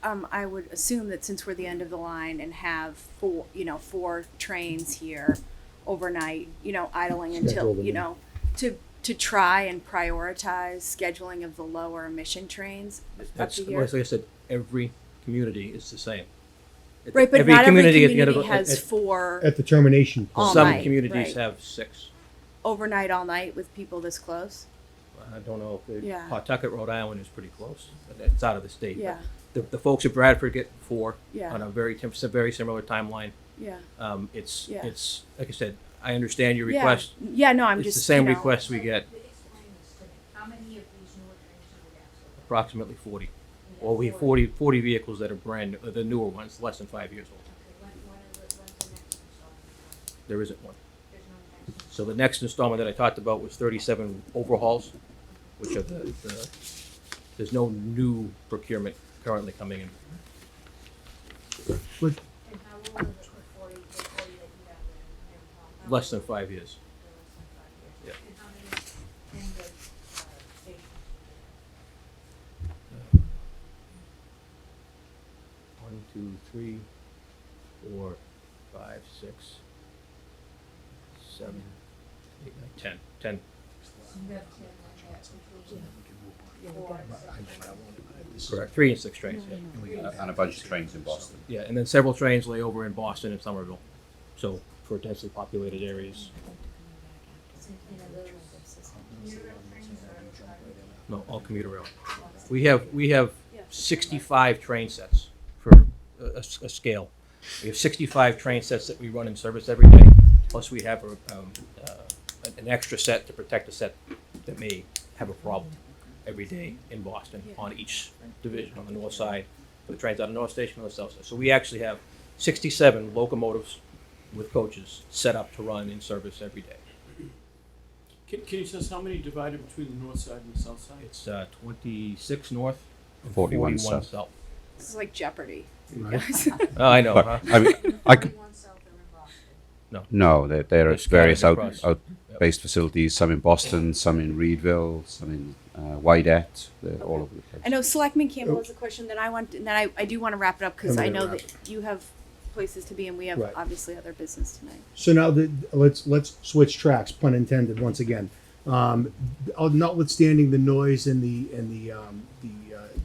I would assume that since we're the end of the line and have four trains here overnight, idling Schedule until, them. to try and prioritize scheduling of the lower emission trains up That's, to like here? I said, every community is the same. Right, but not every community community has four At the termination point. all Some night, communities right. have 6. Overnight, all night with people this close? I don't know if Yeah. Pawtucket, Rhode Island is pretty close. But it's out of the state. Yeah. But the folks at Bradford get 4 Yeah. on a very similar timeline. Yeah. It's Yeah. it's like I said, I understand your Yeah. request. Yeah, no, I'm it's just, the same you know. requests we get. Explain this to me. How many of these newer trains do we have? Approximately 40. Well, we have 40 vehicles that are brand new, the newer ones, less than 5 years old. When's the next installment? There isn't one. There's no next. So the next installment that I talked about was 37 overhauls, which are there's no new procurement currently coming in. But And how old are the 40 that you have there? Less than 5 years. Yeah. Yeah. And how many in the stations? 1, 2, 3, 4, 5, 6, 7, 8, 9, 10. You have 10 like that, Correct. 3 and 6 trains. Yeah. And a bunch of trains in Boston. Yeah, and then several trains lay over in Boston and Somerville. So for densely populated areas. No, all commuter rail. We have 65 train sets for a scale. We have 65 train sets that we run in service every day. Plus we have an extra set to protect a set that may have a problem every day in Boston on each division, on the north side, for the trains out of North Station on the south side. So we actually have 67 locomotives with coaches set up to run in service every day. Can you tell us how many divided between the north side and the south side? It's 26 north and 41 south. south. This is like Jeopardy. Oh, I know, But, huh? I mean, I could, No. no, they're They're at various scattered across. out-based facilities, some in Boston, some in Reedville, some in Wydett, they're all over the place. I know Selectman Campbell has a question that I want, and then I do want to wrap it up because I'm I gonna know wrap that you have places to be and we have Right. obviously other business tonight. So now let's switch tracks, pun intended, once again. Notwithstanding the noise and the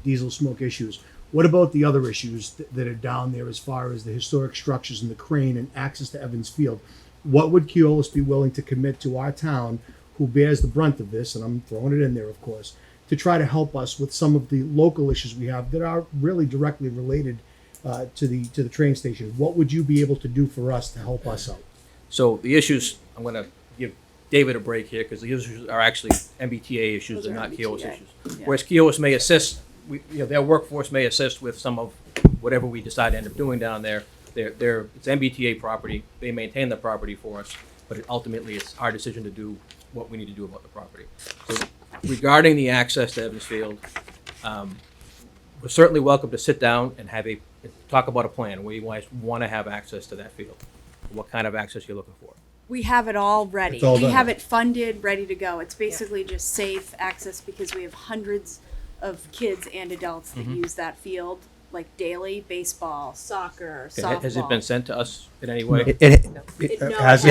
diesel smoke issues, what about the other issues that are down there as far as the historic structures and the crane and access to Evans Field? What would Keolis be willing to commit to our town, who bears the brunt of this, and I'm throwing it in there, of course, to try to help us with some of the local issues we have that are really directly related to the train station? What would you be able to do for us to help us out? So the issues, I'm going to give David a break here because the issues are actually MBTA issues Those and are not Keolis MBTA, issues. yeah. Whereas Keolis may assist, their workforce may assist with some of whatever we decide to end up doing down there. It's MBTA property. They maintain the property for us, but ultimately it's our decision to do what we need to do about the property. So regarding the access to Evans Field, we're certainly welcome to sit down and talk about a plan where you guys want to have access to that field. What kind of access you're looking for. We have it all ready. It's all We done. have it funded, ready to go. It's basically just safe access because we have hundreds of kids and adults that use that field like daily, baseball, soccer, Okay, softball. has it been sent to us in any way? No, It it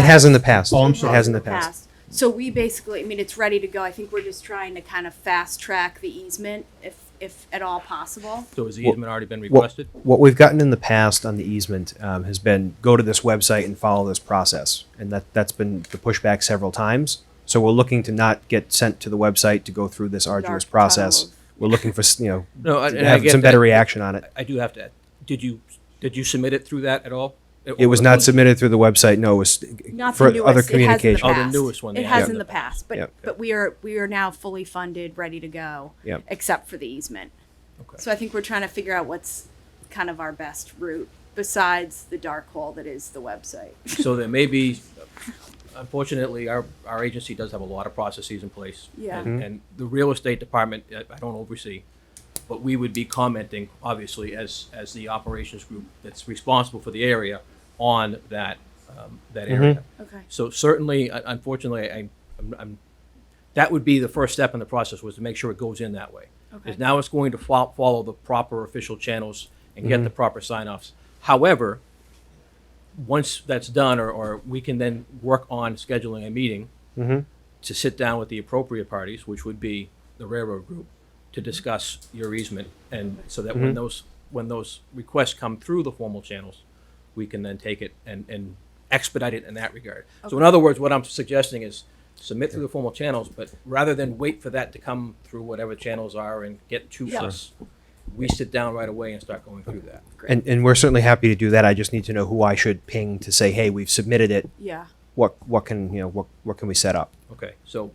has in the past. Oh, I'm It sorry. has in the past. So we basically, I mean, it's ready to go. I think we're just trying to kind of fast track the easement if at all possible. So has the easement already been requested? What we've gotten in the past on the easement has been go to this website and follow this process, and that's been the pushback several times. So we're looking to not get sent to the website to go through this arduous Dark process. tunnel. We're looking for No, to and I have get some that. better reaction on it. I do have to add, did you submit it through that at all? It was not submitted through the website. No, it was Not for the newest. other It has in the communication. Oh, the past. newest one, It yeah. has Yeah. in the past, but Yep. but we are now fully funded, ready to go. Yep. Except for the easement. Okay. So I think we're trying to figure out what's kind of our best route besides the dark hole that is the website. So there may be, unfortunately, our agency does have a lot of processes in place. Yeah. And the real estate department, I don't oversee, but we would be commenting, obviously, as the operations group that's responsible for the area on that area. Okay. So certainly, unfortunately, that would be the first step in the process, was to make sure it goes in that way. Okay. Because now it's going to follow the proper official channels and get the proper sign-offs. However, once that's done, or we can then work on scheduling a meeting to sit down with the appropriate parties, which would be the railroad group, to discuss your easement, and so that when those requests come through the formal channels, we can then take it and expedite it in that regard. So in other words, what I'm suggesting is submit through the formal channels, but rather than wait for that to come through whatever channels are and get to us, we sit down right away and start going through that. And we're certainly happy to do that. I just need to know who I should ping to say, hey, we've submitted it. Yeah. What can what can we set up? Okay, so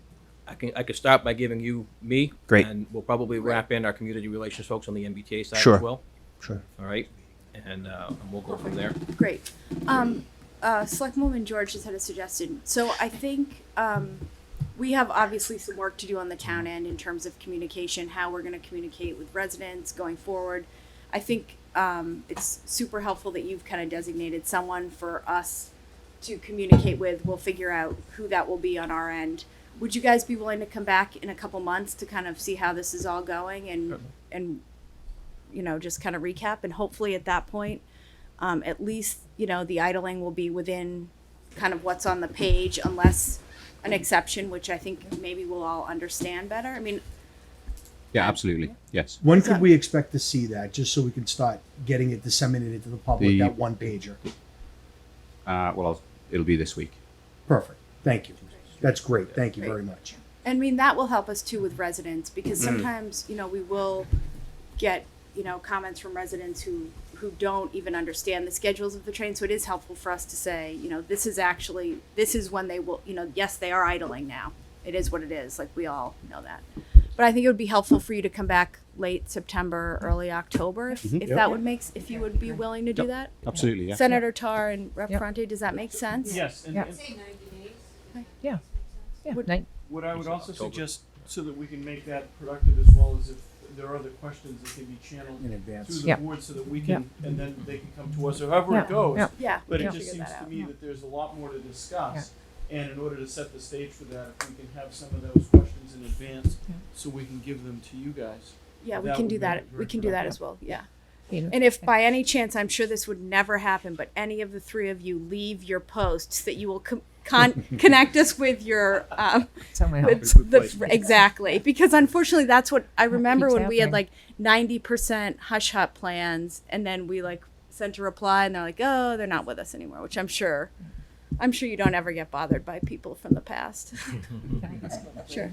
I can start by giving you me. Great. And we'll probably wrap in our community relations folks on the MBTA side Sure. as well. Sure. All right, and we'll go from there. Great. Selectwoman George just had a suggestion. So I think we have obviously some work to do on the town end in terms of communication, how we're going to communicate with residents going forward. I think it's super helpful that you've kind of designated someone for us to communicate with. We'll figure out who that will be on our end. Would you guys be willing to come back in a couple months to kind of see how this is all going and just kind of recap, and hopefully at that point, at least, the idling will be within kind of what's on the page, unless an exception, which I think maybe we'll all understand better. I mean, Yeah, absolutely. Yes. When could we expect to see that, just so we can start getting it disseminated to the public, The- that one pager? Well, it'll be this week. Perfect. Thank you. That's great. Thank you very much. I mean, that will help us too with residents, because sometimes, we will get, comments from residents who don't even understand the schedules of the train. So it is helpful for us to say, this is when they will, yes, they are idling now. It is what it is. Like, we all know that. But I think it would be helpful for you to come back late September, early October, if that would if you would be willing to do that. Absolutely, yeah. Senator Tar and Rep. Fronte, does that make sense? Yes. And, Yeah. Yeah. Yeah. what I would also suggest, so that we can make that productive as well, is if there are other questions that can be channeled In advance. through the Yeah. board, so that we can, and then they can come to us, or however it goes. Yeah. Yeah. But we it can just figure seems that to out. me that there's a lot more to discuss. And in order to set the stage for that, if we can have some of those questions in advance, so we can give them to you guys. Yeah, we that can would do make that. it very We can do that productive. as well. Yeah. You know, And if by any chance, I'm sure this would never happen, but any of the three of you leave your posts, that you will connect us with your someone with else. exactly, because unfortunately that's what I remember keeps when we had happening. like 90% hush hut plans, and then we like sent a reply and they're like, oh, they're not with us anymore, which I'm sure you don't ever get bothered by people from the past. Sure.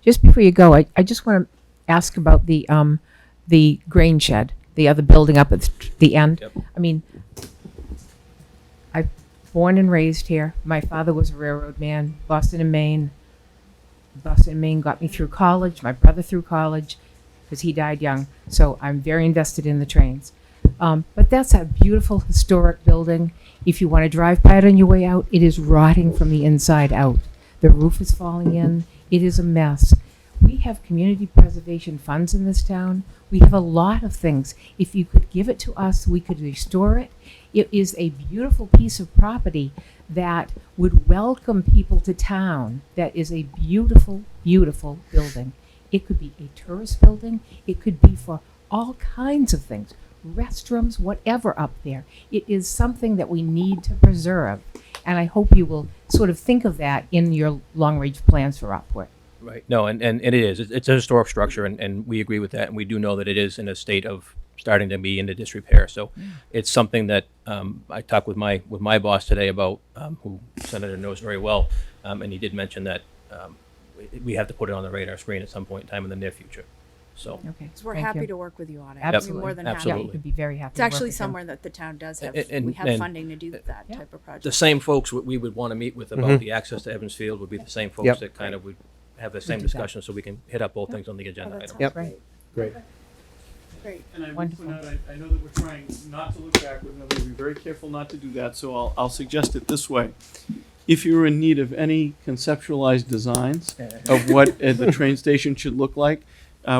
Just before you go, I just want to ask about the grain shed, the other building up at the end. Yep. I mean, I'm born and raised here. My father was a railroad man, Boston and Maine. Boston and Maine got me through college, my brother through college, because he died young. So I'm very invested in the trains. But that's a beautiful historic building. If you want to drive by it on your way out, it is rotting from the inside out. The roof is falling in. It is a mess. We have community preservation funds in this town. We have a lot of things. If you could give it to us, we could restore it. It is a beautiful piece of property that would welcome people to town. That is a beautiful, beautiful building. It could be a tourist building. It could be for all kinds of things. Restrooms, whatever up there. It is something that we need to preserve. And I hope you will sort of think of that in your long-range plans for Rockport. Right. No, and it is. It's a historic structure, and we agree with that, and we do know that it is in a state of starting to be into disrepair. So it's something that I talked with my boss today about, who Senator knows very well, and he did mention that we have to put it on the radar screen at some point in time in the near future. So Okay. So we're Thank happy you. to work with you on it. Absolutely. We'd be more than Absolutely. happy. Yeah, you could be very happy. It's to work actually with them. somewhere that the town does have. And- We have and- funding to do that type of project. the same folks we would want to meet with about the access to Evans Field would be the same folks Yep. that kind of would have the same do that. discussion, so we can hit up both things on the Oh, agenda that item. sounds Yep. great. Great. Great. And I will Wonderful. point out, I know that we're trying not to look backward, and I'm going to be very careful not to do that, so I'll suggest it this way. If you're in need of any conceptualized designs of what the train station should look like,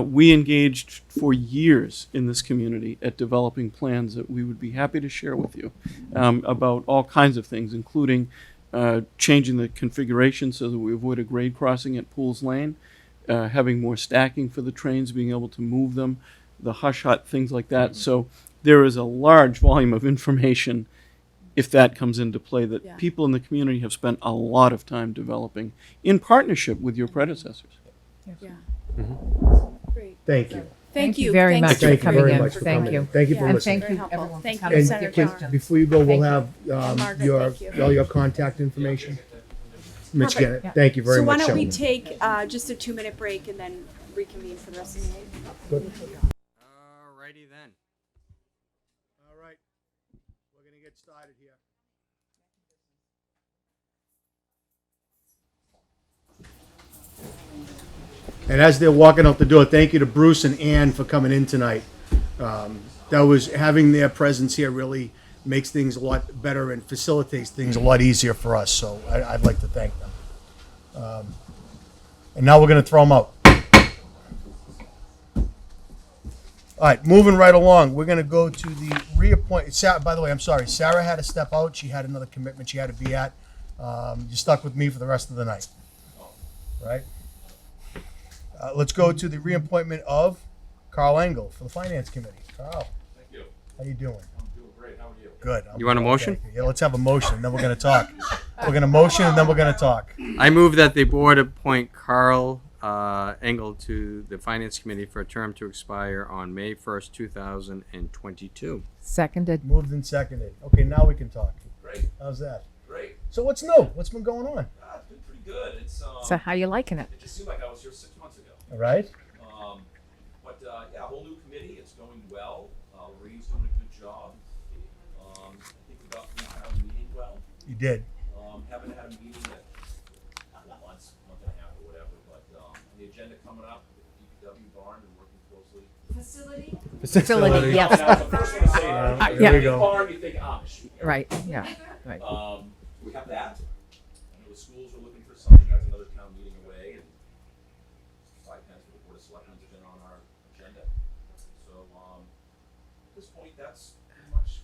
we engaged for years in this community at developing plans that we would be happy to share with you about all kinds of things, including changing the configuration so that we avoid a grade crossing at Pools Lane, having more stacking for the trains, being able to move them, the hush hut, things like that. So there is a large volume of information, if that comes into play, that Yeah. people in the community have spent a lot of time developing in partnership with your predecessors. Yeah. Mm-hmm. Great. Thank you. Thank you. very Thanks much for Thank you coming very in. much for Thank coming you. in. Thank you for Yeah. And listening. thank you, Very everyone, helpful. for Thank coming. you, And Senator can- Tar. before you go, we'll Thank have Margaret, your thank you. all your contact information. Mitch, get it. Yeah. Thank you very So why much. don't we Sheldon. take just a 2-minute break and then reconvene for the rest of the meeting? Good. Alrighty then. All right, we're gonna get started here. And as they're walking out the door, thank you to Bruce and Ann for coming in tonight. That was, having their presence here really makes things a lot better and facilitates things a lot easier for us, so I'd like to thank them. And now we're gonna throw them out. All right, moving right along, we're gonna go to the reappoint, Sarah, by the way, I'm sorry, Sarah had to step out, she had another commitment she had to be at. You're stuck with me for the rest of the night, right? Let's go to the reappointment of Carl Engel for the Finance Committee. Carl. Thank you. How you doing? I'm doing great. How are you? Good. You want a motion? Thank you. Yeah, let's have a motion, then we're gonna talk. We're gonna motion and then we're gonna talk. I move that the board appoint Carl Engel to the Finance Committee for a term to expire on May 1st, 2022. Seconded. Moved and seconded. Okay, now we can talk. Great. How's that? Great. So what's new? What's been going on? It's been pretty good. It's So how you liking it? It just seemed like I was here 6 months ago. All right. But yeah, a whole new committee. It's going well. Lorraine's doing a good job. I think we got through town meeting well. You did. Haven't had a meeting at month and a half or whatever, but the agenda coming up with the DPW barn and working closely. Facility, yes. That's the first one to say that. Yeah. You think barn, you think Amish. Right, yeah, right. We have that. I know the schools are looking for something. That's another town meeting away, and side plans for the Board of Selectmen has been on our agenda. So at this point, that's pretty much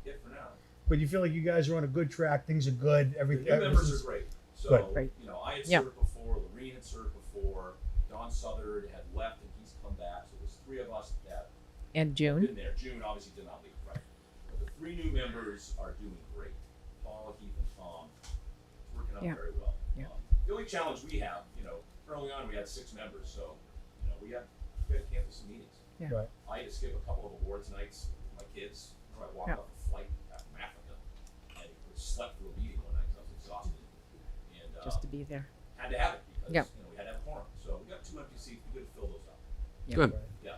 it for now. But you feel like you guys are on a good track. Things are good. The Everything. new members are great. So, Good. you know, I had Yeah. served before, Lorraine had served before, Don Southard had left and he's come back. So there's 3 of us that And have June? been there. June obviously did not leave, right? But the 3 new members are doing great. Paul, Heath, and Tom. It's working out Yeah. very well. Yeah. The only challenge we have, you know, early on we had 6 members, so, you know, we had to cancel some meetings. Yeah. Right. I had to skip a couple of awards nights with my kids. You know, I walked Yeah. off a flight back from Africa and slept through a meeting one night because I was exhausted. And Just to be there. had to have it because Yeah. you know, we had to have a quorum. So we got 2 empty seats. We could fill those up. Yeah. Good. Yeah.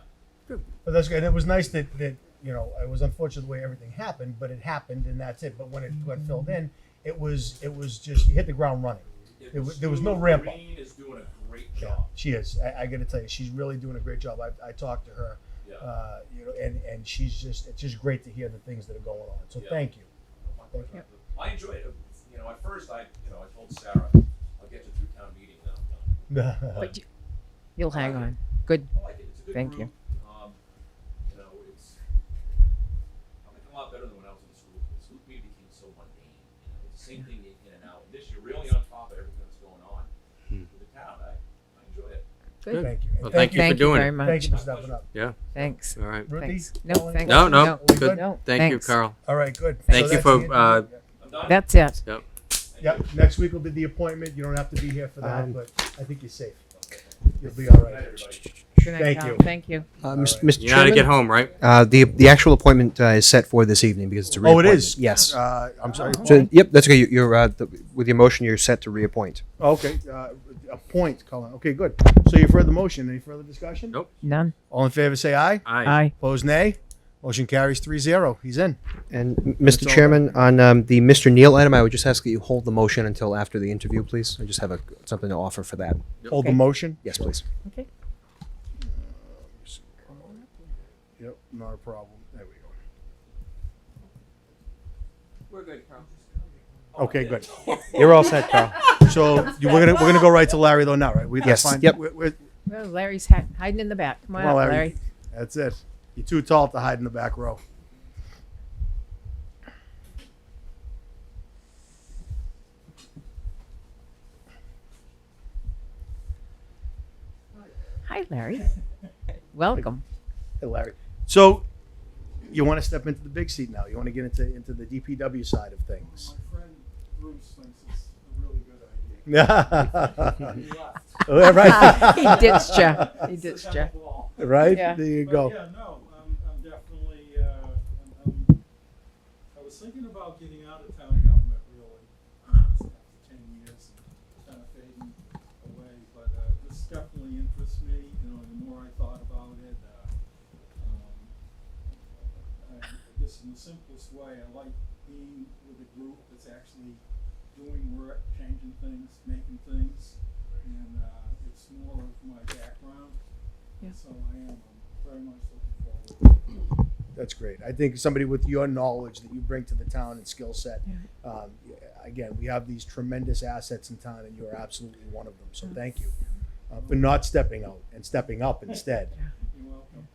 But that's good. It was nice that you know, it was unfortunate the way everything happened, but it happened and that's it. But when it got filled in, it was just you hit the ground running. There was no ramp up. Lorraine is doing a great Yeah, job. she is. I got to tell you, she's really doing a great job. I talked to her, Yeah. you know, and she's just it's just great to hear the things that are going on. So Yeah. thank you. My pleasure. Thank I enjoyed it. You know, at first I told Sarah, I'll get you through town meeting and then I'm done. But you'll hang on. Good. I like it. It's a good Thank group. you. You know, it's I think a lot better than when I was in the school. The school community became so mundane. You know, it's the same thing in and out. This year, really on top of everything that's going on with the town. I enjoy it. Good. Thank you. And Well, thank you for doing very it. much. Thank you for stepping up. Yeah. Thanks. All right. Ruthie? Thanks. No, Colin? thanks. No, no. No, Good. no, Thank you, thanks. Carl. All right, good. Thank So you that's for. the interview. I'm done. That's it. Yep. Yep. Next week will be the appointment. You don't have to be here for that, but I think you're safe. You'll be all Good night, right. everybody. Good night, Thank Carl. you. Thank you. Mr. You know how to Chairman, get home, right? The actual appointment is set for this evening because it's a Oh, reappointment. it is. Yes. I'm sorry. So, yep, that's okay. You're with your motion, you're set to reappoint. Okay. Appoint, Colin. Okay, good. So you've heard the motion. Any further discussion? Nope. None. All in favor, say aye. Aye. Opposed, nay. Motion carries 3-0. He's in. And That's Mr. all Chairman, on the Mr. Neal item, I would just ask that you hold the motion until after the interview, please. I just have something to offer for that. Hold Okay. the motion. Yes, please. Okay. Yep, not a problem. There we go. We're good, Carl. Okay, good. You're all set, Carl. So we're gonna go right to Larry though now, right? That's Yes, fine. yep. Well, Larry's hiding in the back. Come on, Come on, up, Larry. Larry. That's it. You're too tall to hide in the back row. Hi, Larry. Welcome. Hey, Larry. So you want to step into the big seat now? You want to get into the DPW side of things? My friend Bruce thinks it's a really good idea. He left. Oh, right. He ditched you. He ditched you. Right? Yeah. There you But go. yeah, no, I'm definitely, I was thinking about getting out of town government really, after 10 years and kind of fading away, but this definitely interests me, you know, the more I thought about it, I guess in the simplest way, I like being with a group that's actually doing work, changing things, making things, and it's more of my background. Yeah. So I'm very much looking forward to it. That's great. I think somebody with your knowledge that you bring to the town and skill set. Again, we have these tremendous assets in town, and you are absolutely one of them. So thank you for not stepping out and stepping up instead. You're welcome.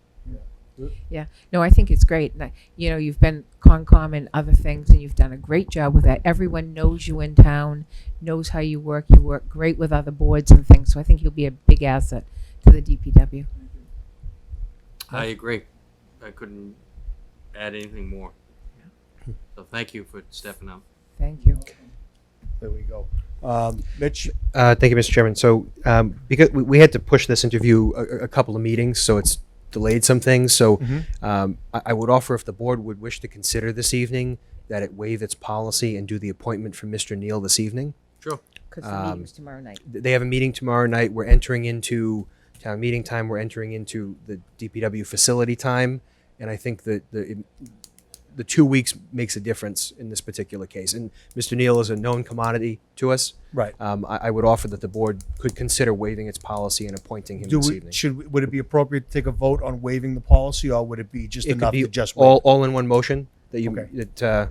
Yeah. No, I think it's great. And you know, you've been Concom and other things, and you've done a great job with that. Everyone knows you in town, knows how you work. You work great with other boards and things. So I think you'll be a big asset to the DPW. I agree. I couldn't add anything more. So thank you for stepping up. Thank you. There we go. Mitch? Thank you, Mr. Chairman. So because we had to push this interview a couple of meetings, so it's delayed some things. So I would offer if the board would wish to consider this evening that it waive its policy and do the appointment for Mr. Neal this evening. Sure. Because the meeting's tomorrow night. They have a meeting tomorrow night. We're entering into town meeting time. We're entering into the DPW facility time. And I think that the 2 weeks makes a difference in this particular case. And Mr. Neal is a known commodity to us. Right. I would offer that the board could consider waiving its policy and appointing him this evening. Would it be appropriate to take a vote on waiving the policy, or would it be just It could enough be to just waive? all in one motion that you, Okay. Mr.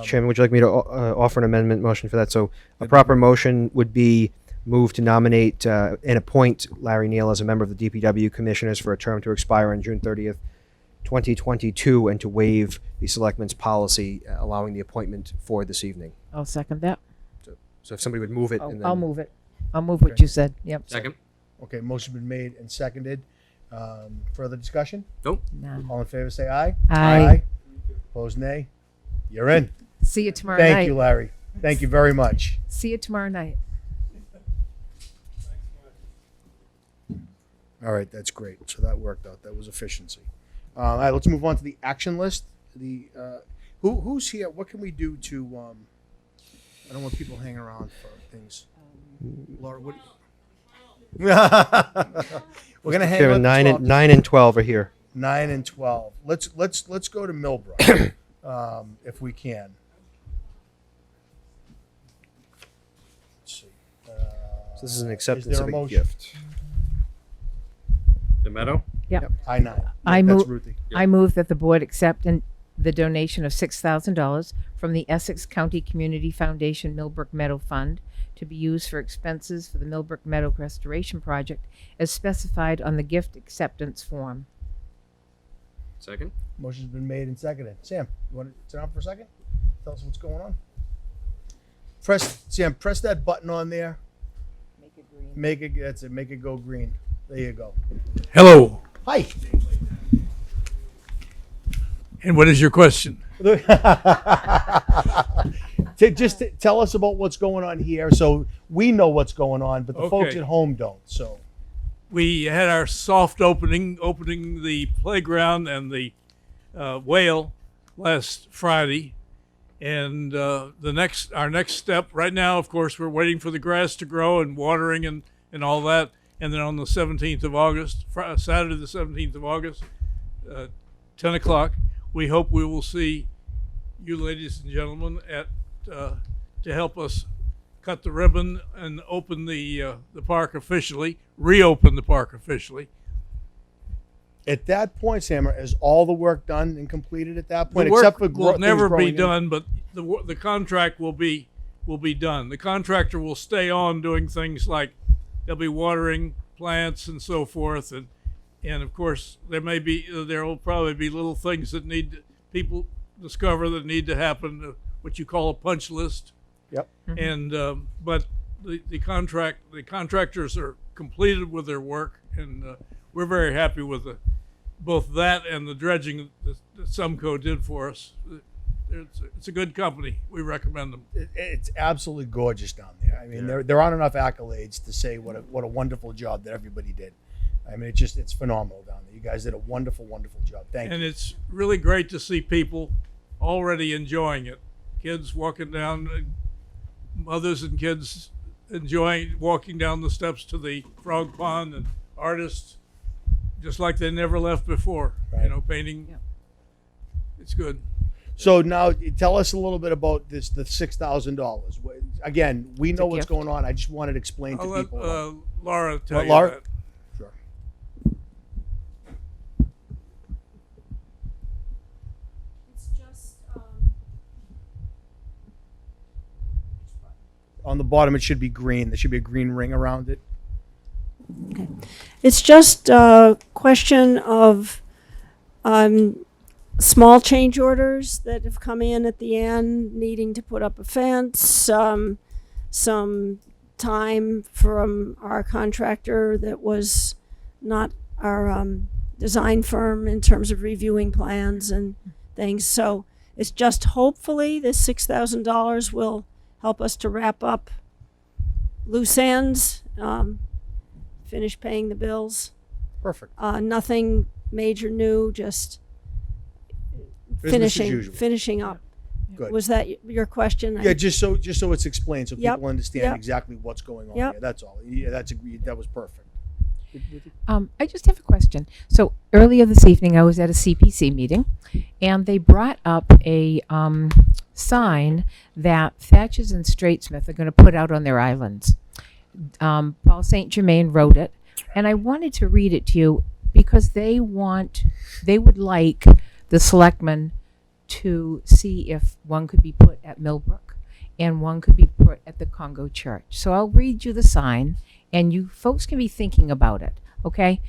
Chairman, would you like me to offer an amendment motion for that? So a proper motion would be move to nominate and appoint Larry Neal as a member of the DPW Commissioners for a term to expire on June 30th, 2022, and to waive the Selectmen's policy allowing the appointment for this evening. I'll second that. So if somebody would move it. and then I'll move it. I'll move what you said. Yep. Second. Okay, motion been made and seconded. Further discussion? Nope. None. All in favor, say aye. Aye. Opposed, nay. You're in. See you tomorrow night. Thank you, Larry. Thank you very much. See you tomorrow night. All right, that's great. So that worked out. That was efficiency. All right, let's move on to the action list. Who's here? What can we do to? I don't want people hanging around for things. Laura, what? We're gonna hang. Chairman, 9 and 12 are here. 9 and 12. Let's go to Millbrook, if we can. Let's see. So this is an acceptance there of a motion? gift. The Meadow? Yep. I-9. I That's move. Ruthie. I move that the board accept the donation of $6,000 from the Essex County Community Foundation Millbrook Meadow Fund to be used for expenses for the Millbrook Meadow Restoration Project as specified on the gift acceptance form. Second. Motion's been made and seconded. Sam, you want to sit down for a second? Tell us what's going on. Sam, press that button on there. Make it green. Make it. That's it. Make it go green. There you go. Hello. Hi. And what is your question? Just tell us about what's going on here, so we know what's going on, but the folks Okay. at home don't. So We had our soft opening the playground and the whale last Friday, and our next step right now, of course, we're waiting for the grass to grow and watering and all that, and then on the 17th of August, Saturday the 17th of August, 10 o'clock, we hope we will see you, ladies and gentlemen, to help us cut the ribbon and open the park officially, reopen the park officially. at that point, Sam, is all the work done and completed at that point, The work except for will things never be growing in? done, but the contract will be done. The contractor will stay on doing things like they'll be watering plants and so forth, and of course there will probably be little things that people discover that need to happen, what you call a punch list. Yep. And but the contractors are completed with their work, and we're very happy with both that and the dredging that Sumco did for us. It's a good company. We recommend them. It's absolutely gorgeous down there. I mean, there aren't enough accolades to say what a wonderful job that everybody did. I mean, it's phenomenal down there. You guys did a wonderful, wonderful job. Thank you. And it's really great to see people already enjoying it. Kids walking down, mothers and kids enjoying walking down the steps to the frog pond, and artists just like they never left before. Right. You know, painting. Yep. It's good. So now, tell us a little bit about the $6,000. Again, we know what's gift. going on. I just wanted to explain to I'll let people. Laura tell What, you Laura? that. Sure. It's just, On the bottom, it should be green. There should be a green ring around it. It's just a question of small change orders that have come in at the end, needing to put up a fence, some time from our contractor that was not our design firm in terms of reviewing plans and things. So it's just hopefully this $6,000 will help us to wrap up loose ends, finish paying the bills. Perfect. Nothing major new, just Business as usual. finishing up. Good. Was that your question? Yeah, just so it's explained so Yep, people understand yep. exactly what's going on Yep. here. That's all. Yeah, that was perfect. I just have a question. So earlier this evening, I was at a CPC meeting, and they brought up a sign that Thatchers and Straightsmith are going to put out on their islands. Paul St. Germain wrote it, and I wanted to read it to you because they would like the selectmen to see if one could be put at Millbrook and one could be put at the Congo Church. So I'll read you the sign, and you folks can be thinking about it, okay?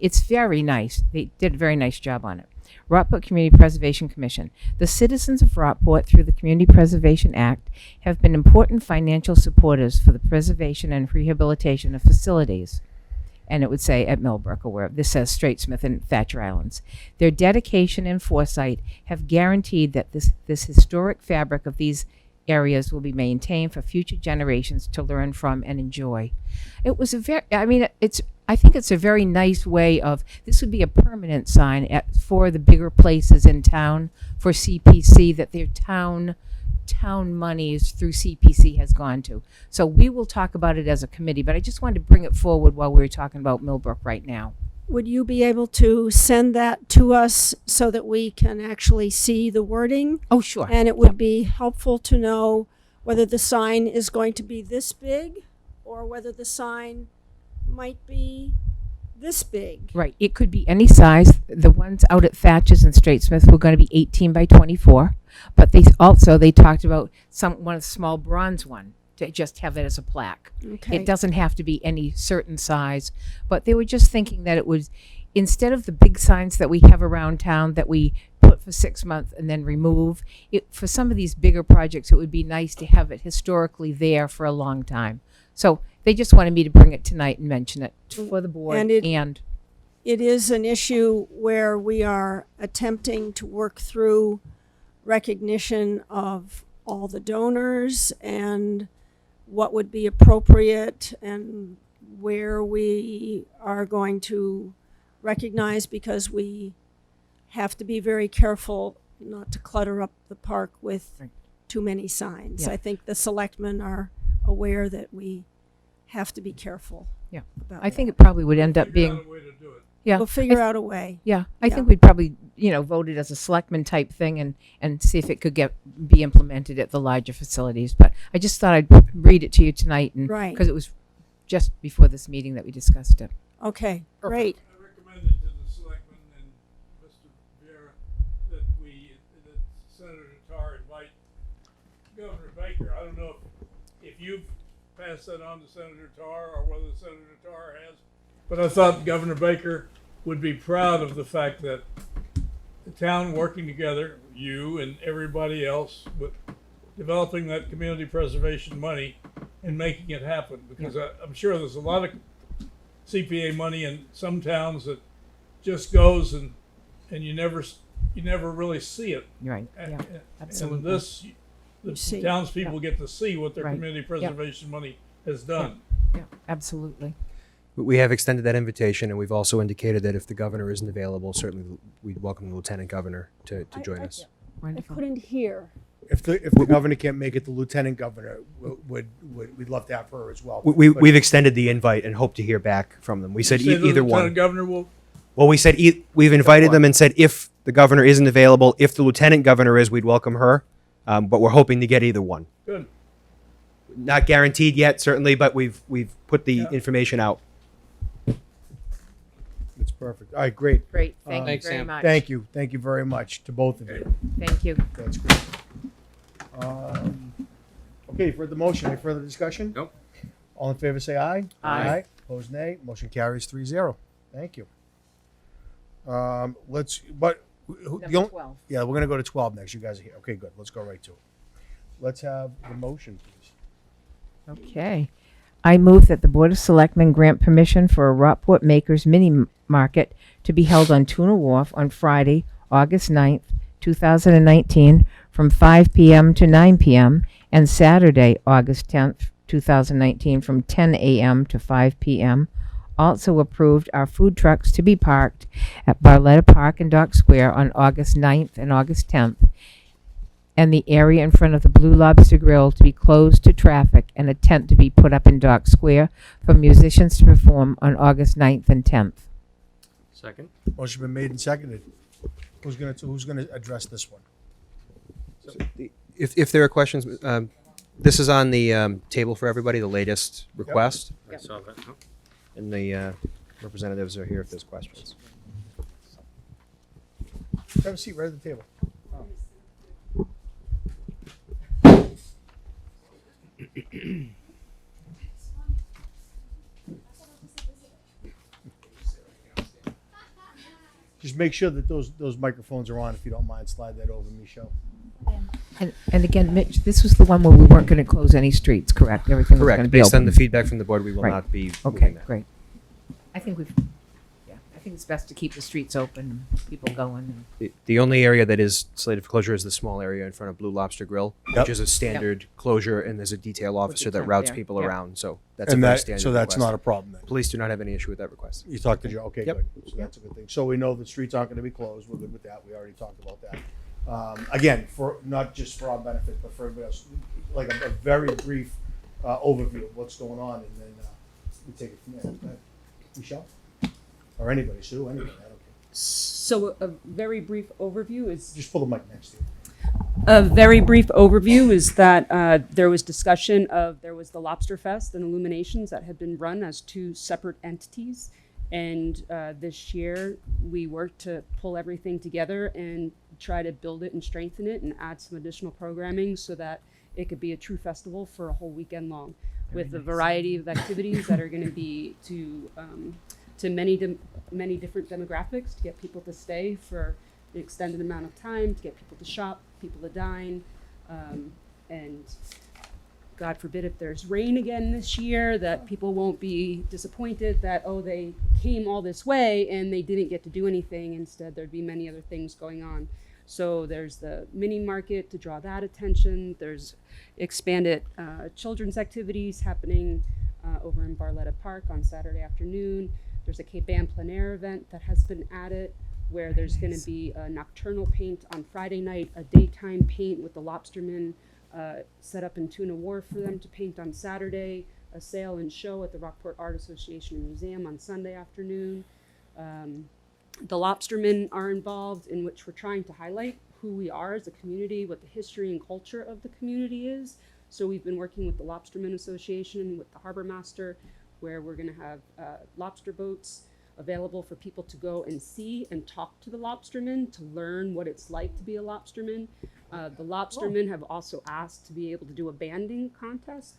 It's very nice. They did a very nice job on it. Rockport Community Preservation Commission. The citizens of Rockport, through the Community Preservation Act, have been important financial supporters for the preservation and rehabilitation of facilities. And it would say at Millbrook or wherever. This says Straightsmith and Thatcher Islands. Their dedication and foresight have guaranteed that this historic fabric of these areas will be maintained for future generations to learn from and enjoy. It was I think it's a very nice way of, this would be a permanent sign for the bigger places in town for CPC that their town monies through CPC has gone to. So we will talk about it as a committee, but I just wanted to bring it forward while we were talking about Millbrook right now. Would you be able to send that to us so that we can actually see the wording? Oh, sure. And it would be helpful to know whether the sign is going to be this big or whether the sign might be this big. Right. It could be any size. The ones out at Thatcher's and Straightsmith were going to be 18 by 24, but they talked about one of the small bronze one to just have it as a plaque. Okay. It doesn't have to be any certain size, but they were just thinking that it was, instead of the big signs that we have around town that we put for 6 months and then remove, for some of these bigger projects, it would be nice to have it historically there for a long time. So they just wanted me to bring it tonight and mention it for the board. And it is an issue where we are attempting to work through recognition of all the donors and what would be appropriate and where we are going to recognize, because we have to be very careful not to clutter up the park with too many signs. Yeah. I think the selectmen are aware that we have to be careful. Yeah. about I think that. it probably would end up being. Yeah. We'll figure out a way. Yeah. I Yeah. think we'd probably, vote it as a selectman type thing and see if it could be implemented at the larger facilities. But I just thought I'd read it to you tonight, and Right. because it was just before this meeting that we discussed it. Okay, great. I recommended to the selectmen and Mr. Vera that Senator Tarr invite Governor Baker. I don't know if you've passed that on to Senator Tarr or whether Senator Tarr has, but I thought Governor Baker would be proud of the fact that the town working together, you and everybody else, with developing that community preservation money and making it happen. Because I'm sure there's a lot of CPA money in some towns that just goes and you never really see it. Right. Yeah. Absolutely. And this, the townspeople get to see what their Right. community preservation money has done. Yeah. Absolutely. We have extended that invitation, and we've also indicated that if the governor isn't available, certainly we'd welcome the lieutenant governor to join us. I couldn't hear. If the governor can't make it, the lieutenant governor we'd love to have her as well. We've extended the invite and hope to hear back from them. We said You say the either one. lieutenant governor will. Well, we said we've invited them and said if the governor isn't available, if the lieutenant governor is, we'd welcome her. But we're hoping to get either one. Good. Not guaranteed yet, certainly, but we've put the information out. It's perfect. All right, great. Great. Thank you very much. Thank you. Thank you very much to both of you. Thank you. That's great. Okay, for the motion, any further discussion? Nope. All in favor, say aye. Aye. Opposed, nay. Motion carries 3-0. Thank you. Number 12. Yeah, we're gonna go to 12 next. You guys are here. Okay, good. Let's go right to it. Let's have the motion, please. Okay. I move that the Board of Selectmen grant permission for a Rockport Makers Mini Market to be held on Tuna Wharf on Friday, August 9th, 2019, from 5 p.m. to 9 p.m., and Saturday, August 10th, 2019, from 10 a.m. to 5 p.m., also approved our food trucks to be parked at Barletta Park and Dock Square on August 9th and August 10th, and the area in front of the Blue Lobster Grill to be closed to traffic and a tent to be put up in Dock Square for musicians to perform on August 9th and 10th. Second. Motion been made and seconded. Who's gonna address this one? If there are questions, this is on the table for everybody, the latest request. I saw that. Oh. And the representatives are here if there's questions. Have a seat right at the table. Just make sure that those microphones are on. If you don't mind, slide that over, Michelle. And again, Mitch, this was the one where we weren't going to close any streets, correct? Everything was going to Correct. be Based on open. the feedback from the board, we will Right. not be Okay, moving that. great. I think I think it's best to keep the streets open, and people going. The only area that is slated for closure is the small area in front of Blue Lobster Grill, Yep. which is a standard closure, and there's a detail officer that tent routes there. people Yep. around. So that's And a very that, standard so that's request. not a problem then. Police do not have any issue with that request. You talked to Joe. Okay, Yep. good. So that's a good thing. So we know the streets aren't going to be closed. We're good with that. We already talked about that. Again, for not just for our benefit, but for everybody else, like a very brief overview of what's going on, and then we take it from there. Go ahead. Michelle, or anybody, Sue, anybody. I don't care. So a very brief overview is Just pull the mic next to you. a very brief overview is that there was discussion of there was the Lobster Fest and Illuminations that had been run as two separate entities, and this year we worked to pull everything together and try to build it and strengthen it and add some additional programming so that it could be a true festival for a whole weekend long, with a variety of activities that are going to be to many different demographics, to get people to stay for an extended amount of time, to get people to shop, people to dine, and God forbid if there's rain again this year, that people won't be disappointed that, oh, they came all this way and they didn't get to do anything. Instead, there'd be many other things going on. So there's the mini market to draw that attention. There's expanded children's activities happening over in Barletta Park on Saturday afternoon. There's a Cape Ann plein air event that has been added, where there's going to be a nocturnal paint on Friday night, a daytime paint with the lobstermen set up in Tuna Wharf for them to paint on Saturday, a sale and show at the Rockport Art Association and Museum on Sunday afternoon. The lobstermen are involved, in which we're trying to highlight who we are as a community, what the history and culture of the community is. So we've been working with the Lobstermen Association, with the Harbor Master, where we're going to have lobster boats available for people to go and see and talk to the lobstermen, to learn what it's like to be a lobsterman. The lobstermen have also asked to be able to do a banding contest.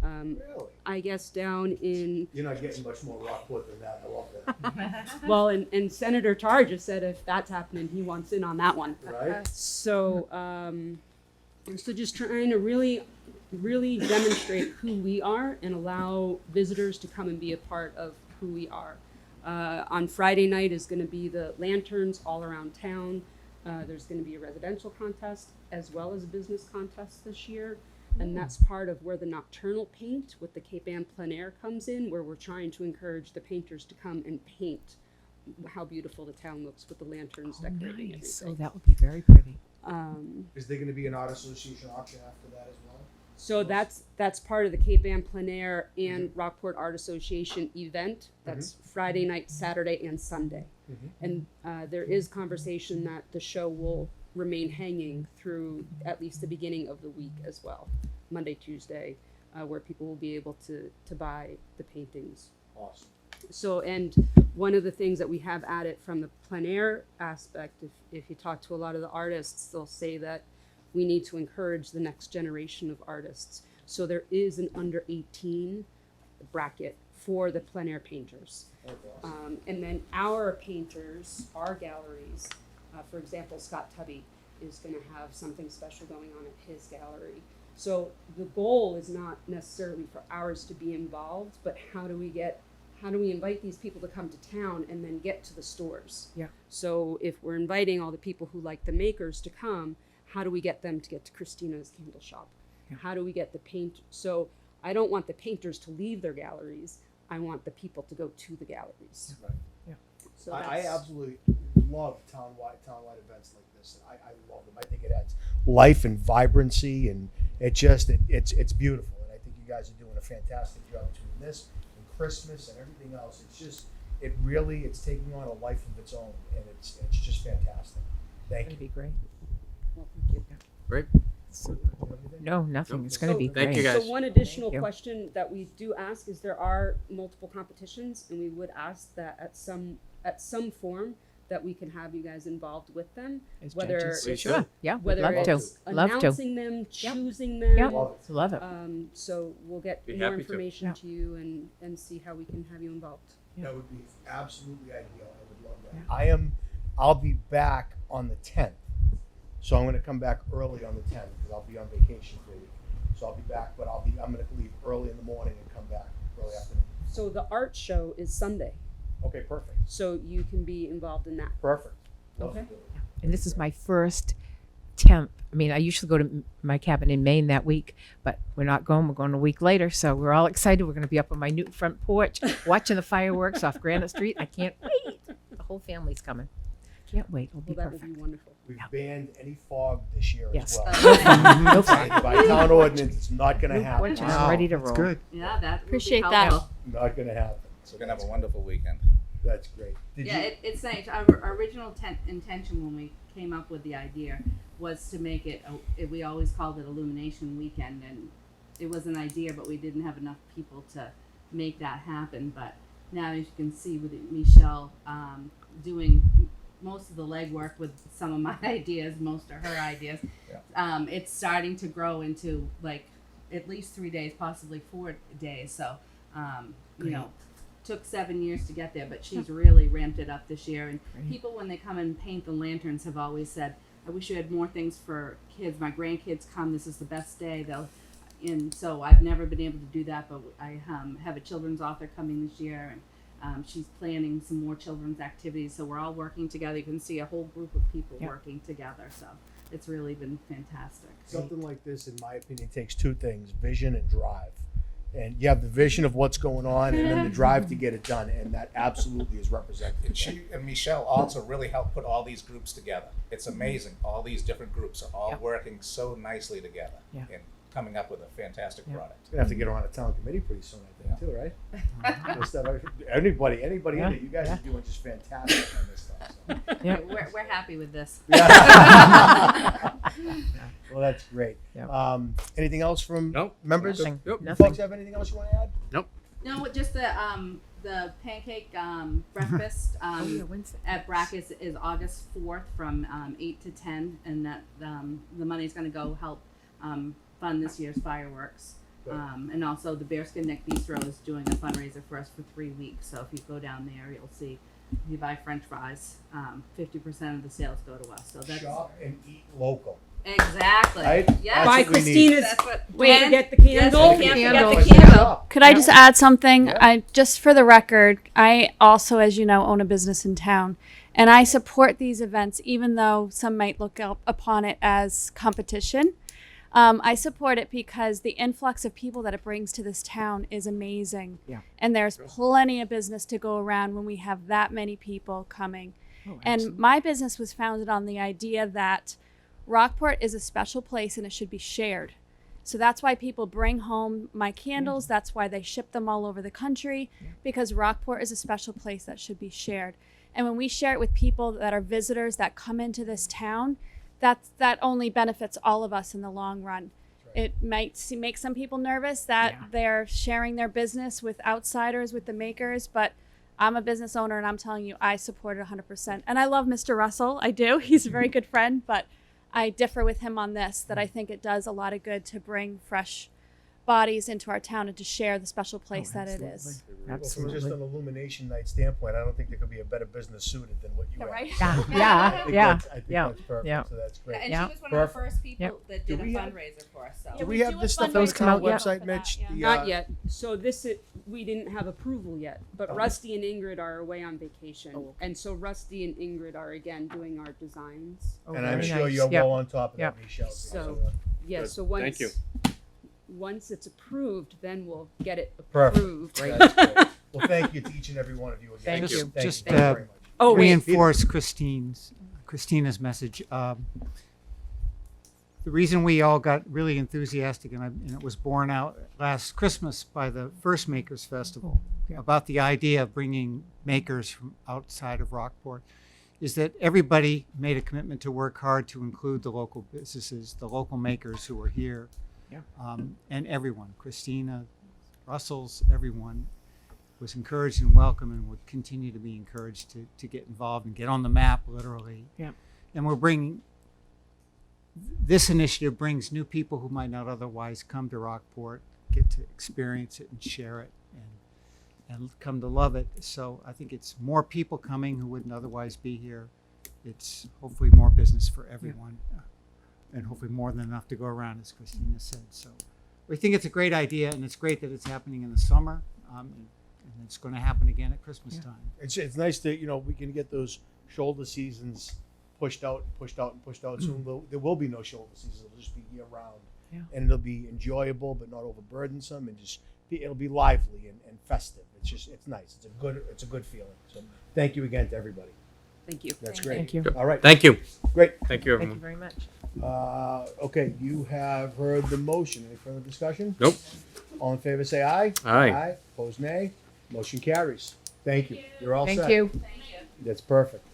Really? I guess down in... You're not getting much more Rockport than that. I love that. Well, and Senator Tarr just said if that's happening, he wants in on that one. Right. So, so just trying to really demonstrate who we are and allow visitors to come and be a part of who we are. On Friday night is going to be the lanterns all around town. There's going to be a residential contest as well as a business contest this year. And that's part of where the nocturnal paint with the Cape Ann plein air comes in, where we're trying to encourage the painters to come and paint how beautiful the town looks with the lanterns decorating everything. So that would be very pretty. Is there going to be an art association auction after that as well? So that's part of the Cape Ann plein air and Rockport Art Association event. That's Friday night, Saturday, and Sunday. And there is conversation that the show will remain hanging through at least the beginning of the week as well, Monday, Tuesday, where people will be able to buy the paintings. Awesome. So, and one of the things that we have added from the plein air aspect, if you talk to a lot of the artists, they'll say that we need to encourage the next generation of artists. So there is an under 18 bracket for the plein air painters. And then our painters, our galleries, for example, Scott Tubby is going to have something special going on at his gallery. So the goal is not necessarily for ours to be involved, but how do we invite these people to come to town and then get to the stores? Yeah. So if we're inviting all the people who like the makers to come, how do we get them to get to Christina's candle shop? Yeah. How do we get the paint? So I don't want the painters to leave their galleries. I want the people to go to the galleries. Right. Yeah. So I that's- absolutely love townwide events like this. I love them. I think it adds life and vibrancy, and it's beautiful. And I think you guys are doing a fantastic job between this and Christmas and everything else. It's taking on a life of its own, and it's just fantastic. Thank you. It'd be great. Well, thank you. Great. No, nothing. It's going to be great. Thank you, guys. So one additional Thank you. question that we do ask is there are multiple competitions, and we would ask that at some form that we can have you guys involved with them, As whether judges. it's, Sure. Yeah, we'd whether love to. it's Love to. announcing them, choosing them. Yep. Love it. So we'll get Be more happy to. information Yeah. to you and see how we can have you involved. That would be absolutely ideal. I would love that. I'll be back on the 10th. So I'm going to come back early on the 10th because I'll be on vacation for a week. So I'll be back, but I'm going to leave early in the morning and come back early afternoon. So the art show is Sunday, Okay, perfect. so you can be involved in that. Perfect. Love Okay. to do it. And this is my first temp. I mean, I usually go to my cabin in Maine that week, but we're not going. We're going a week later, so we're all excited. We're going to be up on my new front porch watching the fireworks off Granite Street. I can't wait. The whole family's coming. Can't wait. It'll be Well, that perfect. would be wonderful. We've banned any fog this year Yes. as well. No fog. By town ordinance, it's not going to No happen. porch is ready to roll. good. Yeah, that would be Appreciate that. helpful. Not going to happen. So We're gonna have that's a wonderful weekend. That's great. Did Yeah, you? it's nice. Our original intention when we came up with the idea was to make it, we always called it Illumination Weekend, and it was an idea, but we didn't have enough people to make that happen. But now, as you can see with Michelle doing most of the legwork with some of my ideas, most of her ideas, it's starting to grow into like at least 3 days, possibly 4 days. So, you know, took 7 years to get there, but she's really ramped it up this year. And people, when they come and paint the lanterns, have always said, I wish you had more things for kids. My grandkids come. This is the best day. And so I've never been able to do that, but I have a children's author coming this year, and she's planning some more children's activities. So we're all working together. You can see a whole group of people working together. So it's really been fantastic. Something like this, in my opinion, takes two things: vision and drive. And you have the vision of what's going on, and then the drive to get it done, and that absolutely is represented. And she and Michelle also really helped put all these groups together. It's amazing. All these different groups are all working so nicely together and coming up with a fantastic product. Gonna have to get her on a town committee pretty soon, I think, too, right? Just have anybody in it. You guys are doing just fantastic on this stuff. So. Yeah. We're happy with this. Well, that's great. Anything else from members? Nothing. You Nothing. folks have anything else you want to add? Nope. No, just the pancake breakfast when's that? at Brackus is August 4th from 8 to 10, and that the money's going to go help fund this year's fireworks. And also the Bearskin Neck Bistro is doing a fundraiser for us for 3 weeks. So if you go down there, you'll see if you buy French fries, 50% of the sales go to us. So that's Shop and eat local. Exactly. Right? Yes. Buy That's what we need. Christina's. That's what. Wait, and- get the yes, candle. we can't forget Candles. the candle. Could I just add something? I just for the record, I also, as you know, own a business in town, and I support these events, even though some might look upon it as competition. I support it because the influx of people that it brings to this town is amazing, and there's plenty of business to go around when we have that many people coming. And my business was founded on the idea that Rockport is a special place and it should be shared. So that's why people bring home my candles. That's why they ship them all over the country, because Rockport is a special place that should be shared. And when we share it with people that are visitors that come into this town, that only benefits all of us in the long run. It might make some people nervous that they're sharing their business with outsiders, with the makers, but I'm a business owner and I'm telling you, I support it 100%. And I love Mr. Russell. I do. He's a very good friend, but I differ with him on this, that I think it does a lot of good to bring fresh bodies into our town and to share the special place that it is. Well, from just an illumination night standpoint, I don't think there could be a better business suited than what you have. Right? I think that's perfect. So that's great. And she was one of the first people that did a Do we have- fundraiser for us. So Do we have this stuff on Those the come town out yet? website, Mitch? The, Not yet. So we didn't have approval yet, but Rusty and Ingrid are away on vacation, and so Rusty and Ingrid are again doing our designs. And I'm very sure nice. you're Yep. well on top of Yep. that, Michelle. So yeah, Good. so once Thank you. once it's approved, then we'll get it Perfect. approved. That's great. thank you to each and every one of you again. Thank you. Thank Just, you very much. Oh, Wait, reinforce Christina's message. The reason we all got really enthusiastic, and it was borne out last Christmas by the first Makers Festival, about the idea of bringing makers from outside of Rockport, is that everybody made a commitment to work hard to include the local businesses, the local makers who are here, and everyone, Christina, Russell's, everyone was encouraged and welcome and would continue to be encouraged to get involved and get on the map, literally. Yeah. And we're bringing, this initiative brings new people who might not otherwise come to Rockport, get to experience it and share it and come to love it. So I think it's more people coming who wouldn't otherwise be here. It's hopefully more business for everyone, and hopefully more than enough to go around, as Christina said. So we think it's a great idea, and it's great that it's happening in the summer, and it's going to happen again at Christmas time. It's nice that, you know, we can get those shoulder seasons pushed out and pushed out and pushed out. Soon there will be no shoulder seasons. It'll just be year round. Yeah. And it'll be enjoyable but not overburdensome, and it'll be lively and festive. It's nice. It's a good feeling. So thank you again to everybody. Thank you. That's great. Thank you. All right. Thank you. Great. Thank you, Thank you everyone. very much. Okay, you have heard the motion. Any further discussion? Nope. All in favor, say aye. Aye. Opposed, nay. Motion carries. Thank you. You're all set. Thank you. That's perfect.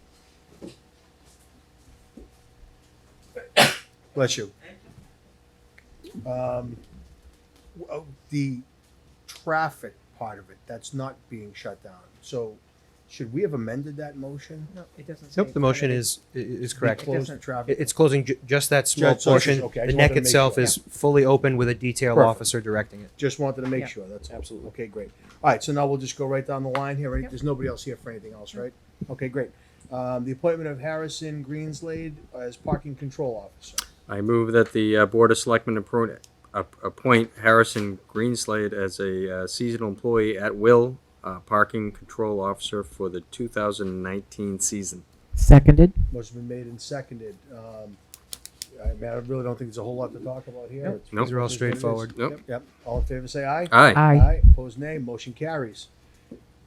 Bless you. The traffic part of it, that's not being shut down. So should we have amended that motion? No, it doesn't say. Nope, the motion is correct. Close the traffic. It's closing just that small Just- so it's- portion. okay, I The just neck wanted to make itself sure. is fully open with a detail Perfect. officer directing it. Just wanted to make sure, that's all. Absolutely. Okay, great. All right, so now we'll just go right down the line here, right? There's nobody else here for anything else, right? Okay, great. The appointment of Harrison Greenslade as parking control officer. I move that the Board of Selectmen appoint Harrison Greenslade as a seasonal employee at will, parking control officer for the 2019 season. Seconded. Motion been made and seconded. I really don't think there's a whole lot to talk about here. Nope. It's- Nope. These are all it's what it is. straightforward. Nope. Yep. All in favor, say aye. Aye. Aye. Opposed, nay. Motion carries.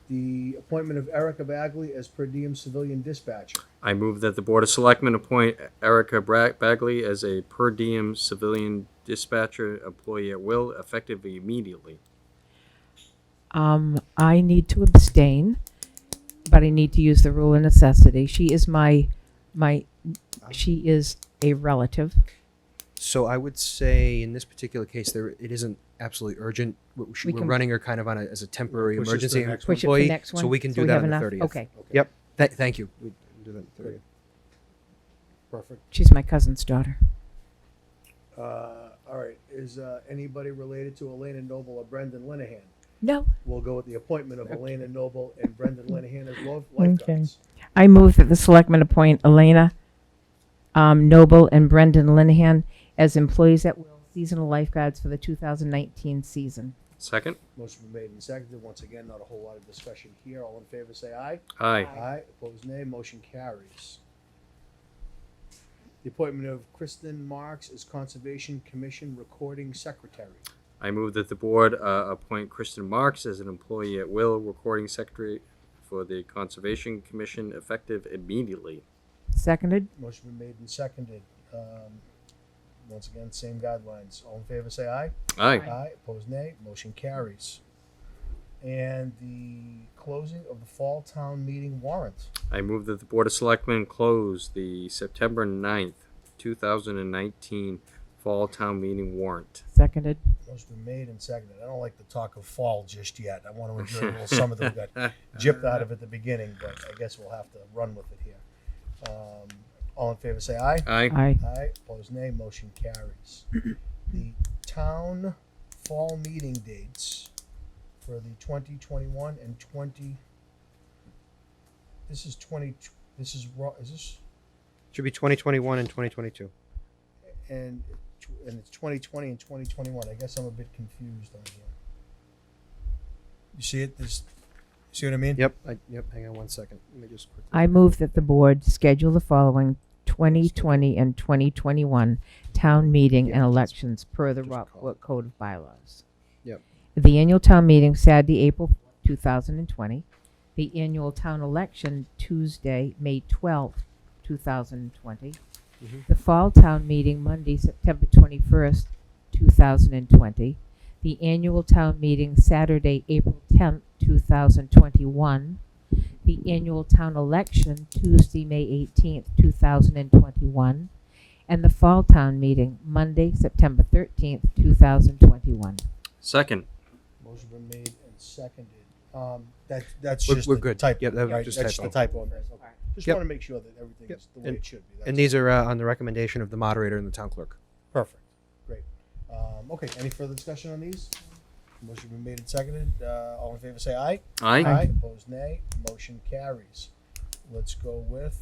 The appointment of Erica Bagley as per diem civilian dispatcher. I move that the Board of Selectmen appoint Erica Bagley as a per diem civilian dispatcher employee at will, effective immediately. I need to abstain, but I need to use the rule of necessity. She is she is a relative. So I would say in this particular case, it isn't absolutely urgent. We We're can- running her kind of as a temporary Push this to the emergency next one. Push it to employee, next so one, we can so do we that have on the enough? 30th. Okay. Yep. Thank you. We do that on the 30th. Perfect. She's my cousin's daughter. All right. Is anybody related to Elena Noble or Brendan Linehan? No. We'll go with the appointment of Elena Noble and Brendan Linehan as lifeguards. I move that the selectmen appoint Elena Noble and Brendan Linehan as employees at will seasonal lifeguards for the 2019 season. Second? Motion been made and seconded. Once again, not a whole lot of discussion here. All in favor, say aye. Aye. Aye. Opposed, nay. Motion carries. The appointment of Kristen Marks as Conservation Commission Recording Secretary. I move that the Board appoint Kristen Marks as an employee at will, recording secretary for the Conservation Commission, effective immediately. Seconded. Motion been made and seconded. Once again, same guidelines. All in favor, say aye. Aye. Aye. Opposed, nay. Motion carries. And the closing of the Fall Town Meeting warrant. I move that the Board of Selectmen close the September 9th, 2019 Fall Town Meeting warrant. Seconded. Motion been made and seconded. I don't like the talk of fall just yet. I want to enjoy a little summer that we got gypped out of at the beginning, but I guess we'll have to run with it here. All in favor, say aye. Aye. Aye. Aye. Opposed, nay. Motion carries. The town fall meeting dates for the 2021 and 20. This is 20. This is this? Should be 2021 and 2022. And it's 2020 and 2021. I guess I'm a bit confused on here. You see it? See what I mean? Yep. Yep. Hang on one second. Let me just quickly. I move that the board schedule the following 2020 and 2021 town meeting and elections per the Rockport Code of Bylaws. Yep. The annual town meeting Saturday, April 2020. The annual town election Tuesday, May 12th, 2020. The fall town meeting Monday, September 21st, 2020. The annual town meeting Saturday, April 10th, 2021. The annual town election Tuesday, May 18th, 2021. And the fall town meeting Monday, September 13th, 2021. Second. Motion been made and seconded. That's We're- just we're the good. typo, Yep, that was right? just That's typo. the typo on that. Okay. Just Yep. want to make sure that everything is the way And- it should be. And these are on the recommendation of the moderator and the town clerk. Perfect. Great. Okay, any further discussion on these? Motion been made and seconded. All in favor say aye. Aye. Aye. Opposed, nay. Motion carries. Let's go with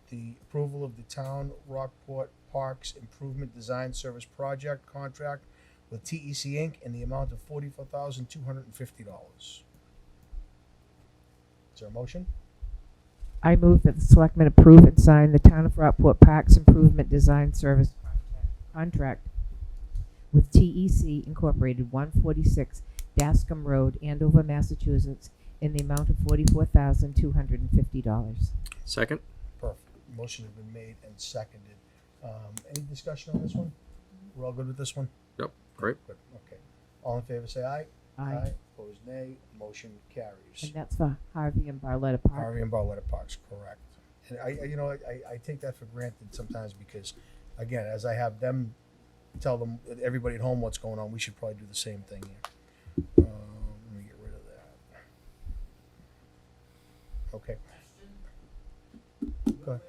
the approval of the town Rockport Parks Improvement Design Service Project contract with TEC Inc. in the amount of $44,250. Is there a motion? I move that the selectmen approve and sign the Town of Rockport Parks Improvement Design Service contract with TEC Incorporated, 146 Dascom Road, Andover, Massachusetts, in the amount of $44,250. Second. Perfect. Motion has been made and seconded. Any discussion on this one? We're all good with this one? Yep. Great. Good. Okay. All in favor say aye. Aye. Opposed, nay. Motion carries. And that's for Harvey and Barletta Park. Harvey and Barletta Parks, correct. And I take that for granted sometimes because, again, as I have them tell them, everybody at home what's going on, we should probably do the same thing here. Let me get rid of that. Okay. Go ahead.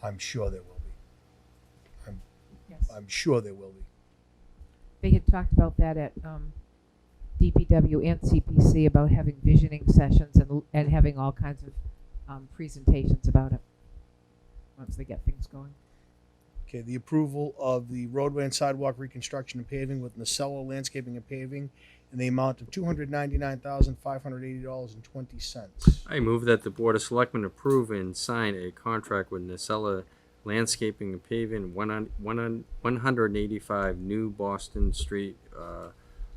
I'm sure there will be. I'm sure there will be. They had talked about that at DPW and CPC about having visioning sessions and having all kinds of presentations about it once they get things going. Okay, the approval of the roadway and sidewalk reconstruction and paving with Nacella Landscaping and Paving in the amount of $299,580.20. I move that the Board of Selectmen approve and sign a contract with Nacella Landscaping and Paving, 185 New Boston Street,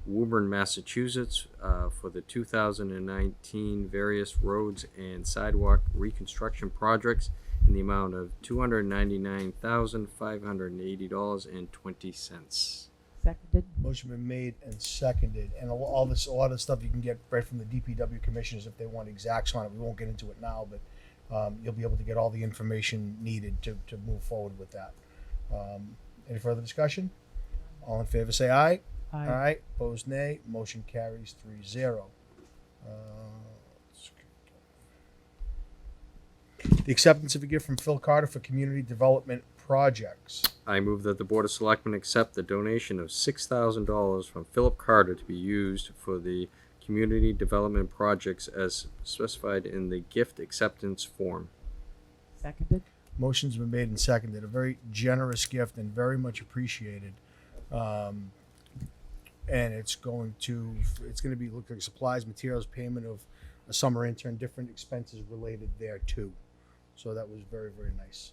Woburn, Massachusetts, for the 2019 various roads and sidewalk reconstruction projects in the amount of $299,580.20. Seconded. Motion been made and seconded, and a lot of stuff you can get right from the DPW commissioners if they want exacts on it. We won't get into it now, but you'll be able to get all the information needed to move forward with that. Any further discussion? All in favor say aye. Aye. Aye. Opposed, nay. Motion carries 3-0. The acceptance of a gift from Phil Carter for community development projects. I move that the Board of Selectmen accept the donation of $6,000 from Philip Carter to be used for the community development projects as specified in the gift acceptance form. Seconded. Motion's been made and seconded. A very generous gift and very much appreciated. And it's going to be look like supplies, materials, payment of a summer intern, different expenses related there too. So that was very, very nice.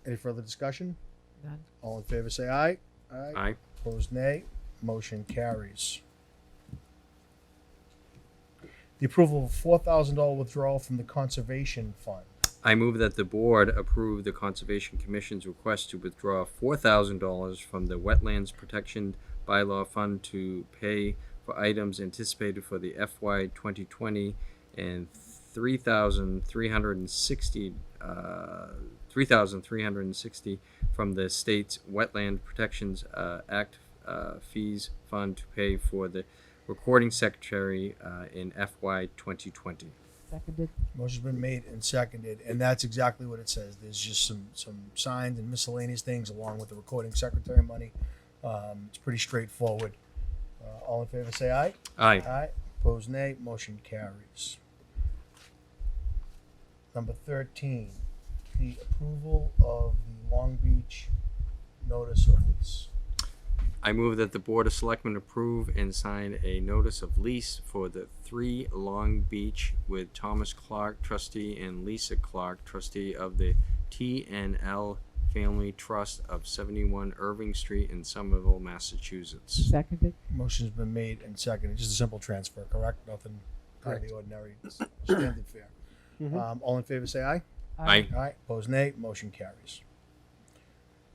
Any further discussion? None. All in favor say aye. Aye. Opposed, nay. Motion carries. The approval of a $4,000 withdrawal from the Conservation Fund. I move that the board approve the Conservation Commission's request to withdraw $4,000 from the Wetlands Protection Bylaw Fund to pay for items anticipated for the FY 2020 and $3,360 from the state's Wetland Protections Act fees fund to pay for the recording secretary in FY 2020. Seconded. Motion's been made and seconded, and that's exactly what it says. There's just some signs and miscellaneous things along with the recording secretary money. It's pretty straightforward. All in favor say aye. Aye. Aye. Opposed, nay. Motion carries. Number 13, the approval of the Long Beach notice of lease. I move that the Board of Selectmen approve and sign a notice of lease for the 3 Long Beach with Thomas Clark, trustee, and Lisa Clark, trustee of the TNL Family Trust of 71 Irving Street in Somerville, Massachusetts. Seconded. Motion's been made and seconded. Just a simple transfer, correct? Nothing out of Correct. the ordinary. Standard fare. Mhm. All in favor, say aye. Aye. Aye. Opposed, nay. Motion carries.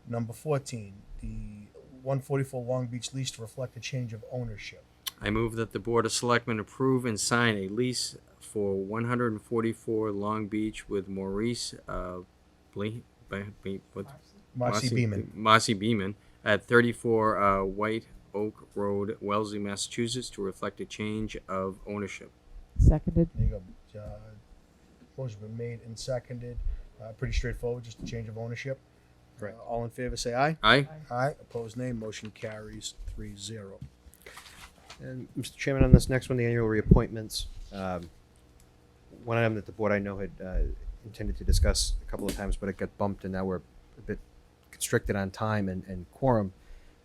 Number 14, the 144 Long Beach lease to reflect a change of ownership. I move that the Board of Selectmen approve and sign a lease for 144 Long Beach with Maurice Marcy Beeman. Marcy Beeman at 34 White Oak Road, Wellesley, Massachusetts, to reflect a change of ownership. Seconded. There you go. Motion been made and seconded. Pretty straightforward, just a change of ownership. Right. All in favor, say aye. Aye. Aye. Opposed, nay. Motion carries 3-0. And Mr. Chairman, on this next one, the annual reappointments, one item that the board I know had intended to discuss a couple of times, but it got bumped, and now we're a bit constricted on time and quorum.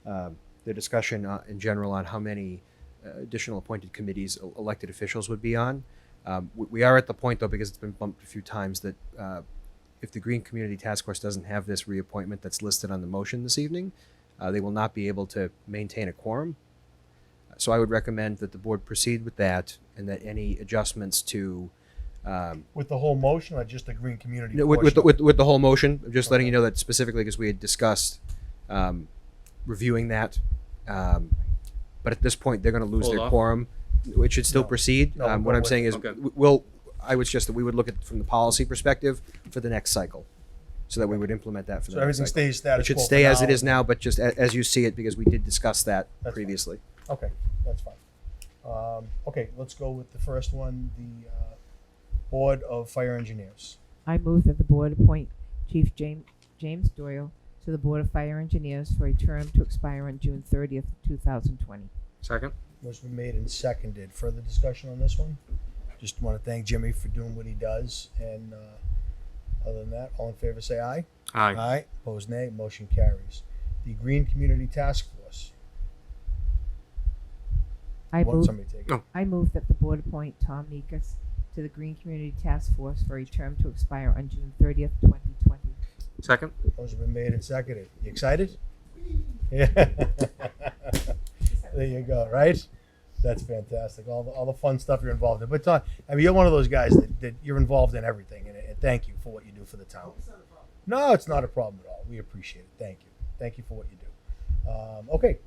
The discussion in general on how many additional appointed committees elected officials would be on. We are at the point, though, because it's been bumped a few times, that if the Green Community Task Force doesn't have this reappointment that's listed on the motion this evening, they will not be able to maintain a quorum. So I would recommend that the board proceed with that, and that any adjustments to With the whole motion or just the Green Community? with portion? the whole motion, I'm just letting Okay. you know that specifically because we had discussed reviewing that. But at this point, they're going to lose Hold their off. quorum. It should still No. proceed. No, we'll What go I'm with saying it. is, Okay. I would suggest that we would look at it from the policy perspective for the next cycle, so that we would implement that for the So next everything cycle. stays status It should quo for stay as it now. is now, but just as you see it, because we did discuss that fine. previously. Okay, that's fine. Okay, let's go with the first one, the Board of Fire Engineers. I move that the board appoint Chief James Doyle to the Board of Fire Engineers for a term to expire on June 30th, 2020. Second? Motion been made and seconded. Further discussion on this one? Just want to thank Jimmy for doing what he does. And other than that, all in favor say aye. Aye. Aye. Opposed, nay. Motion carries. The Green Community Task Force. I Want move, somebody to take it? Oh. I move that the board appoint Tom Meekus to the Green Community Task Force for a term to expire on June 30th, 2020. Second? Motion been made and seconded. You excited? Yeah. There you go, right? That's fantastic. All the fun stuff you're involved in. But Tom, I mean, you're one of those guys that you're involved in everything, and thank you for what you do for the town. No, it's not a problem at all. We appreciate it. Thank you. Thank you for what you do. Okay,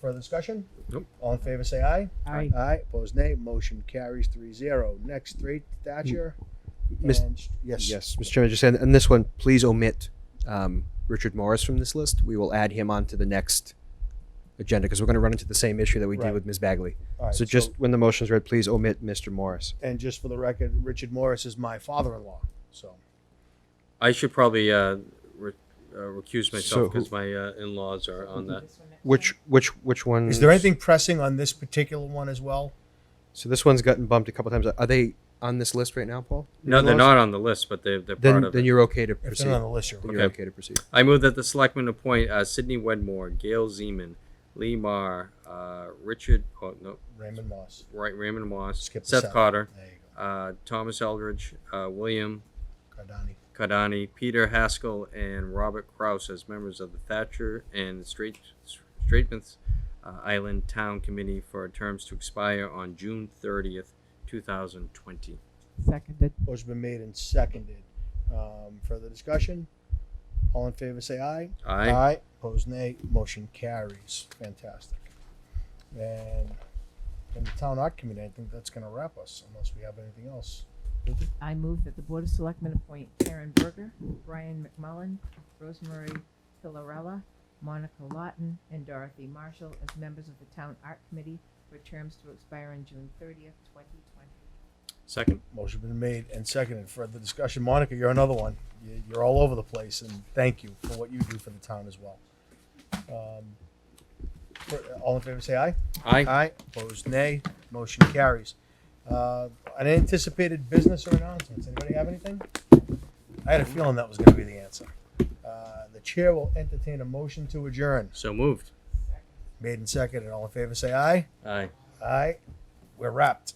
further discussion? Nope. All in favor, say aye. Aye. Aye. Opposed, nay. Motion carries 3-0. Next, 3, Thatcher. Mis- And- yes. Yes, Mr. Chairman, just saying, and this one, please omit Richard Morris from this list. We will add him onto the next agenda because we're going to run into the same issue that we Right. did with Ms. Bagley. All right, So just when the motion's read, please omit Mr. Morris. And just for the record, Richard Morris is my father-in-law. So I should probably recuse myself So because my in-laws are on that. Which one? is there anything pressing on this particular one as well? So this one's gotten bumped a couple times. Are they on this list right now, Paul? No, they're not on the list, but they're part Then, of then it. you're okay to If proceed. they're on the list, you're Then okay. you're okay to proceed. I move that the selectmen appoint Sidney Wedmore, Gail Zeman, Lee Marr, Richard, Raymond Moss. Raymond Moss, Skip the Seth seven. Cotter, There you go. Thomas Eldridge, William Cardani. Kadani, Peter Haskell, and Robert Kraus as members of the Thatcher and Straitmouth Island Town Committee for terms to expire on June 30th, 2020. Seconded. Motion been made and seconded. Further discussion? All in favor, say aye. Aye. Aye. Opposed, nay. Motion carries. Fantastic. And the Town Art Committee, I think that's going to wrap us, unless we have anything else. I move that the Board of Selectmen appoint Karen Berger, Brian McMullen, Rosemary Filarella, Monica Lawton, and Dorothy Marshall as members of the Town Art Committee for terms to expire on June 30th, 2020. Second. Motion been made and seconded. Further discussion? Monica, you're another one. You're all over the place, and thank you for what you do for the town as well. All in favor, say aye. Aye. Aye. Opposed, nay. Motion carries. Unanticipated business or announcements? Anybody have anything? I had a feeling that was going to be the answer. The chair will entertain a motion to adjourn. So moved. Made and seconded. All in favor, say aye. Aye. Aye. We're wrapped.